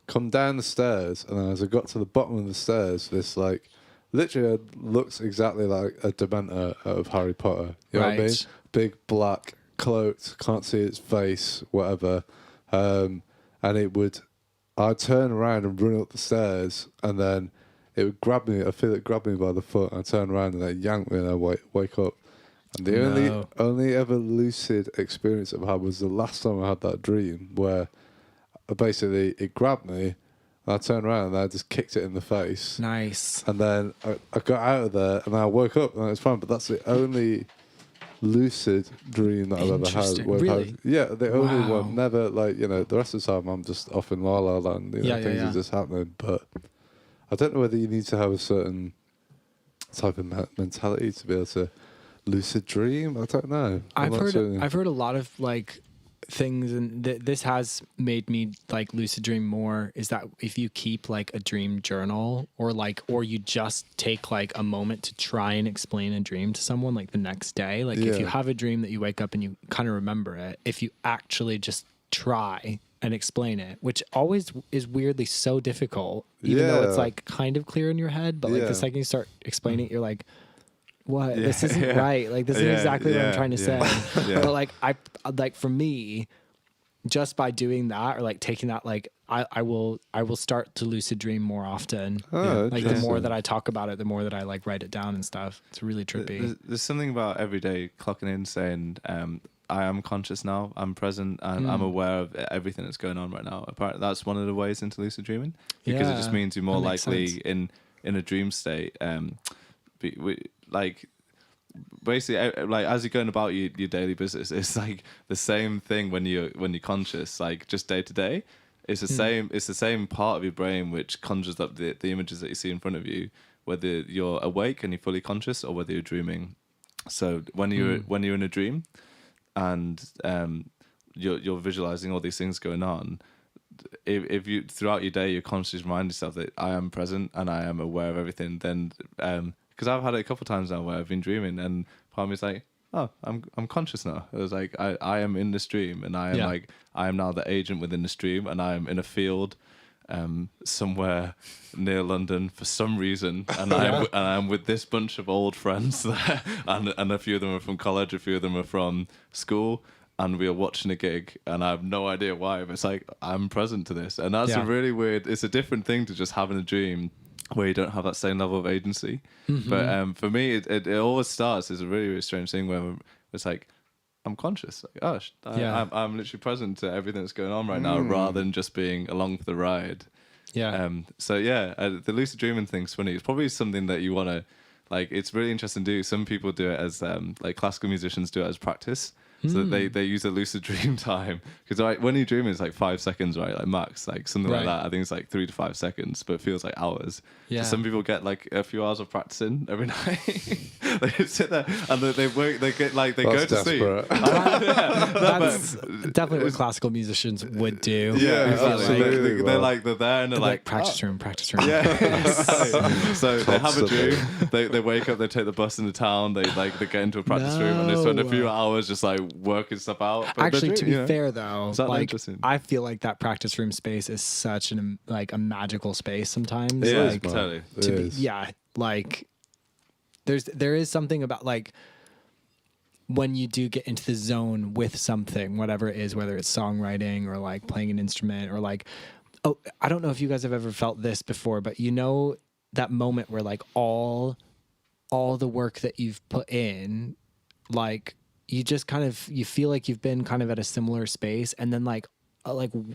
come down the stairs, and then as I got to the bottom of the stairs, this like literally looks exactly like a Dementor out of Harry Potter. You know what I mean?
Right.
Big black cloaked, can't see its face, whatever. And I'd turn around and run up the stairs, and then it would grab me. I feel it grab me by the foot. I'd turn around and then yank me, and I wake up. And the
No.
only ever lucid experience I've had was the last time I had that dream, where basically it grabbed me, and I turned around and I just kicked it in the face.
Nice.
And then I got out of there, and I woke up, and it was fine. But that's the only lucid dream that I've ever had.
Interesting.
where I've had-
Really?
yeah, the only
Wow.
one. Never like the rest of the time I'm just off in La La Land.
Yeah,
Things
yeah.
are just happening. But I don't know whether you need to have a certain type of mentality to be able to lucid dream. I don't know.
I've heard a lot of like things, and this has made me like lucid dream more, is that if you keep like a dream journal, or you just take like a moment to try and explain a dream to someone like the next day, like if you
Yeah.
have a dream that you wake up and you kind of remember it, if you actually just try and explain it, which always is weirdly so difficult, even though it's
Yeah.
like kind of clear in your head, but like
Yeah.
the second you start explaining it, you're like, what?
Yeah,
This isn't
yeah.
right. Like this isn't
Yeah,
exactly what I'm
yeah,
trying to
yeah,
say.
yeah.
But like for me, just by doing that, or like taking that, like I will start to lucid dream more often.
Oh,
Like the more
interesting.
that I talk about it, the more that I like write it down and stuff. It's really trippy.
There's something about every day clocking in, saying, I am conscious now, I'm present, and I'm aware of everything that's going on right now. Apparently, that's one of the ways into lucid dreaming, because it just
Yeah,
means you're more
that makes
likely
sense.
in a dream state. Like basically, like as you're going about your daily business, it's like the same thing when you're conscious, like just day to day. It's the same. It's the same part of your brain which conjures up the images that you see in front of you, whether you're awake and you're fully conscious or whether you're dreaming. So when you're in a dream, and you're visualizing all these things going on, if you throughout your day you're consciously remind yourself that I am present and I am aware of everything, then because I've had it a couple of times now where I've been dreaming and part of me's like, oh, I'm conscious now. It was like I am in this dream, and I am like I am now the agent within this dream, and I am in a field somewhere near London for some reason, and I'm with this bunch of old friends there, and a few of them are from college, a few of them are from school, and we are watching a gig, and I have no idea why, but it's like I'm present to this, and that's a really weird. It's a different thing to just having a dream where you don't have that same level of agency. But for me, it always starts as a really, really strange thing where it's like, I'm conscious. Like, I'm literally present to everything that's going on right now, rather than just being along for the ride.
Yeah.
The lucid dreaming thing's funny. It's probably something that you want to, like, it's really interesting to do. Some people do it as, like classical musicians do it as practice. So they use a lucid dream time because when you dream, it's like 5 seconds, right? Like max, like something like
Right.
that. I think it's like 3 to 5 seconds, but it feels like hours.
Yeah.
So some people get like a few hours of practicing every night. They just sit there and they work. They get like they
That's
go to sleep.
desperate.
That's definitely what classical musicians would do.
Yeah,
I feel
absolutely.
like.
They're like they're there and they're
Like
like
practice room.
Yeah. So they have a
Constantly.
dream. They wake up. They take the bus into town. They get into a practice room and they spend a few hours just like working stuff out. But
Actually,
they're
to
doing,
be
you know,
fair though,
it's not
like
interesting.
I feel like that practice room space is such an like a magical space sometimes.
It is,
like,
totally.
It
to be,
is.
yeah, like there is something about like when you do get into the zone with something, whatever it is, whether it's songwriting or like playing an instrument or like, oh, I don't know if you guys have ever felt this before, but you know that moment where like all the work that you've put in, like you just kind of, you feel like you've been kind of at a similar space, and then like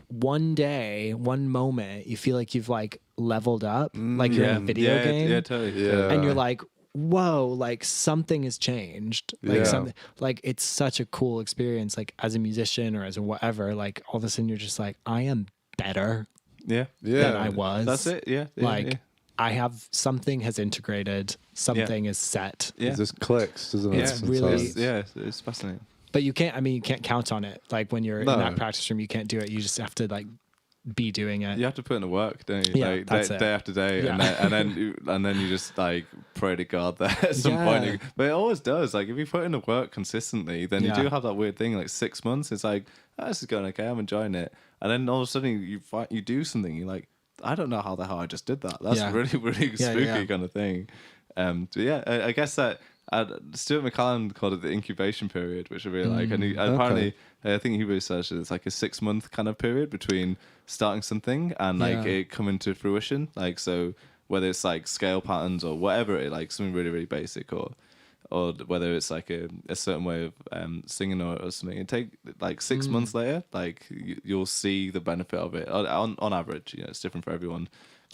one day, one moment, you feel like you've like leveled up, like you're in a video game,
Yeah, totally.
Yeah.
and you're like, whoa, like something has changed, like
Yeah.
something, like it's such a cool experience, like as a musician or as a whatever, like all of a sudden you're just like, I am better
Yeah.
Yeah.
than I was.
That's it. Yeah.
Like
yeah.
I have, something has integrated, something is set.
Yeah.
It just clicks, doesn't it?
It's really-
sometimes?
Yeah, it's fascinating.
But you can't, I mean, you can't count on it. Like when you're
No.
in that practice room, you can't do it. You just have to like be doing it.
You have to put in the work, don't you?
Yeah,
Like
that's
day,
it.
day after day,
Yeah.
and then you just like pray to God that at some
Yeah.
point. But it always does. Like if you put in the work consistently, then
Yeah.
you do have that weird thing. Like 6 months, it's like, oh, this is going okay. I'm enjoying it, and then all of a sudden you do something. You're like, I don't know how the hell I just did that. That's
Yeah.
really really
Yeah,
spooky
yeah.
kind of thing. So yeah, I guess that. Stuart McCallan called it the incubation period, which I really like. And apparently, I think he researched it. It's like a 6 month kind of period between starting something and like
Yeah.
it coming to fruition. Like so, whether it's like scale patterns or whatever, it like something really really basic, or whether it's like a certain way of singing or something. It take like 6 months later, like you'll see the benefit of it. On average, you know, it's different for everyone.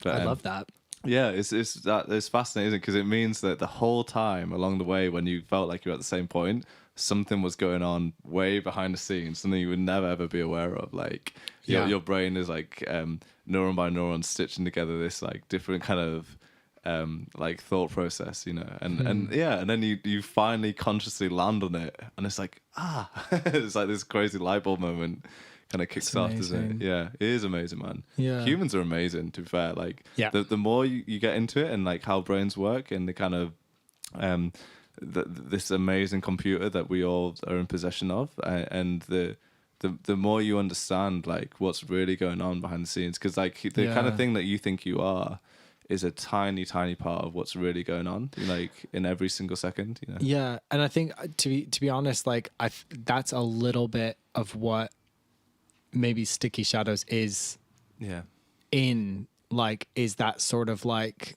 But,
I love that.
yeah, it's fascinating because it means that the whole time along the way, when you felt like you were at the same point, something was going on way behind the scenes, something you would never ever be aware of. Like
Yeah.
your brain is like neuron by neuron stitching together this like different kind of like thought process, you know, and then you finally consciously land on it, and it's like it's like this crazy light bulb moment. Kind of kicks off, doesn't
amazing.
it? Yeah, it is amazing, man.
Yeah.
Humans are amazing, to be fair. Like,
Yeah.
the more you get into it and like how brains work and the kind of this amazing computer that we all are in possession of, and the more you understand like what's really going on behind the scenes, because like the kind
Yeah.
of thing that you think you are is a tiny part of what's really going on, like in every single second, you know.
Yeah, and I think to be honest, like that's a little bit of what maybe Sticky Shadows is
Yeah.
in, like, is that sort of like,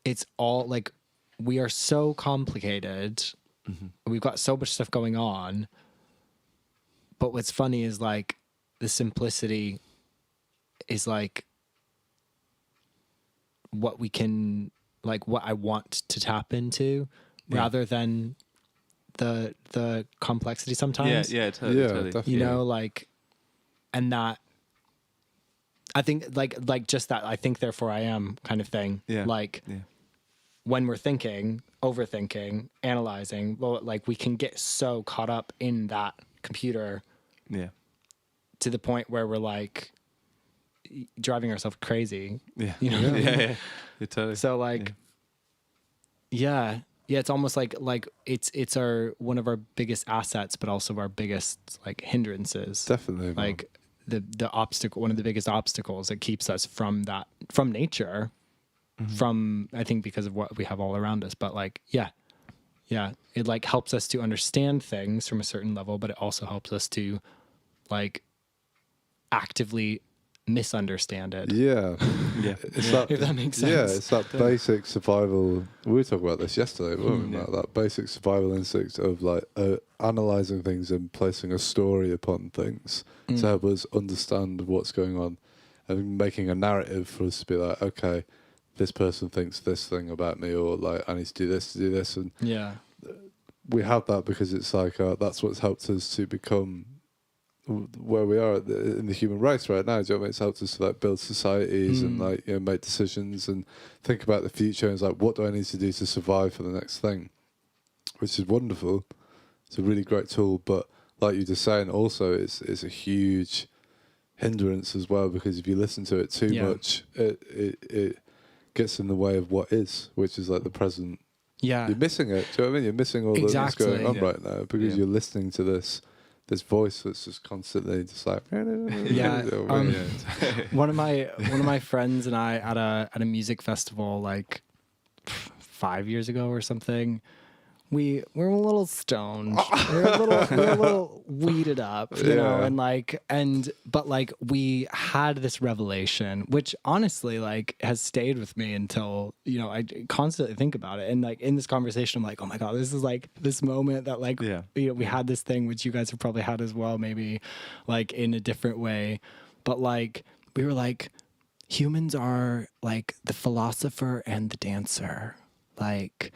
it's all like, we are so complicated, we've got so much stuff going on, but what's funny is like the simplicity is like what we can, like what I want to tap into, rather than the complexity sometimes.
Yeah, totally,
Yeah,
totally.
definitely.
You know, like, and that I think like just that I think therefore I am kind of thing.
Yeah.
Like
Yeah.
when we're thinking, overthinking, analyzing, well, like we can get so caught up in that computer
Yeah.
to the point where we're like driving ourselves crazy.
Yeah.
You know?
Yeah. You're totally.
So like, yeah, it's almost like it's our one of our biggest assets, but also our biggest like hindrances.
Definitely. man.
Like the obstacle, one of the biggest obstacles that keeps us from nature, from I think because of what we have all around us. But like, yeah, it like helps us to understand things from a certain level, but it also helps us to like actively misunderstand it.
Yeah.
yeah.
It's that,
If that makes
Yeah,
sense.
it's that basic survival. We were talking about this yesterday, weren't we? Matt? That basic survival instinct of like analyzing things and placing a story upon things to help us understand what's going on, and making a narrative for us to be like, okay, this person thinks this thing about me, or like I need to do this, and
Yeah.
we have that because it's like that's what's helped us to become where we are in the human race right now. Do you know what I mean? It's helped us to like build societies and like, you know, make decisions and think about the future. And it's like, what do I need to do to survive for the next thing? Which is wonderful. It's a really great tool, but like you just saying, also it's a huge hindrance as well, because if you listen to it too much, it gets in the way of what is, which is like the present.
Yeah,
you're missing it. Do you know what I mean? You're missing all that's going on right now because you're listening to this voice that's just constantly just like
one of my friends and I at a music festival like 5 years ago or something. We were a little stoned. we were a little weeded up, you know, but we had this revelation, which honestly like has stayed with me until, you know, I constantly think about it. And like in this conversation, I'm like, oh my God, this is like this moment that like, you know, we had this thing, which you guys have probably had as well, maybe like in a different way. But like, we were like, humans are like the philosopher and the dancer. Like,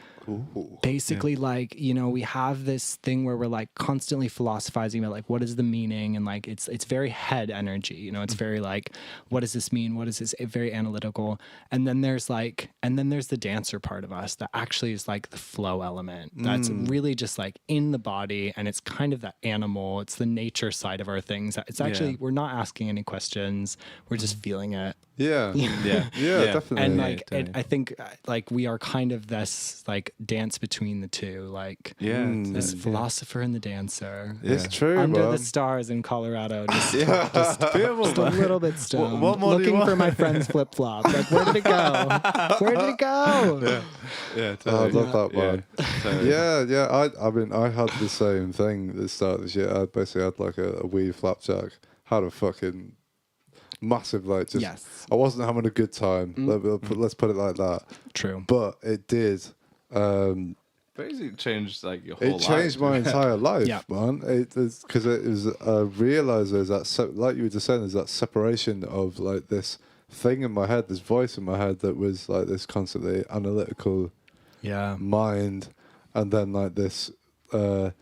basically, like, you know, we have this thing where we're like constantly philosophizing about like what is the meaning, and like it's very head energy, you know, it's very like, what does this mean, what is this, very analytical. And then there's the dancer part of us that actually is like the flow element that's really just like in the body, and it's kind of that animal, it's the nature side of our things. It's actually we're not asking any questions, we're just feeling it.
Definitely.
And like I think like we are kind of this like dance between the two, like this philosopher and the dancer.
It's true,
under
man.
the stars in Colorado, just a little bit stoned,
what more do you
looking for
want?
my friend's flip flop. Like, where did it go? Where did it go?
Totally. I love that, man. I mean, I had the same thing at the start of this year. I basically had like a weed flapjack. Had a fucking massive, like, just I wasn't having a good time. Let's put it like that.
True.
But it did.
Basically changed like your whole life.
It changed my entire life,
Yeah.
man. Because it was I realized there's that like you were just saying, there's that separation of like this thing in my head, this voice in my head that was like this constantly analytical mind, and then like this the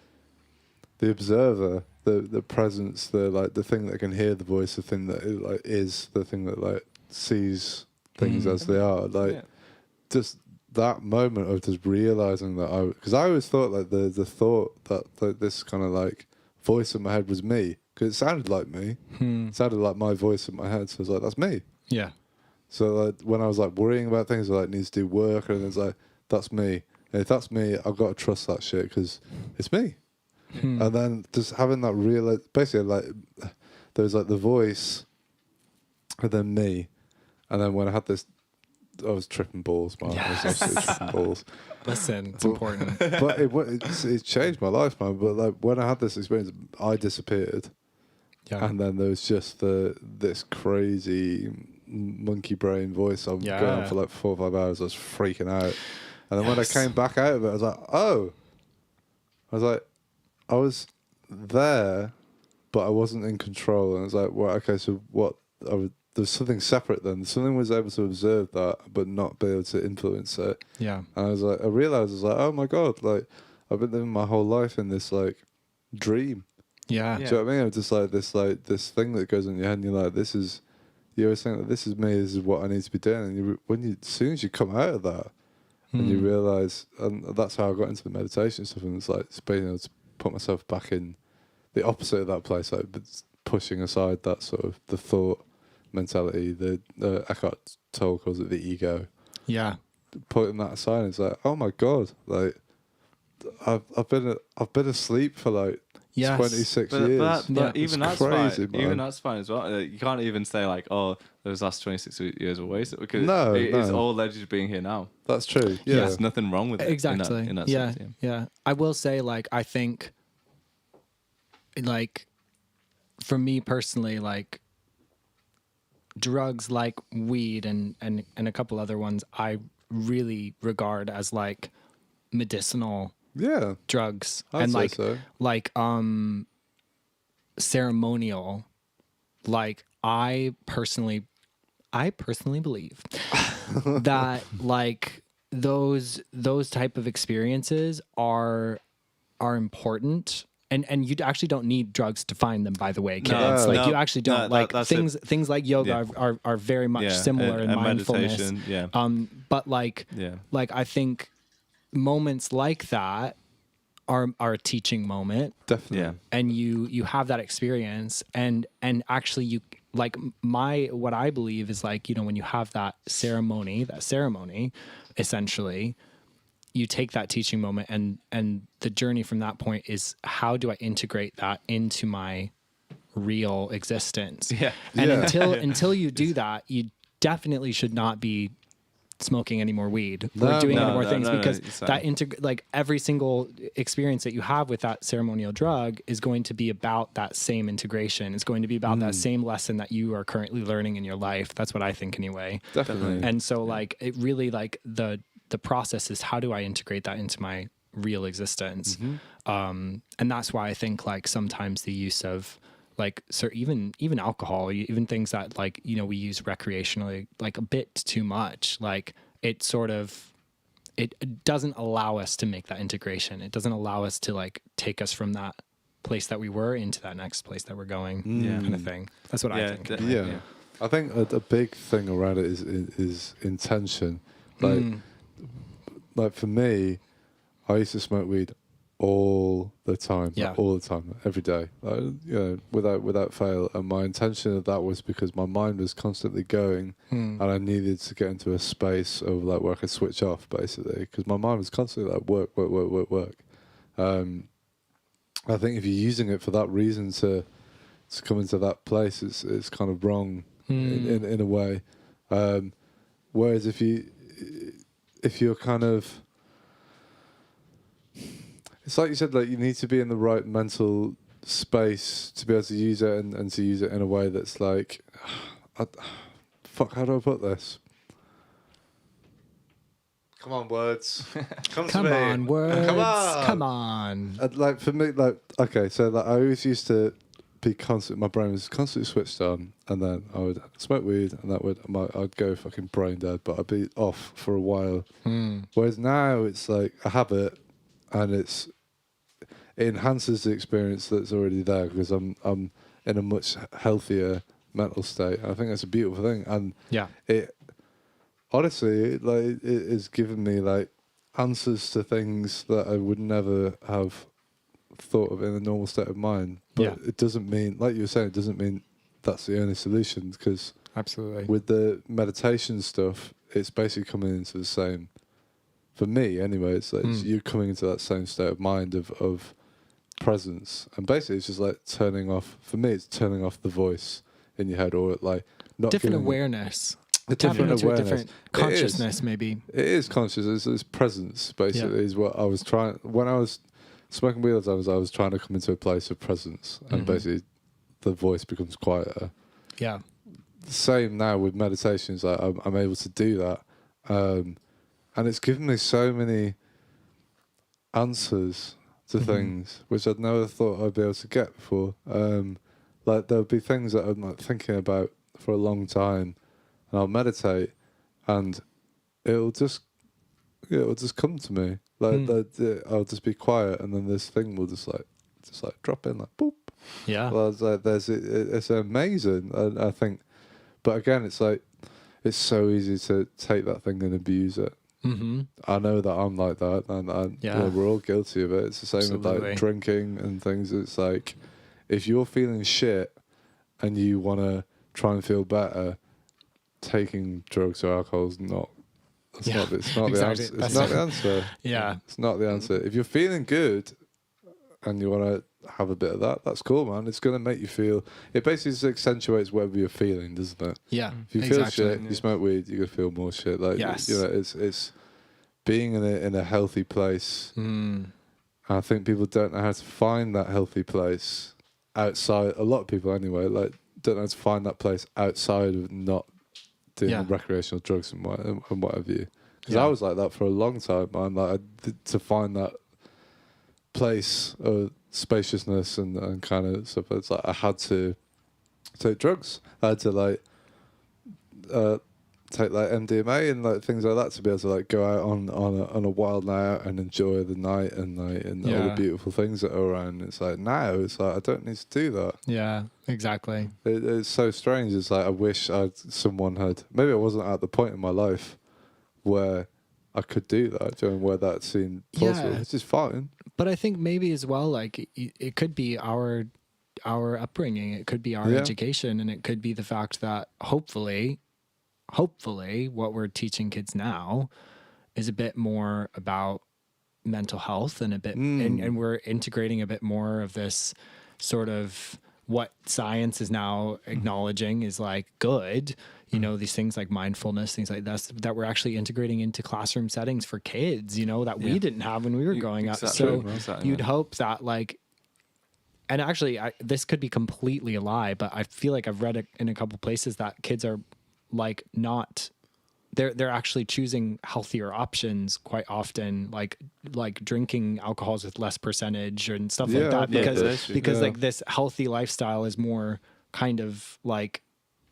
observer, the presence, the thing that can hear the voice, the thing that like is the thing that like sees things as they are, like just that moment of just realizing that because I always thought like the thought that like, this kind of like voice in my head was me, because it sounded like me. It sounded like my voice in my head, so I was like, that's me.
Yeah.
So like when I was like worrying about things, I like needs to do work, and it's like, that's me. And if that's me, I've got to trust that shit because it's me. And then just having that real, basically like there was like the voice, and then me, and then when I had this, I was tripping balls, man. I was absolutely tripping balls.
Listen, it's important.
But it changed my life, man. But like when I had this experience, I disappeared.
Yeah.
And then there was just this crazy monkey brain voice. I'm going on for like 4 or 5 hours. I was freaking out. And then when I came back out of it, I was like, oh. I was like, I was there, but I wasn't in control. And I was like, well, okay, so what? There's something separate then. Something was able to observe that, but not be able to influence it. Yeah. And I was like, I realized, I was like, oh my God, like, I've been living my whole life in this, like, dream. Yeah. Do you know what I mean? It's just like this thing that goes on in your head, and you're like, you always think that this is me, this is what I need to be doing. And as soon as you come out of that, and you realize, and that's how I got into the meditation stuff, and it's like, it's being able to put myself back in the opposite of that place, like pushing aside that sort of the thought mentality, the Eckhart Tolle calls it the ego. Yeah. Putting that aside, it's like, oh my God, like I've been asleep for like 26 years.
But even that's
crazy,
fine.
Man.
Even that's fine as well. You can't even say like, oh, those last 26 years were wasted, because it's all led you to being here now.
That's true. Yeah,
there's nothing wrong with it.
Exactly.
In that sense,
yeah. I will say, like, I think, like, for me personally, like, drugs like weed and a couple other ones I really regard as like medicinal drugs.
I'd
and
say
like
so.
like ceremonial. Like I personally believe that like those type of experiences are are important. And you actually don't need drugs to find them, by the way, kids.
No,
like
no,
you actually don't.
no,
like
that's
things like yoga are very much similar in
and
mindfulness.
meditation, yeah.
But like I think moments like that are a teaching moment.
Definitely.
Yeah.
And you have that experience, and actually you like what I believe is like, you know, when you have that ceremony essentially, you take that teaching moment, and the journey from that point is, how do I integrate that into my real existence?
Yeah.
And
Yeah.
until you do that, you definitely should not be smoking any more weed
No,
or doing
no,
any more
no,
things,
no,
because
exactly.
that like every single experience that you have with that ceremonial drug is going to be about that same integration. It's going to be about that same lesson that you are currently learning in your life. That's what I think anyway.
Definitely.
And so like it really, like the process is, how do I integrate that into my real existence? And that's why I think like sometimes the use of like, so even alcohol, even things that like, you know, we use recreationally, like a bit too much, like it doesn't allow us to make that integration. It doesn't allow us to like take us from that place that we were into that next place that we're going, kind of thing. That's what I think.
Yeah. I think a big thing around it is intention. Like for me, I used to smoke weed all the time, every day, like, you know, without fail. And my intention of that was because my mind was constantly going, and I needed to get into a space of like where I could switch off, basically, because my mind was constantly like work. I think if you're using it for that reason to come into that place, it's kind of wrong in a way. Whereas if you're kind of, it's like you said, like you need to be in the right mental space to be able to use it, and to use it in a way that's like, how do I put this? Come on, words. Come
on, words.
Come on.
Come on.
Like for me, like, okay, so like I always used to be constant. My brain was constantly switched on, and then I would smoke weed, and I'd go fucking brain dead, but I'd be off for a while. Whereas now it's like a habit, and it enhances the experience that's already there, because I'm in a much healthier mental state. I think that's a beautiful thing, and it honestly, like, it has given me like answers to things that I would never have thought of in a normal state of mind. But it doesn't mean, like you were saying, it doesn't mean that's the only solution, because
Absolutely.
with the meditation stuff, it's basically coming into the same, for me anyway, it's like you're coming into that same state of mind of presence, and basically it's just like turning off, for me it's turning off the voice in your head, or like not
different
giving
awareness.
a
Tapping
different
into
awareness.
a different consciousness, maybe.
It is conscious. It's presence, basically, is what I was trying. When I was smoking weed, I was trying to come into a place of presence, and basically the voice becomes quieter.
Yeah.
The same now with meditations. Like I'm able to do that, and it's given me so many answers to things which I'd never thought I'd be able to get before. Like there'll be things that I'm like thinking about for a long time, and I'll meditate, and it'll just come to me. Like I'll just be quiet, and then this thing will just like drop in, like boop.
Yeah.
Well, it's like it's amazing. I think, but again, it's like it's so easy to take that thing and abuse it. I know that I'm like that, and you know, we're all guilty of it. It's the same with like drinking and things. It's like if you're feeling shit and you want to try and feel better, taking drugs or alcohol is not. It's not
exactly.
the answer. It's not the answer.
Yeah.
It's not the answer. If you're feeling good and you want to have a bit of that, that's cool, man. It's going to make you feel. It basically just accentuates whatever you're feeling, doesn't it?
Yeah.
If you feel shit, you smoke weed, you're going to feel more shit. Like, you know, it's being in a healthy place. I think people don't know how to find that healthy place outside. A lot of people, anyway, like don't know how to find that place outside of not doing recreational drugs and what have you. Because I was like that for a long time, man. Like to find that place of spaciousness and kind of stuff. It's like I had to take drugs. I had to like take like MDMA and like things like that to be able to like go out on a wild night out and enjoy the night and like and all the beautiful things that are around. It's like now it's like I don't need to do that.
Yeah, exactly.
It's so strange. It's like I wish someone had. Maybe I wasn't at the point in my life where I could do that, where that seemed possible, which is fine.
But I think maybe as well, like it could be our upbringing, it could be our education, and it could be the fact that hopefully what we're teaching kids now is a bit more about mental health and a bit and we're integrating a bit more of this sort of what science is now acknowledging is like good, you know, these things like mindfulness, things like that we're actually integrating into classroom settings for kids, you know, that we didn't have when we were growing up. So you'd hope that like, and actually this could be completely a lie, but I feel like I've read in a couple places that kids are like not, they're actually choosing healthier options quite often, like drinking alcohols with less percentage and stuff like that, because like this healthy lifestyle is more kind of like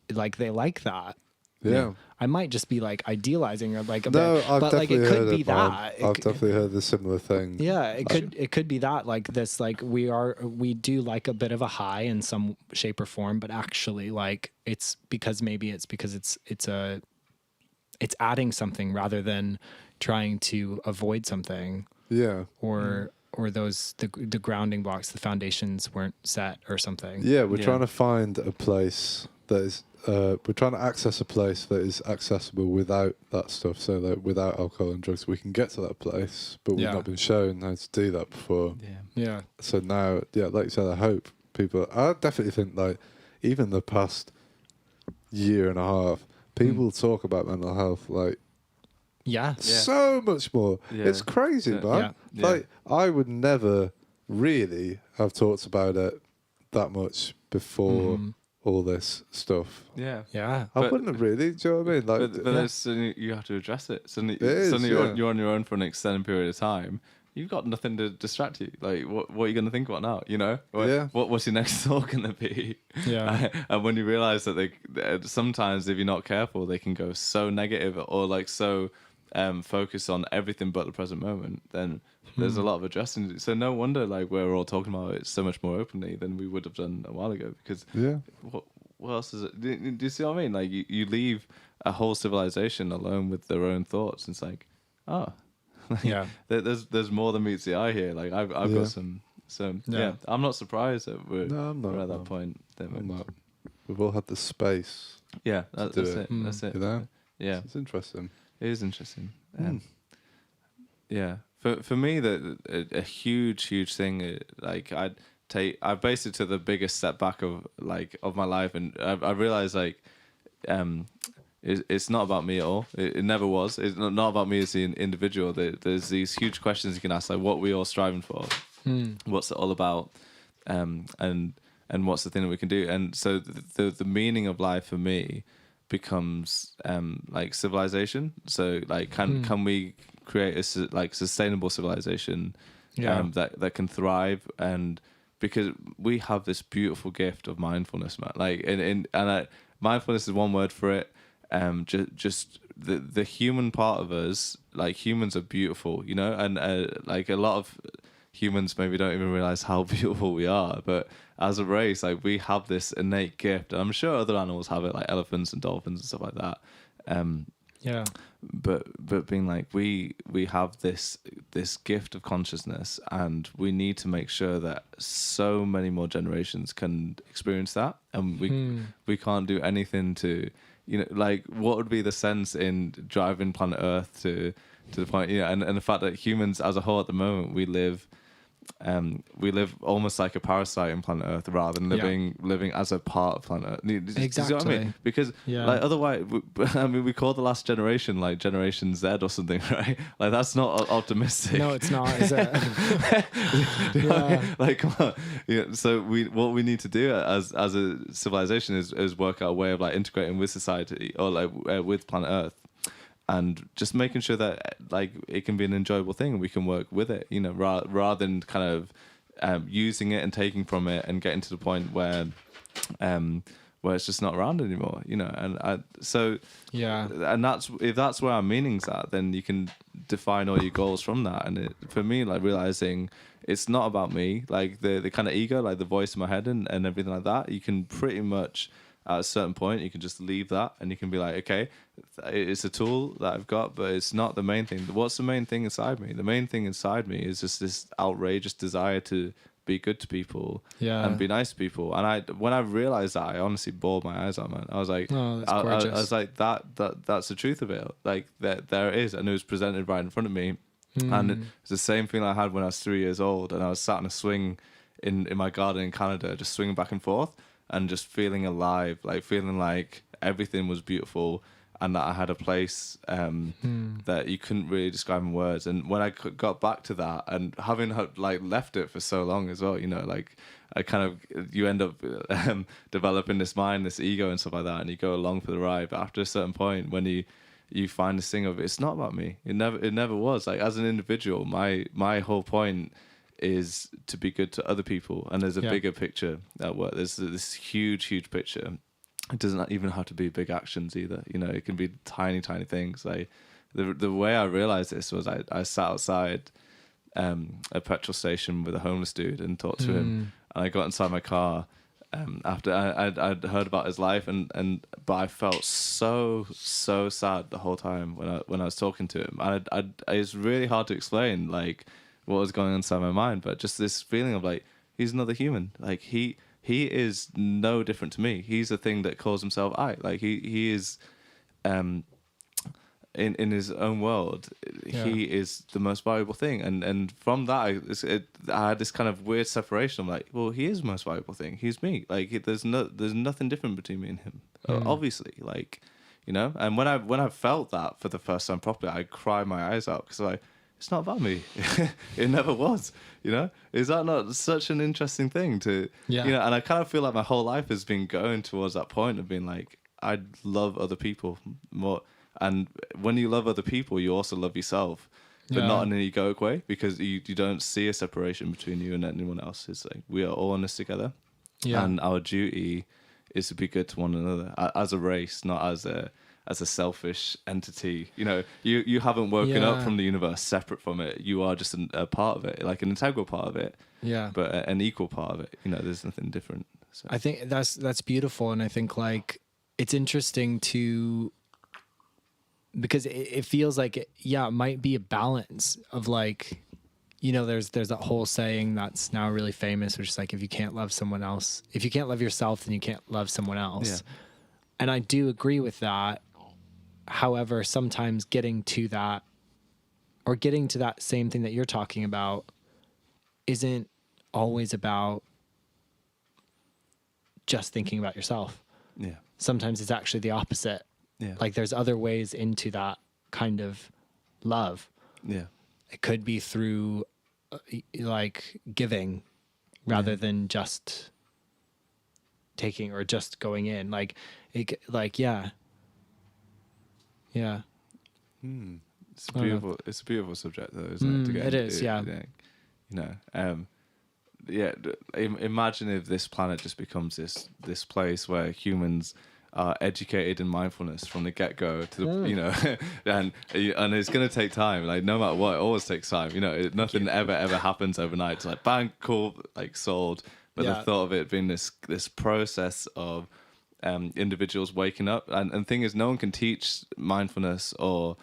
they like that.
Yeah.
I might just be like idealizing or like a
no,
bit,
I've
but like it could be that.
I've definitely heard a similar thing.
Yeah, it could be that, like this, like we do like a bit of a high in some shape or form, but actually like it's because it's adding something rather than trying to avoid something.
Yeah.
Or those the grounding blocks, the foundations weren't set or something.
Yeah, we're trying to find a place that is we're trying to access a place that is accessible without that stuff. So that without alcohol and drugs, we can get to that place, but we've not been shown how to do that before.
Yeah.
So now, like you said, I hope people. I definitely think like even the past year and a half, people talk about mental health like so much more. It's crazy, man. Like I would never really have talked about it that much before. All this stuff.
Yeah.
I wouldn't have really. Do you know what I mean? Like,
but suddenly you have to address it. Suddenly you're on your own for an extended period of time. You've got nothing to distract you. Like, what are you going to think about now? You know? What's your next thought going to be?
Yeah.
And when you realize that they sometimes, if you're not careful, they can go so negative or like so focused on everything but the present moment, then there's a lot of addressing. So no wonder like we're all talking about it so much more openly than we would have done a while ago, because what else is it? Do you see what I mean? Like you leave a whole civilization alone with their own thoughts. It's like, there's more than meets the eye here. Like I've got some. So I'm not surprised that we're at that point.
We've all had the space.
Yeah, that's it. That's it.
You know?
Yeah,
it's interesting.
It is interesting. Yeah, for me, a huge thing. Like I based it to the biggest step back of my life, and I realized like, it's not about me at all. It never was. It's not about me as an individual. There's these huge questions you can ask, like what we all striving for, what's it all about, and what's the thing that we can do. And so the meaning of life for me becomes like civilization. So like can we create a sustainable civilization that can thrive, and because we have this beautiful gift of mindfulness, man. Like and mindfulness is one word for it. Just the human part of us, like humans are beautiful, you know, and like a lot of humans maybe don't even realize how beautiful we are, but as a race, like we have this innate gift, and I'm sure other animals have it, like elephants and dolphins and stuff like that. But being like we have this gift of consciousness, and we need to make sure that so many more generations can experience that, and we can't do anything to, you know, like what would be the sense in driving planet Earth to the point, you know, and the fact that humans as a whole at the moment we live almost like a parasite in planet Earth rather than living as a part of planet Earth.
Exactly.
Do you know what I mean? Because like otherwise, we call the last generation like Generation Z or something, right? Like that's not optimistic.
No, it's not. Is it?
Like come on. Yeah. So what we need to do as a civilization is work out a way of like integrating with society or like with planet Earth. And just making sure that like it can be an enjoyable thing and we can work with it, you know, rather than kind of using it and taking from it and getting to the point where where it's just not around anymore, you know.
Yeah.
And if that's where our meaning's at, then you can define all your goals from that. And for me, like realizing it's not about me, like the kind of ego, like the voice in my head and everything like that, you can pretty much at a certain point you can just leave that, and you can be like, okay, it's a tool that I've got, but it's not the main thing. What's the main thing inside me? The main thing inside me is just this outrageous desire to be good to people, and be nice to people. And when I realized that, I honestly bawled my eyes out, man. I was like,
oh, that's gorgeous.
I was like, that's the truth of it. Like there it is, and it was presented right in front of me. And it's the same feeling I had when I was 3 years old, and I was sat in a swing in my garden in Canada, just swinging back and forth, and just feeling alive, like feeling like everything was beautiful, and that I had a place that you couldn't really describe in words. And when I got back to that, and having like left it for so long as well, you know, like you end up developing this mind, this ego and stuff like that, and you go along for the ride. But after a certain point, when you find this thing of it's not about me. It never was. Like as an individual, my whole point is to be good to other people, and there's a bigger picture at work. There's this huge picture. It doesn't even have to be big actions either. You know, it can be tiny things. Like the way I realized this was I sat outside a petrol station with a homeless dude and talked to him, and I got inside my car after I'd heard about his life, but I felt so sad the whole time when I was talking to him. It's really hard to explain like what was going on inside my mind, but just this feeling of like he's another human. Like he is no different to me. He's a thing that calls himself I. Like he is in his own world, he is the most valuable thing. And from that, I had this kind of weird separation. I'm like, well, he is the most valuable thing. He's me. Like there's nothing different between me and him. Obviously, like, you know. And when I felt that for the first time properly, I cried my eyes out because it's not about me. It never was. You know, is that not such an interesting thing to? You know, and I kind of feel like my whole life has been going towards that point of being like, I love other people more. And when you love other people, you also love yourself, but not in an egoic way, because you don't see a separation between you and anyone else. It's like we are all in this together, and our duty is to be good to one another as a race, not as a selfish entity. You know, you haven't woken up from the universe separate from it. You are just a part of it, like an integral part of it. Yeah, but an equal part of it. You know, there's nothing different. So.
I think that's beautiful, and I think like it's interesting to. Because it feels like it might be a balance of like, you know, there's that whole saying that's now really famous, which is like, if you can't love someone else, if you can't love yourself, then you can't love someone else. Yeah. And I do agree with that. However, sometimes getting to that same thing that you're talking about isn't always about just thinking about yourself. Yeah. Sometimes it's actually the opposite. Yeah. Like there's other ways into that kind of love. Yeah. It could be through like giving rather than just taking or just going in. Like yeah.
It's beautiful. It's a beautiful subject though, isn't it?
It is, yeah.
You know, imagine if this planet just becomes this place where humans are educated in mindfulness from the get-go to the, you know, and it's going to take time. Like no matter what, it always takes time. You know, nothing ever happens overnight. It's like bang, cool, like sold. But the thought of it being this process of individuals waking up, and the thing is, no one can teach mindfulness or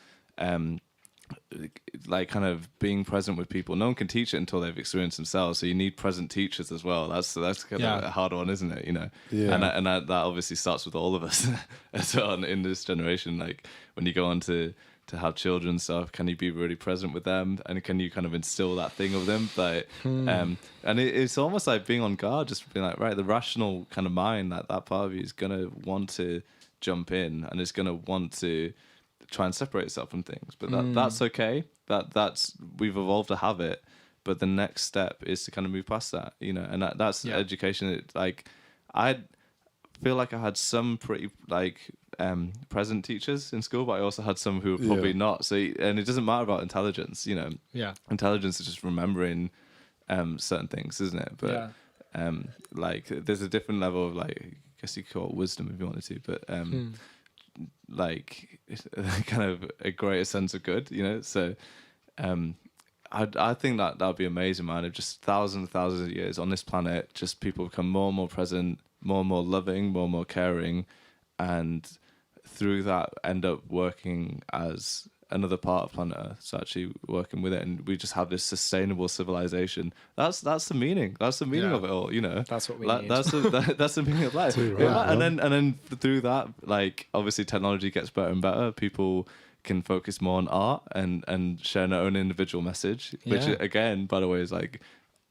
like kind of being present with people. No one can teach it until they've experienced themselves. So you need present teachers as well. That's kind of a hard one, isn't it? You know, and that obviously starts with all of us as well in this generation. Like when you go on to have children and stuff, can you be really present with them, and can you kind of instill that thing of them? But and it's almost like being on guard, just being like, right, the rational kind of mind, that part of you is gonna want to jump in, and it's gonna want to try and separate itself from things, but that's okay. That's we've evolved to have it, but the next step is to kind of move past that, you know. And that's education. Like I feel like I had some pretty like present teachers in school, but I also had some who were probably not. So and it doesn't matter about intelligence, you know. Yeah, intelligence is just remembering certain things, isn't it? But like there's a different level of like guess you could call it wisdom if you wanted to, but like kind of a greater sense of good, you know. So I think that'd be amazing, man. If just thousands and thousands of years on this planet, just people become more and more present, more and more loving, more and more caring, and through that end up working as another part of planet Earth. So actually working with it, and we just have this sustainable civilization. That's the meaning. That's the meaning of it all. You know,
that's what we need.
That's the meaning of life. And then through that, like obviously technology gets better and better. People can focus more on art and share their own individual message, which again, by the way, is like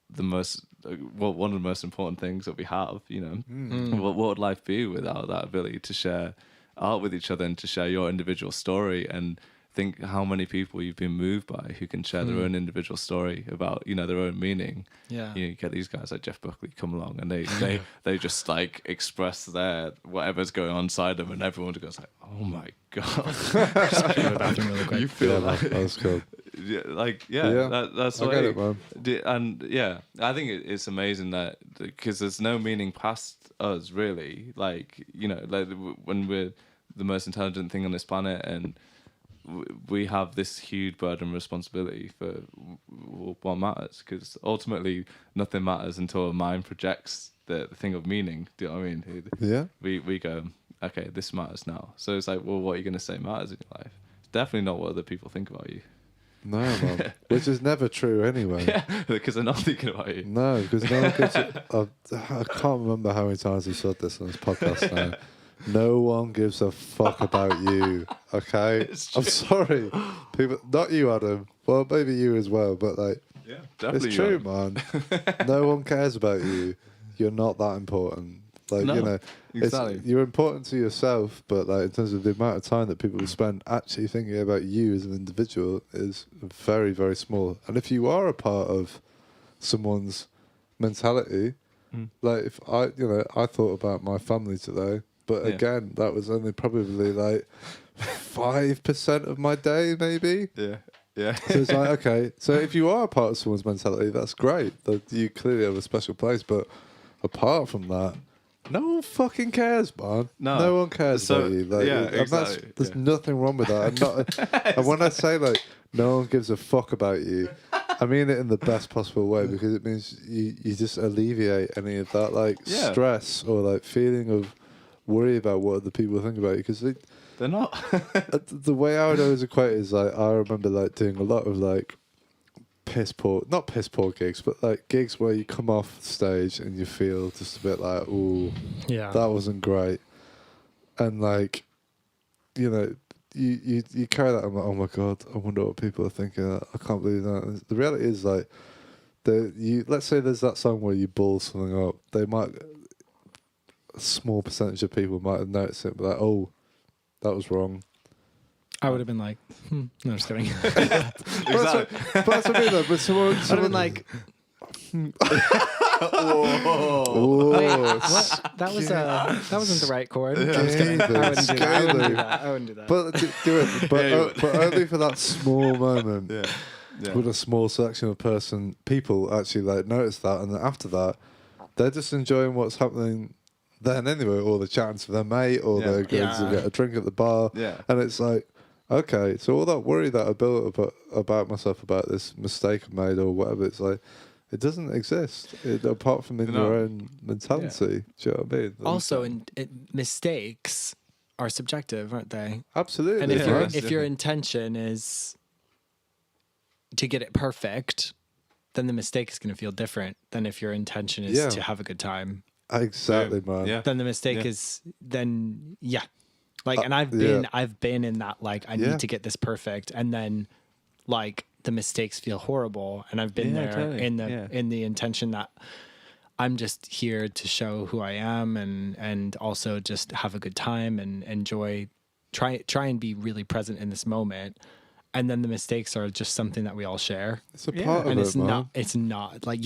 the most one of the most important things that we have. You know, what would life be without that ability to share art with each other and to share your individual story? And think how many people you've been moved by who can share their own individual story about, you know, their own meaning.
Yeah.
You know, you get these guys like Jeff Buckley come along and they just like express their whatever's going on inside them, and everyone just goes like, oh my God. You feel like
that's cool.
That's
I
what
get it, man.
And yeah, I think it's amazing that because there's no meaning past us really. Like, you know, like when we're the most intelligent thing on this planet, and we have this huge burden and responsibility for what matters, because ultimately nothing matters until a mind projects the thing of meaning. Do you know what I mean?
Yeah.
We go, okay, this matters now. So it's like, well, what are you going to say matters in your life? It's definitely not what other people think about you.
No, man. Which is never true anyway.
Yeah, because they're not thinking about you.
No, because no one gives I can't remember how many times we said this on this podcast now. No one gives a fuck about you, okay? I'm sorry. People, not you, Adam. Well, maybe you as well, but like,
yeah, definitely
it's true, man. No one cares about you. You're not that important. Like,
No,
you know,
exactly.
you're important to yourself, but like in terms of the amount of time that people spend actually thinking about you as an individual is very, very small. And if you are a part of someone's mentality, like if I thought about my family today, but again, that was only probably like 5% of my day, maybe.
Yeah. Yeah.
So it's like, okay, so if you are a part of someone's mentality, that's great. That you clearly have a special place, but apart from that, no one fucking cares, man. No one cares about you. Like,
yeah,
and
exactly.
there's nothing wrong with that. And when I say like no one gives a fuck about you, I mean it in the best possible way, because it means you just alleviate any of that like stress or like feeling of worry about what other people think about you, because
they're not.
The way I would always equate is like, I remember like doing a lot of like not piss poor gigs, but like gigs where you come off stage and you feel just a bit like, ooh, that wasn't great, and like, you know, you carry that. I'm like, oh my God, I wonder what people are thinking. I can't believe that. And the reality is like, let's say there's that song where you ball something up, a small percentage of people might have noticed it, but like, oh, that was wrong.
I would have been like, no, just kidding.
Exactly.
But that's what I mean, though. But someone
I'd have been like,
oh,
wait, what? That wasn't the right chord. I'm just kidding. I wouldn't do that. I wouldn't do that.
But do it. But only for that small moment.
Yeah.
With a small selection of people actually like notice that, and then after that, they're just enjoying what's happening then anyway, or they're chatting to their mate, or they're going to get a drink at the bar.
Yeah.
And it's like, okay, so all that worry that I built about myself about this mistake I made or whatever, it's like, it doesn't exist apart from in your own mentality. Do you know what I mean?
Also, mistakes are subjective, aren't they?
Absolutely.
And if your intention is to get it perfect, then the mistake is going to feel different than if your intention is to have a good time.
Exactly, man.
Yeah.
Then the mistake is like, and I've been in that, like, I need to get this perfect, and then like the mistakes feel horrible, and I've been there totally. in the intention that I'm just here to show who I am, and also just have a good time and enjoy, try and be really present in this moment. And then the mistakes are just something that we all share.
It's a part of
and
it,
it's
man.
not like,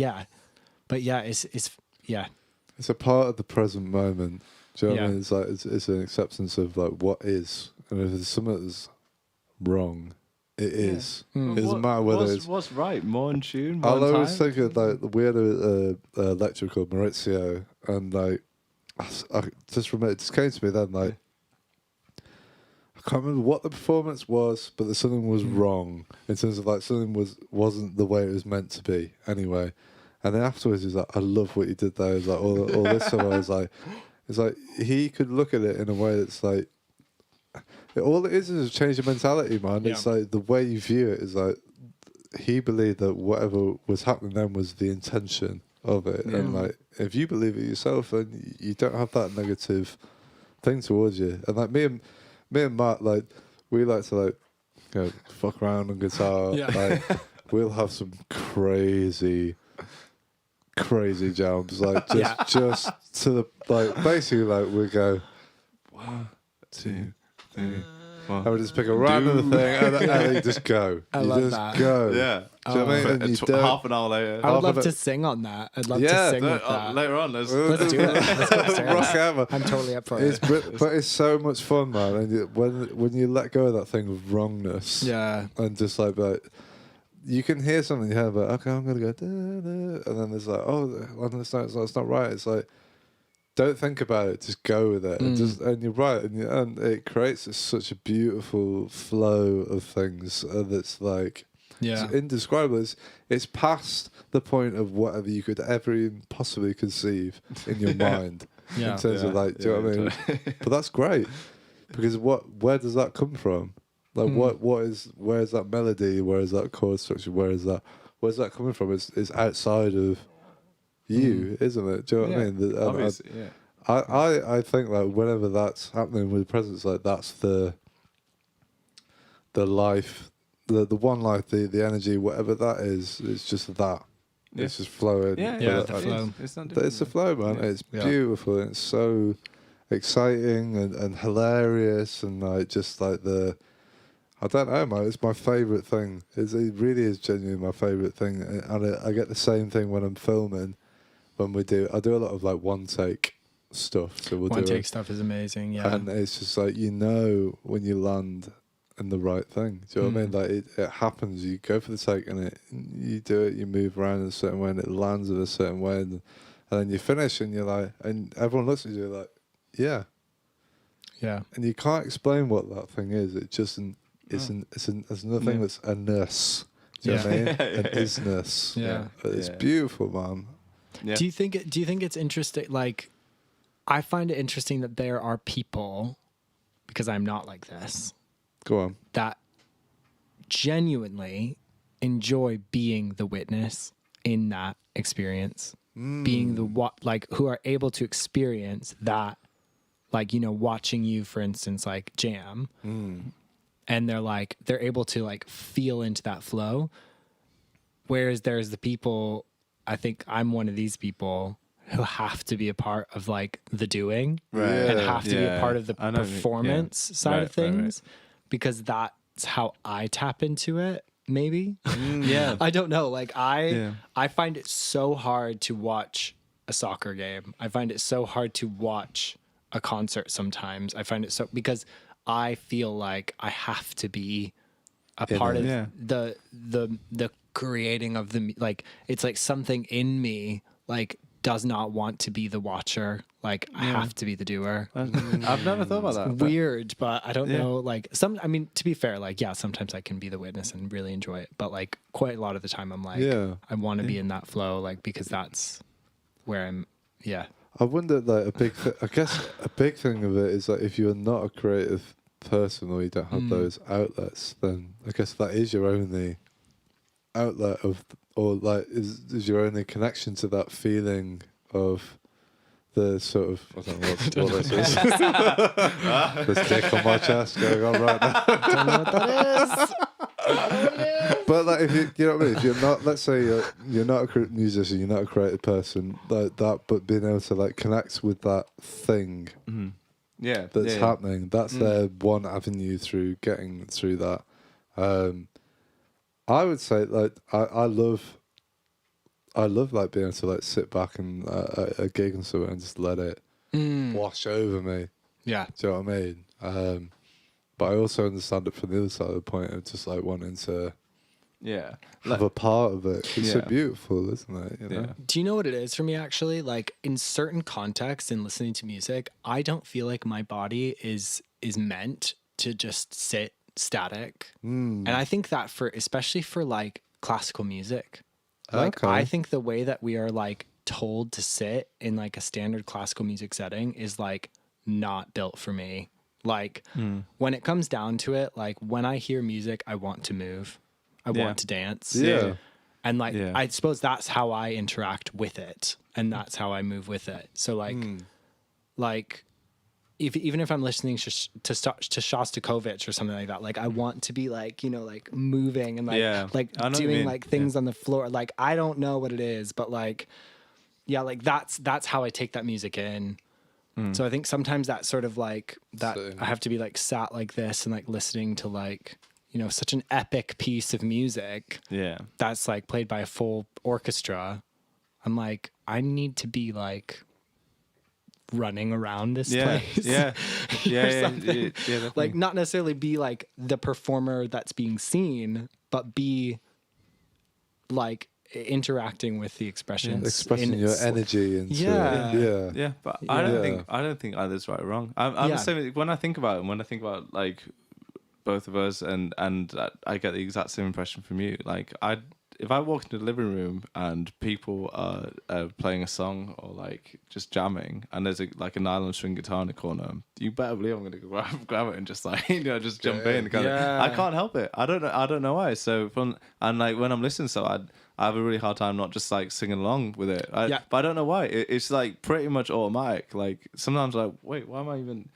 it's a part of the present moment. Do you know what I mean? It's like it's an acceptance of like what is, and if there's something that's wrong, it is. It doesn't matter whether it's
what's right, more in tune.
I always think of like we had a lecturer called Maurizio, and like I just remember, it just came to me then, like, I can't remember what the performance was, but that something was wrong in terms of like something wasn't the way it was meant to be anyway. And then afterwards, he was like, "I love what you did there." It's like all this stuff. I was like, it's like he could look at it in a way that's like, all it is a change of mentality, man. It's like the way you view it is like he believed that whatever was happening then was the intention of it, and like if you believe it yourself, then you don't have that negative thing towards you. And like me and Matt, like we like to like, you know, fuck around on guitar. Like we'll have some crazy jams, like just to the like basically like we go 1, 2, 3, 4. I would just pick a random thing and then you just go.
I
you
love
just
that.
go.
Yeah.
Do you know what I mean? And you don't-
Half an hour later.
I would love to sing on that. I'd love to sing with that.
Later on,
Let's do it. Let's go upstairs.
Rock out, man.
I'm totally up for
It's
it.
but it's so much fun, man. And when you let go of that thing of wrongness,
Yeah.
and just like you can hear something in your head, but okay, I'm gonna go, da, da, and then there's like, oh, it's not right. It's like, don't think about it, just go with it, and you're right, and it creates such a beautiful flow of things that's like.
Yeah.
It's indescribable. It's past the point of whatever you could ever even possibly conceive in your mind.
Yeah.
In terms of like, do you know what I mean? But that's great because where does that come from? Like where's that melody? Where is that chord structure? Where's that coming from? It's outside of you, isn't it? Do you know what I mean?
Obviously, yeah.
I think like whenever that's happening with presence, like that's the life. The one life, the energy, whatever that is, it's just that.
Yeah.
It's just flowing.
Yeah,
the flow.
It's not
It's the flow, man.
Yeah.
It's beautiful. And it's so exciting and hilarious and like just like I don't know, man. It's my favourite thing. It really is genuinely my favourite thing. And I get the same thing when I'm filming. I do a lot of like one take stuff. So we'll
One
do
take stuff is amazing. Yeah.
and it's just like when you land in the right thing. Do you know what I mean? Like it happens. You go for the take and you do it. You move around in a certain way and it lands in a certain way, and then you finish and you're like, and everyone looks at you like, yeah,
Yeah.
and you can't explain what that thing is. It just it's another thing that's a ness. Do you know what I mean? An isness.
Yeah.
It's beautiful, man.
Yeah.
Do you think it's interesting? Like, I find it interesting that there are people, because I'm not like this,
Go on.
that genuinely enjoy being the witness in that experience, being the who are able to experience that, like, you know, watching you, for instance, like jam, and they're able to like feel into that flow. Whereas there's the people, I think I'm one of these people who have to be a part of like the doing and have to be a part of the performance side of things. Because that's how I tap into it, maybe.
Yeah.
I don't know. Like I find it so hard to watch a soccer game. I find it so hard to watch a concert sometimes. I find it so, because I feel like I have to be a part of the creating of the, like, it's like something in me like does not want to be the watcher. Like I have to be the doer.
I've never thought about that.
Weird, but I don't know. Like I mean, to be fair, like, yeah, sometimes I can be the witness and really enjoy it. But like quite a lot of the time I'm like, I want to be in that flow, like, because that's where I'm. Yeah.
I wonder, like, I guess a big thing of it is that if you're not a creative person or you don't have those outlets, then I guess that is your only outlet or like is your only connection to that feeling of the sort of, I don't know what this is. This dick on my chest going on right now.
Don't know what that is.
But like, if you know what I mean, if you're not, let's say you're not a musician, you're not a creative person, like that, but being able to like connect with that thing that's happening, that's their one avenue through getting through that. I would say, like, I love like being able to like sit back and a gig and something and just let it wash over me.
Yeah.
Do you know what I mean? But I also understand it from the other side of the point of just like wanting to
Yeah.
of a part of it. It's so
Yeah.
beautiful, isn't it? You know?
Yeah.
Do you know what it is for me actually? Like in certain contexts in listening to music, I don't feel like my body is meant to just sit static. And I think that especially for like classical music. Like
Okay.
I think the way that we are like told to sit in like a standard classical music setting is like not built for me. Like when it comes down to it, like when I hear music, I want to move. I want to dance.
Yeah.
And like,
Yeah.
I suppose that's how I interact with it, and that's how I move with it. So like, even if I'm listening to Shostakovich or something like that, like I want to be like, you know, like moving and like, like
I know what you
doing
mean.
like things on the floor. Like, I don't know what it is, but like, yeah, like that's how I take that music in. So I think sometimes that sort of like that
Same.
I have to be like sat like this and like listening to like, you know, such an epic piece of music
Yeah.
that's like played by a full orchestra. I'm like, I need to be like running around this
Yeah.
place.
Yeah. Yeah.
something.
Yeah. Definitely.
Like not necessarily be like the performer that's being seen, but be like interacting with the expressions.
Expressing your energy into
Yeah.
it. Yeah.
Yeah, but
Yeah.
I don't think either's right or wrong. I'm
Yeah.
the same when I think about it. When I think about like both of us, and I get the exact same impression from you. Like if I walk into the living room and people are playing a song or like just jamming, and there's like a nylon string guitar in the corner, you better believe I'm gonna go grab it and just like just jump in. I can't help it. I don't know why. So and like when I'm listening, so I have a really hard time not just like singing along with it. But I don't know why. It's like pretty much automatic. Like sometimes like, wait, why am I even,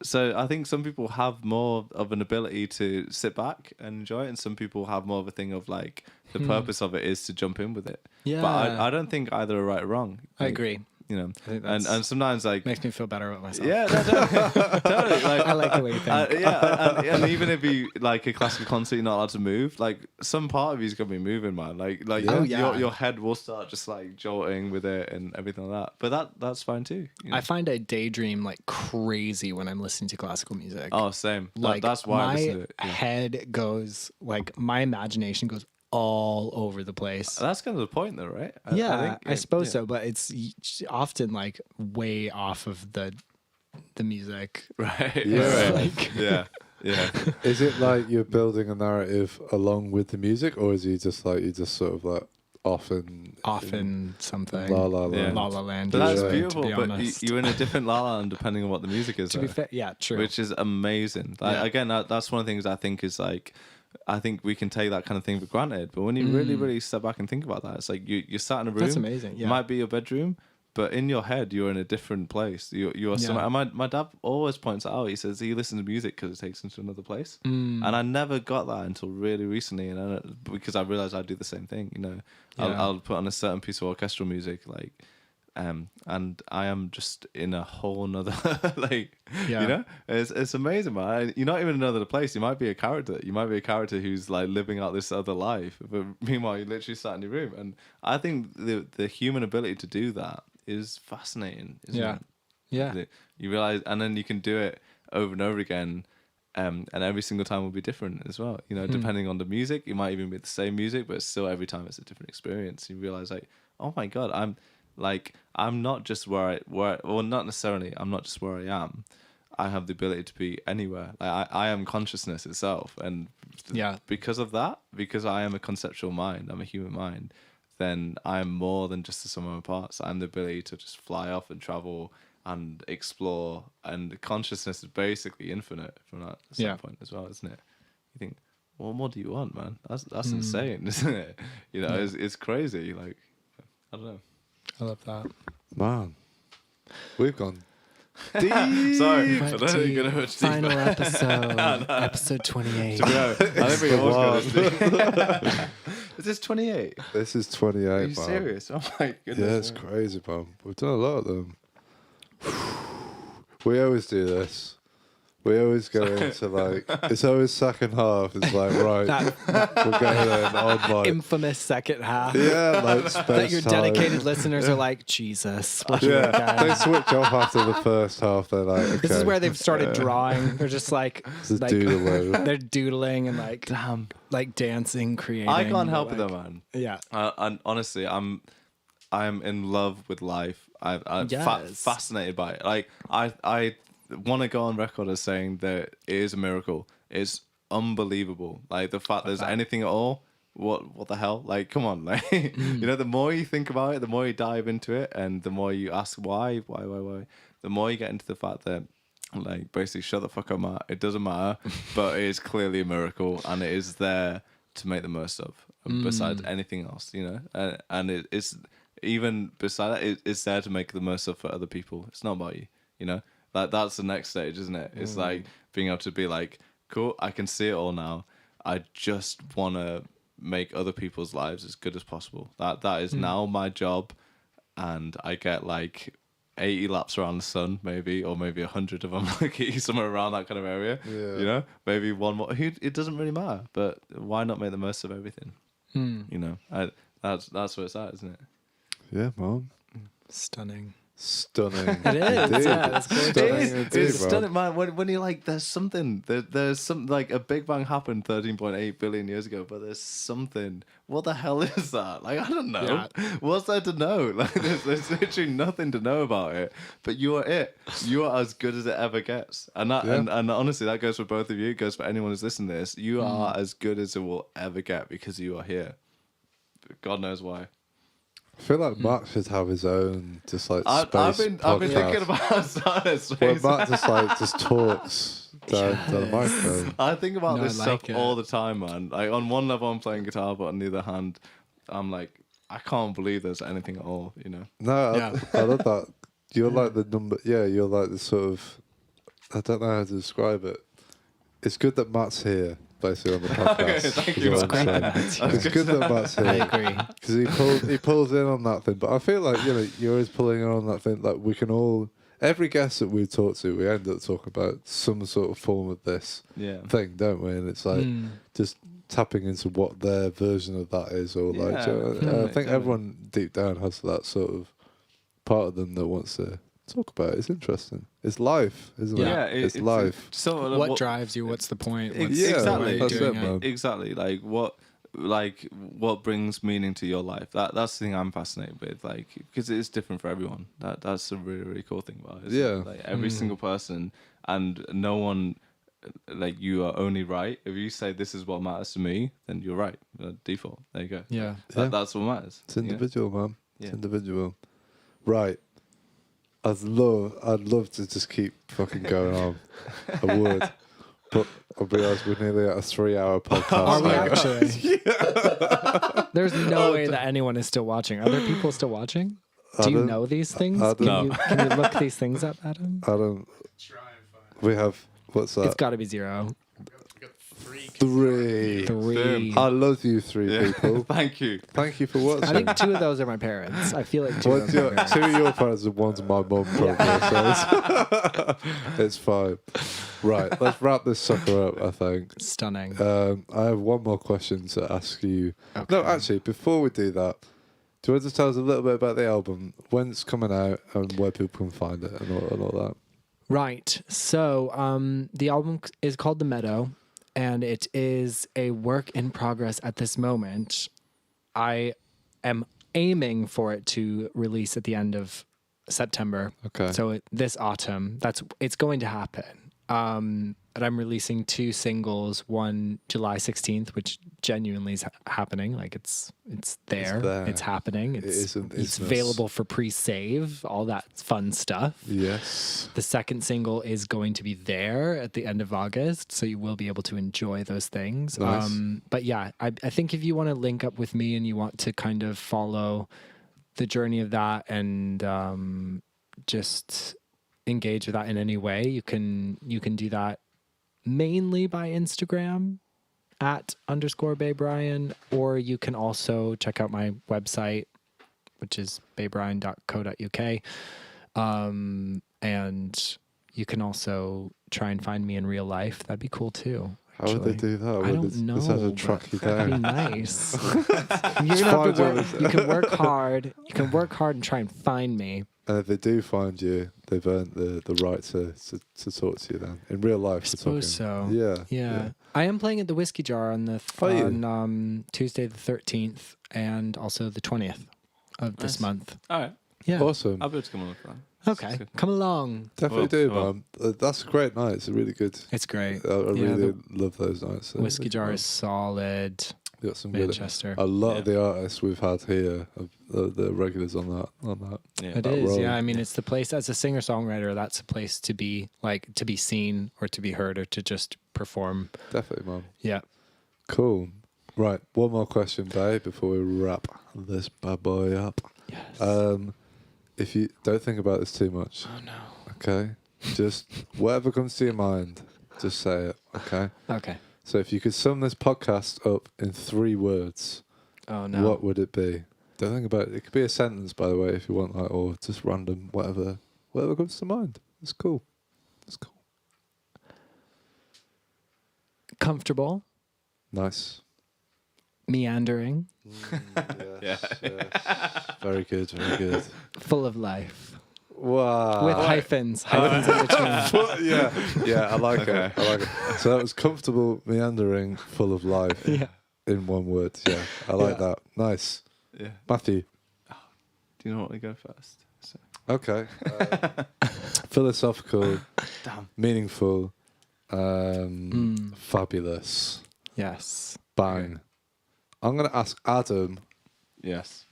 So I think some people have more of an ability to sit back and enjoy it, and some people have more of a thing of like the purpose of it is to jump in with it.
Yeah.
But I don't think either are right or wrong.
I agree.
I
think
and
that's-
sometimes like
Makes me feel better about myself.
yeah, totally. Like,
I like the way you think.
and even if you like a classical concert, you're not allowed to move. Like some part of you's gonna be moving, man. Like
Oh, yeah.
your head will start just like jolting with it and everything like that. But that's fine too.
I find I daydream like crazy when I'm listening to classical music.
Oh, same.
Like
That's why I
my
listen to it. Yeah.
head goes like my imagination goes all over the place.
That's kind of the point, though, right?
I suppose so, but it's often like way off of the music.
Right.
Yeah.
Like,
Yeah. Yeah.
Is it like you're building a narrative along with the music, or is he just like you just sort of like often
something.
La La Land?
Yeah.
La La Land.
But that's
usually,
beautiful.
To be
But
honest.
you're in a different La La Land depending on what the music is.
To be
though,
fair, yeah, true.
which is amazing. Like,
Yeah.
Again, that's one of the things I think is like, I think we can take that kind of thing for granted. But when you really, really step back and think about that, it's like you're sat in a room.
That's amazing. Yeah.
It might be your bedroom, but in your head, you're in a different place. You're somewhere. And my dad always points out. He says he listens to music because it takes him to another place. And I never got that until really recently, and because I realized I do the same thing. I'll put on a certain piece of orchestral music, like. And I am just in a whole nother it's amazing, man. You're not even in another place. You might be a character. You might be a character who's like living out this other life, but meanwhile you're literally sat in your room. And I think the human ability to do that is fascinating, isn't it?
Yeah.
You realize, and then you can do it over and over again. And every single time will be different as well. Depending on the music, it might even be the same music, but still every time it's a different experience. You realize like, oh my God, I'm not just not necessarily. I'm not just where I am. I have the ability to be anywhere. Like I am consciousness itself, and because of that, because I am a conceptual mind, I'm a human mind. Then I am more than just the sum of my parts. I'm the ability to just fly off and travel and explore. And consciousness is basically infinite from that standpoint as well, isn't it? You think, what more do you want, man? That's insane, isn't it? It's crazy. Like I don't know.
I love that.
Man, we've gone.
Sorry, I don't think you're gonna
Final episode, episode 28.
I don't think it was gonna Is this 28?
This is 28.
Are you
man.
serious? Oh my goodness.
Yeah, it's crazy, man. We've done a lot of them. We always do this. We always go into like, it's always second half. It's like, right, we're going in on like,
Infamous second half.
yeah, like space
That your
time.
dedicated listeners are like, Jesus. We're here
Yeah,
again."
they switch off after the first half. They're like, okay,
This is where they've started drawing. They're just like,
this is doodling.
they're doodling and like,
Damn.
like dancing, creating.
I can't help
like,
it though, man.
Yeah.
And honestly, I'm in love with life. I'm
Yes.
fascinated by it. Like I want to go on record as saying that it is a miracle. It's unbelievable. Like the fact there's anything at all. What the hell? Like, come on. Like, you know, the more you think about it, the more you dive into it, and the more you ask why, the more you get into the fact that, like, basically, shut the fuck up, Matt. It doesn't matter, but it is clearly a miracle, and it is there to make the most of. Besides anything else, you know, and it's even beside that, it's there to make the most of for other people. It's not about you, you know. Like that's the next stage, isn't it? It's like being able to be like, cool, I can see it all now. I just want to make other people's lives as good as possible. That is now my job, and I get like 80 laps around the sun, maybe, or maybe 100 of them, like somewhere around that kind of area.
Yeah.
You know, maybe one more. It doesn't really matter, but why not make the most of everything? You know, that's where it's at, isn't it?
Yeah, man.
Stunning.
Stunning.
It is.
Indeed.
Yeah, that's gorgeous.
Stunning
It's
indeed,
stunning, man. When you're like, there's something, there's some like a Big Bang happened 13.8 billion years ago, but there's something. What the hell is that? Like, I don't know.
Yeah.
What's there to know? Like, there's literally nothing to know about it. But you are it. You are as good as it ever gets. And that,
Yeah.
and honestly, that goes for both of you. It goes for anyone who's listening to this. You are as good as it will ever get because you are here. God knows why.
I feel like Matt should have his own just like space
I've been
podcast.
thinking about starting a space.
Where Matt just talks down the microphone.
I think about
No,
this
I
stuff
like it.
all the time, man. Like on one level, I'm playing guitar, but on the other hand, I'm like, I can't believe there's anything at all. You know?
No,
Yeah.
I love that. You're like the number. Yeah, you're like the sort of. I don't know how to describe it. It's good that Matt's here, basically on the podcast.
Okay, thank
is
you.
what I'm saying. It's good that Matt's
I
here
agree.
because he pulls in on that thing. But I feel like you're always pulling in on that thing. Like we can all. Every guest that we talk to, we end up talking about some sort of form of this
Yeah.
thing, don't we? And it's like just tapping into what their version of that is, or like
Yeah,
do you know, I
definitely,
think everyone deep down has that sort of part of them that wants to talk about it. It's interesting. It's life, isn't
Yeah,
it? It's life.
So
What drives you? What's the point? What's
Yeah,
exactly.
why are you
that's
doing
it, man.
Exactly. Like what brings meaning to your life? That's the thing I'm fascinated with. Like because it's different for everyone. That's a really really cool thing about it.
Yeah.
Like every single person, and no one. Like you are only right if you say this is what matters to me, then you're right. Default. There you go.
Yeah.
Yeah.
That's what matters.
It's individual, man. It's
Yeah.
individual. Right. I'd love to just keep fucking going on. I would. But I'll be honest, we're nearly at a 3-hour podcast.
Are we
now.
actually? There's no way that anyone is still watching. Are there people still watching? Do you
don't-
know these things?
I
Can
don't-
you, can you look these things up, Adam?
I don't.
Try and find.
We have. What's that?
It's got to be 0.
We got 3.
3.
3.
I love you 3
Yeah.
people.
Thank you.
Thank you for watching.
I think 2 of those are my parents. I feel like 2 of
One's
those are
your,
my
2
parents.
of your parents and one's my mum, probably. So it's fine. Right, let's wrap this sucker up, I think.
Stunning.
I have one more question to ask you.
Okay.
No, actually, before we do that, do you want to tell us a little bit about the album, when it's coming out, and where people can find it, and all that?
Right. So the album is called The Meadow, and it is a work in progress at this moment. I am aiming for it to release at the end of September.
Okay.
So this autumn, it's going to happen. And I'm releasing 2 singles, one July 16th, which genuinely is happening. Like it's there.
there.
It's happening.
is an
It's
isness.
available for pre-save, all that fun stuff.
Yes.
The second single is going to be there at the end of August, so you will be able to enjoy those things.
Nice.
But yeah, I think if you want to link up with me and you want to kind of follow the journey of that and just engage with that in any way, you can do that mainly by Instagram at _Bay Bryan, or you can also check out my website, which is baybryan.co.uk. And you can also try and find me in real life. That'd be cool too.
How would they
actually.
do that?
I
Would
don't
they
know.
decide to
but
track you
That'd be
down?
nice. You're gonna have to
Find
work,
you.
you can work hard. You can work hard and try and find me.
And if they do find you, they've earned the right to talk to you then. In real life,
I suppose so.
Yeah.
Yeah. I am playing at the Whiskey Jar on the
Are you?
on Tuesday the 13th and also the 20th of this
Nice.
month.
All right.
Yeah.
Awesome.
I'll be able to come along for that.
Okay. Come along.
Definitely
Well,
do, man. That's a great night. It's a really good.
It's great.
I
Yeah,
really
the
love those nights.
Whiskey Jar is solid.
We got some good.
Manchester.
A lot
Yeah.
of the artists we've had here, the regulars on that.
Yeah.
It
that
is,
role.
yeah. I mean, it's the place as a singer-songwriter. That's a place to be, like, to be seen or to be heard or to just perform.
Definitely, man.
Yeah.
Cool. Right, one more question, babe, before we wrap this bad boy up.
Yes.
If you don't think about this too much,
Oh no.
okay? Just whatever comes to your mind, just say it, okay?
Okay.
So if you could sum this podcast up in 3 words,
Oh no.
what would it be? Don't think about it. It could be a sentence, by the way, if you want, like, or just random, whatever comes to mind. It's cool. It's cool.
Comfortable,
Nice.
meandering,
Yes. Very good. Very good.
full of life,
Wow.
with hyphens in between.
yeah. I like
Okay.
it. I like it. So that was comfortable, meandering, full of life.
Yeah.
In one word. Yeah, I like
Yeah.
that. Nice,
Yeah.
Matthew.
Do you know what we go first? So,
Okay. Philosophical,
damn.
meaningful, fabulous.
Yes.
Bang. I'm gonna ask Adam
Yes.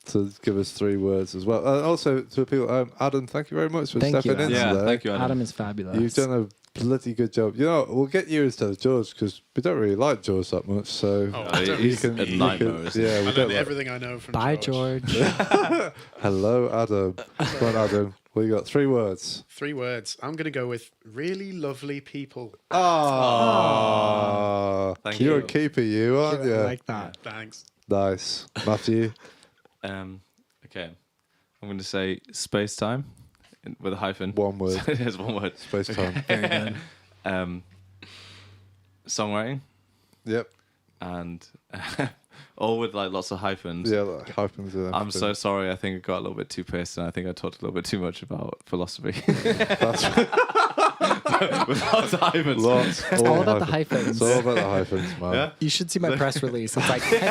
to give us 3 words as well. Also to people, Adam, thank you very much for
Thank you,
stepping in
Adam.
Yeah.
today.
Thank you, Adam.
Adam is fabulous.
You've done a bloody good job. You know, we'll get you instead of George because we don't really like George that much. So
Oh, I don't
he's
really-
a nightmare, isn't he?
yeah,
I
we
learned
don't like.
everything I know from
Bye,
George.
George.
Hello, Adam. Come on, Adam. We got 3 words.
3 words. I'm going to go with really lovely people.
Ah,
Thank
you're
you.
a keeper, you aren't
I
you?
like that.
Thanks.
Nice, Matthew.
Okay. I'm going to say space time with a hyphen.
One word.
So There's one word.
Space time.
Very good.
Songwriting
Yep.
and all with like lots of hyphens.
Yeah, like hyphens and
I'm so
everything.
sorry. I think I got a little bit too pissed, and I think I talked a little bit too much about philosophy.
That's
With lots of hyphens.
lots.
It's all about the hyphens.
It's all about the hyphens, man.
Yeah.
You should see my press release. It's like it's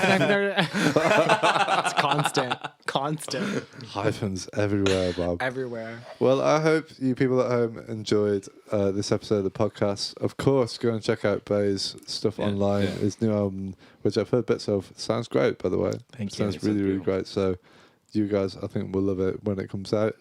constant,
Hyphens everywhere, Bob.
everywhere.
Well, I hope you people at home enjoyed this episode of the podcast. Of course, go and check out Bay's stuff
Yeah,
online.
yeah.
His new album, which I've heard bits of, sounds great, by the way.
Thank you.
Sounds
It
really,
sounds
really
beautiful.
great. So you guys, I think, will love it when it comes out.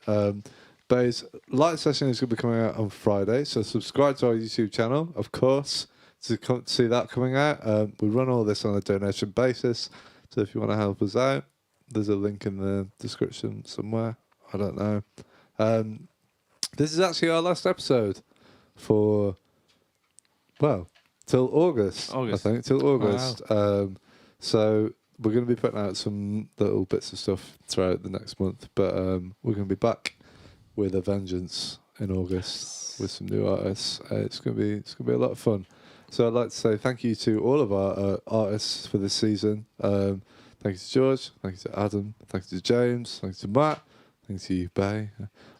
Bay's light session is going to be coming out on Friday, so subscribe to our YouTube channel, of course, to see that coming out. We run all this on a donation basis, so if you want to help us out, there's a link in the description somewhere. I don't know. This is actually our last episode for, well, till August.
August.
I think, till August. So we're going to be putting out some little bits of stuff throughout the next month, but we're going to be back with a vengeance in August with some new artists. It's going to be a lot of fun. So I'd like to say thank you to all of our artists for this season. Thank you to George, thank you to Adam, thank you to James, thank you to Matt, thank you to you, Bay,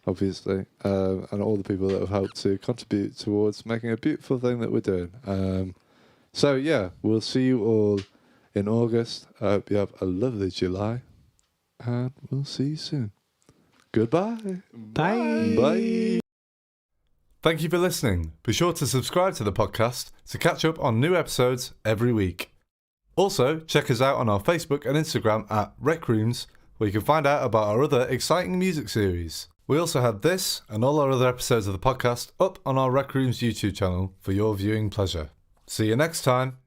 obviously, and all the people that have helped to contribute towards making a beautiful thing that we're doing. So yeah, we'll see you all in August. I hope you have a lovely July, and we'll see you soon. Goodbye.
Bye.
Bye.
Thank you for listening. Be sure to subscribe to the podcast to catch up on new episodes every week. Also, check us out on our Facebook and Instagram at Rec Rooms, where you can find out about our other exciting music series. We also have this and all our other episodes of the podcast up on our Rec Rooms YouTube channel for your viewing pleasure. See you next time.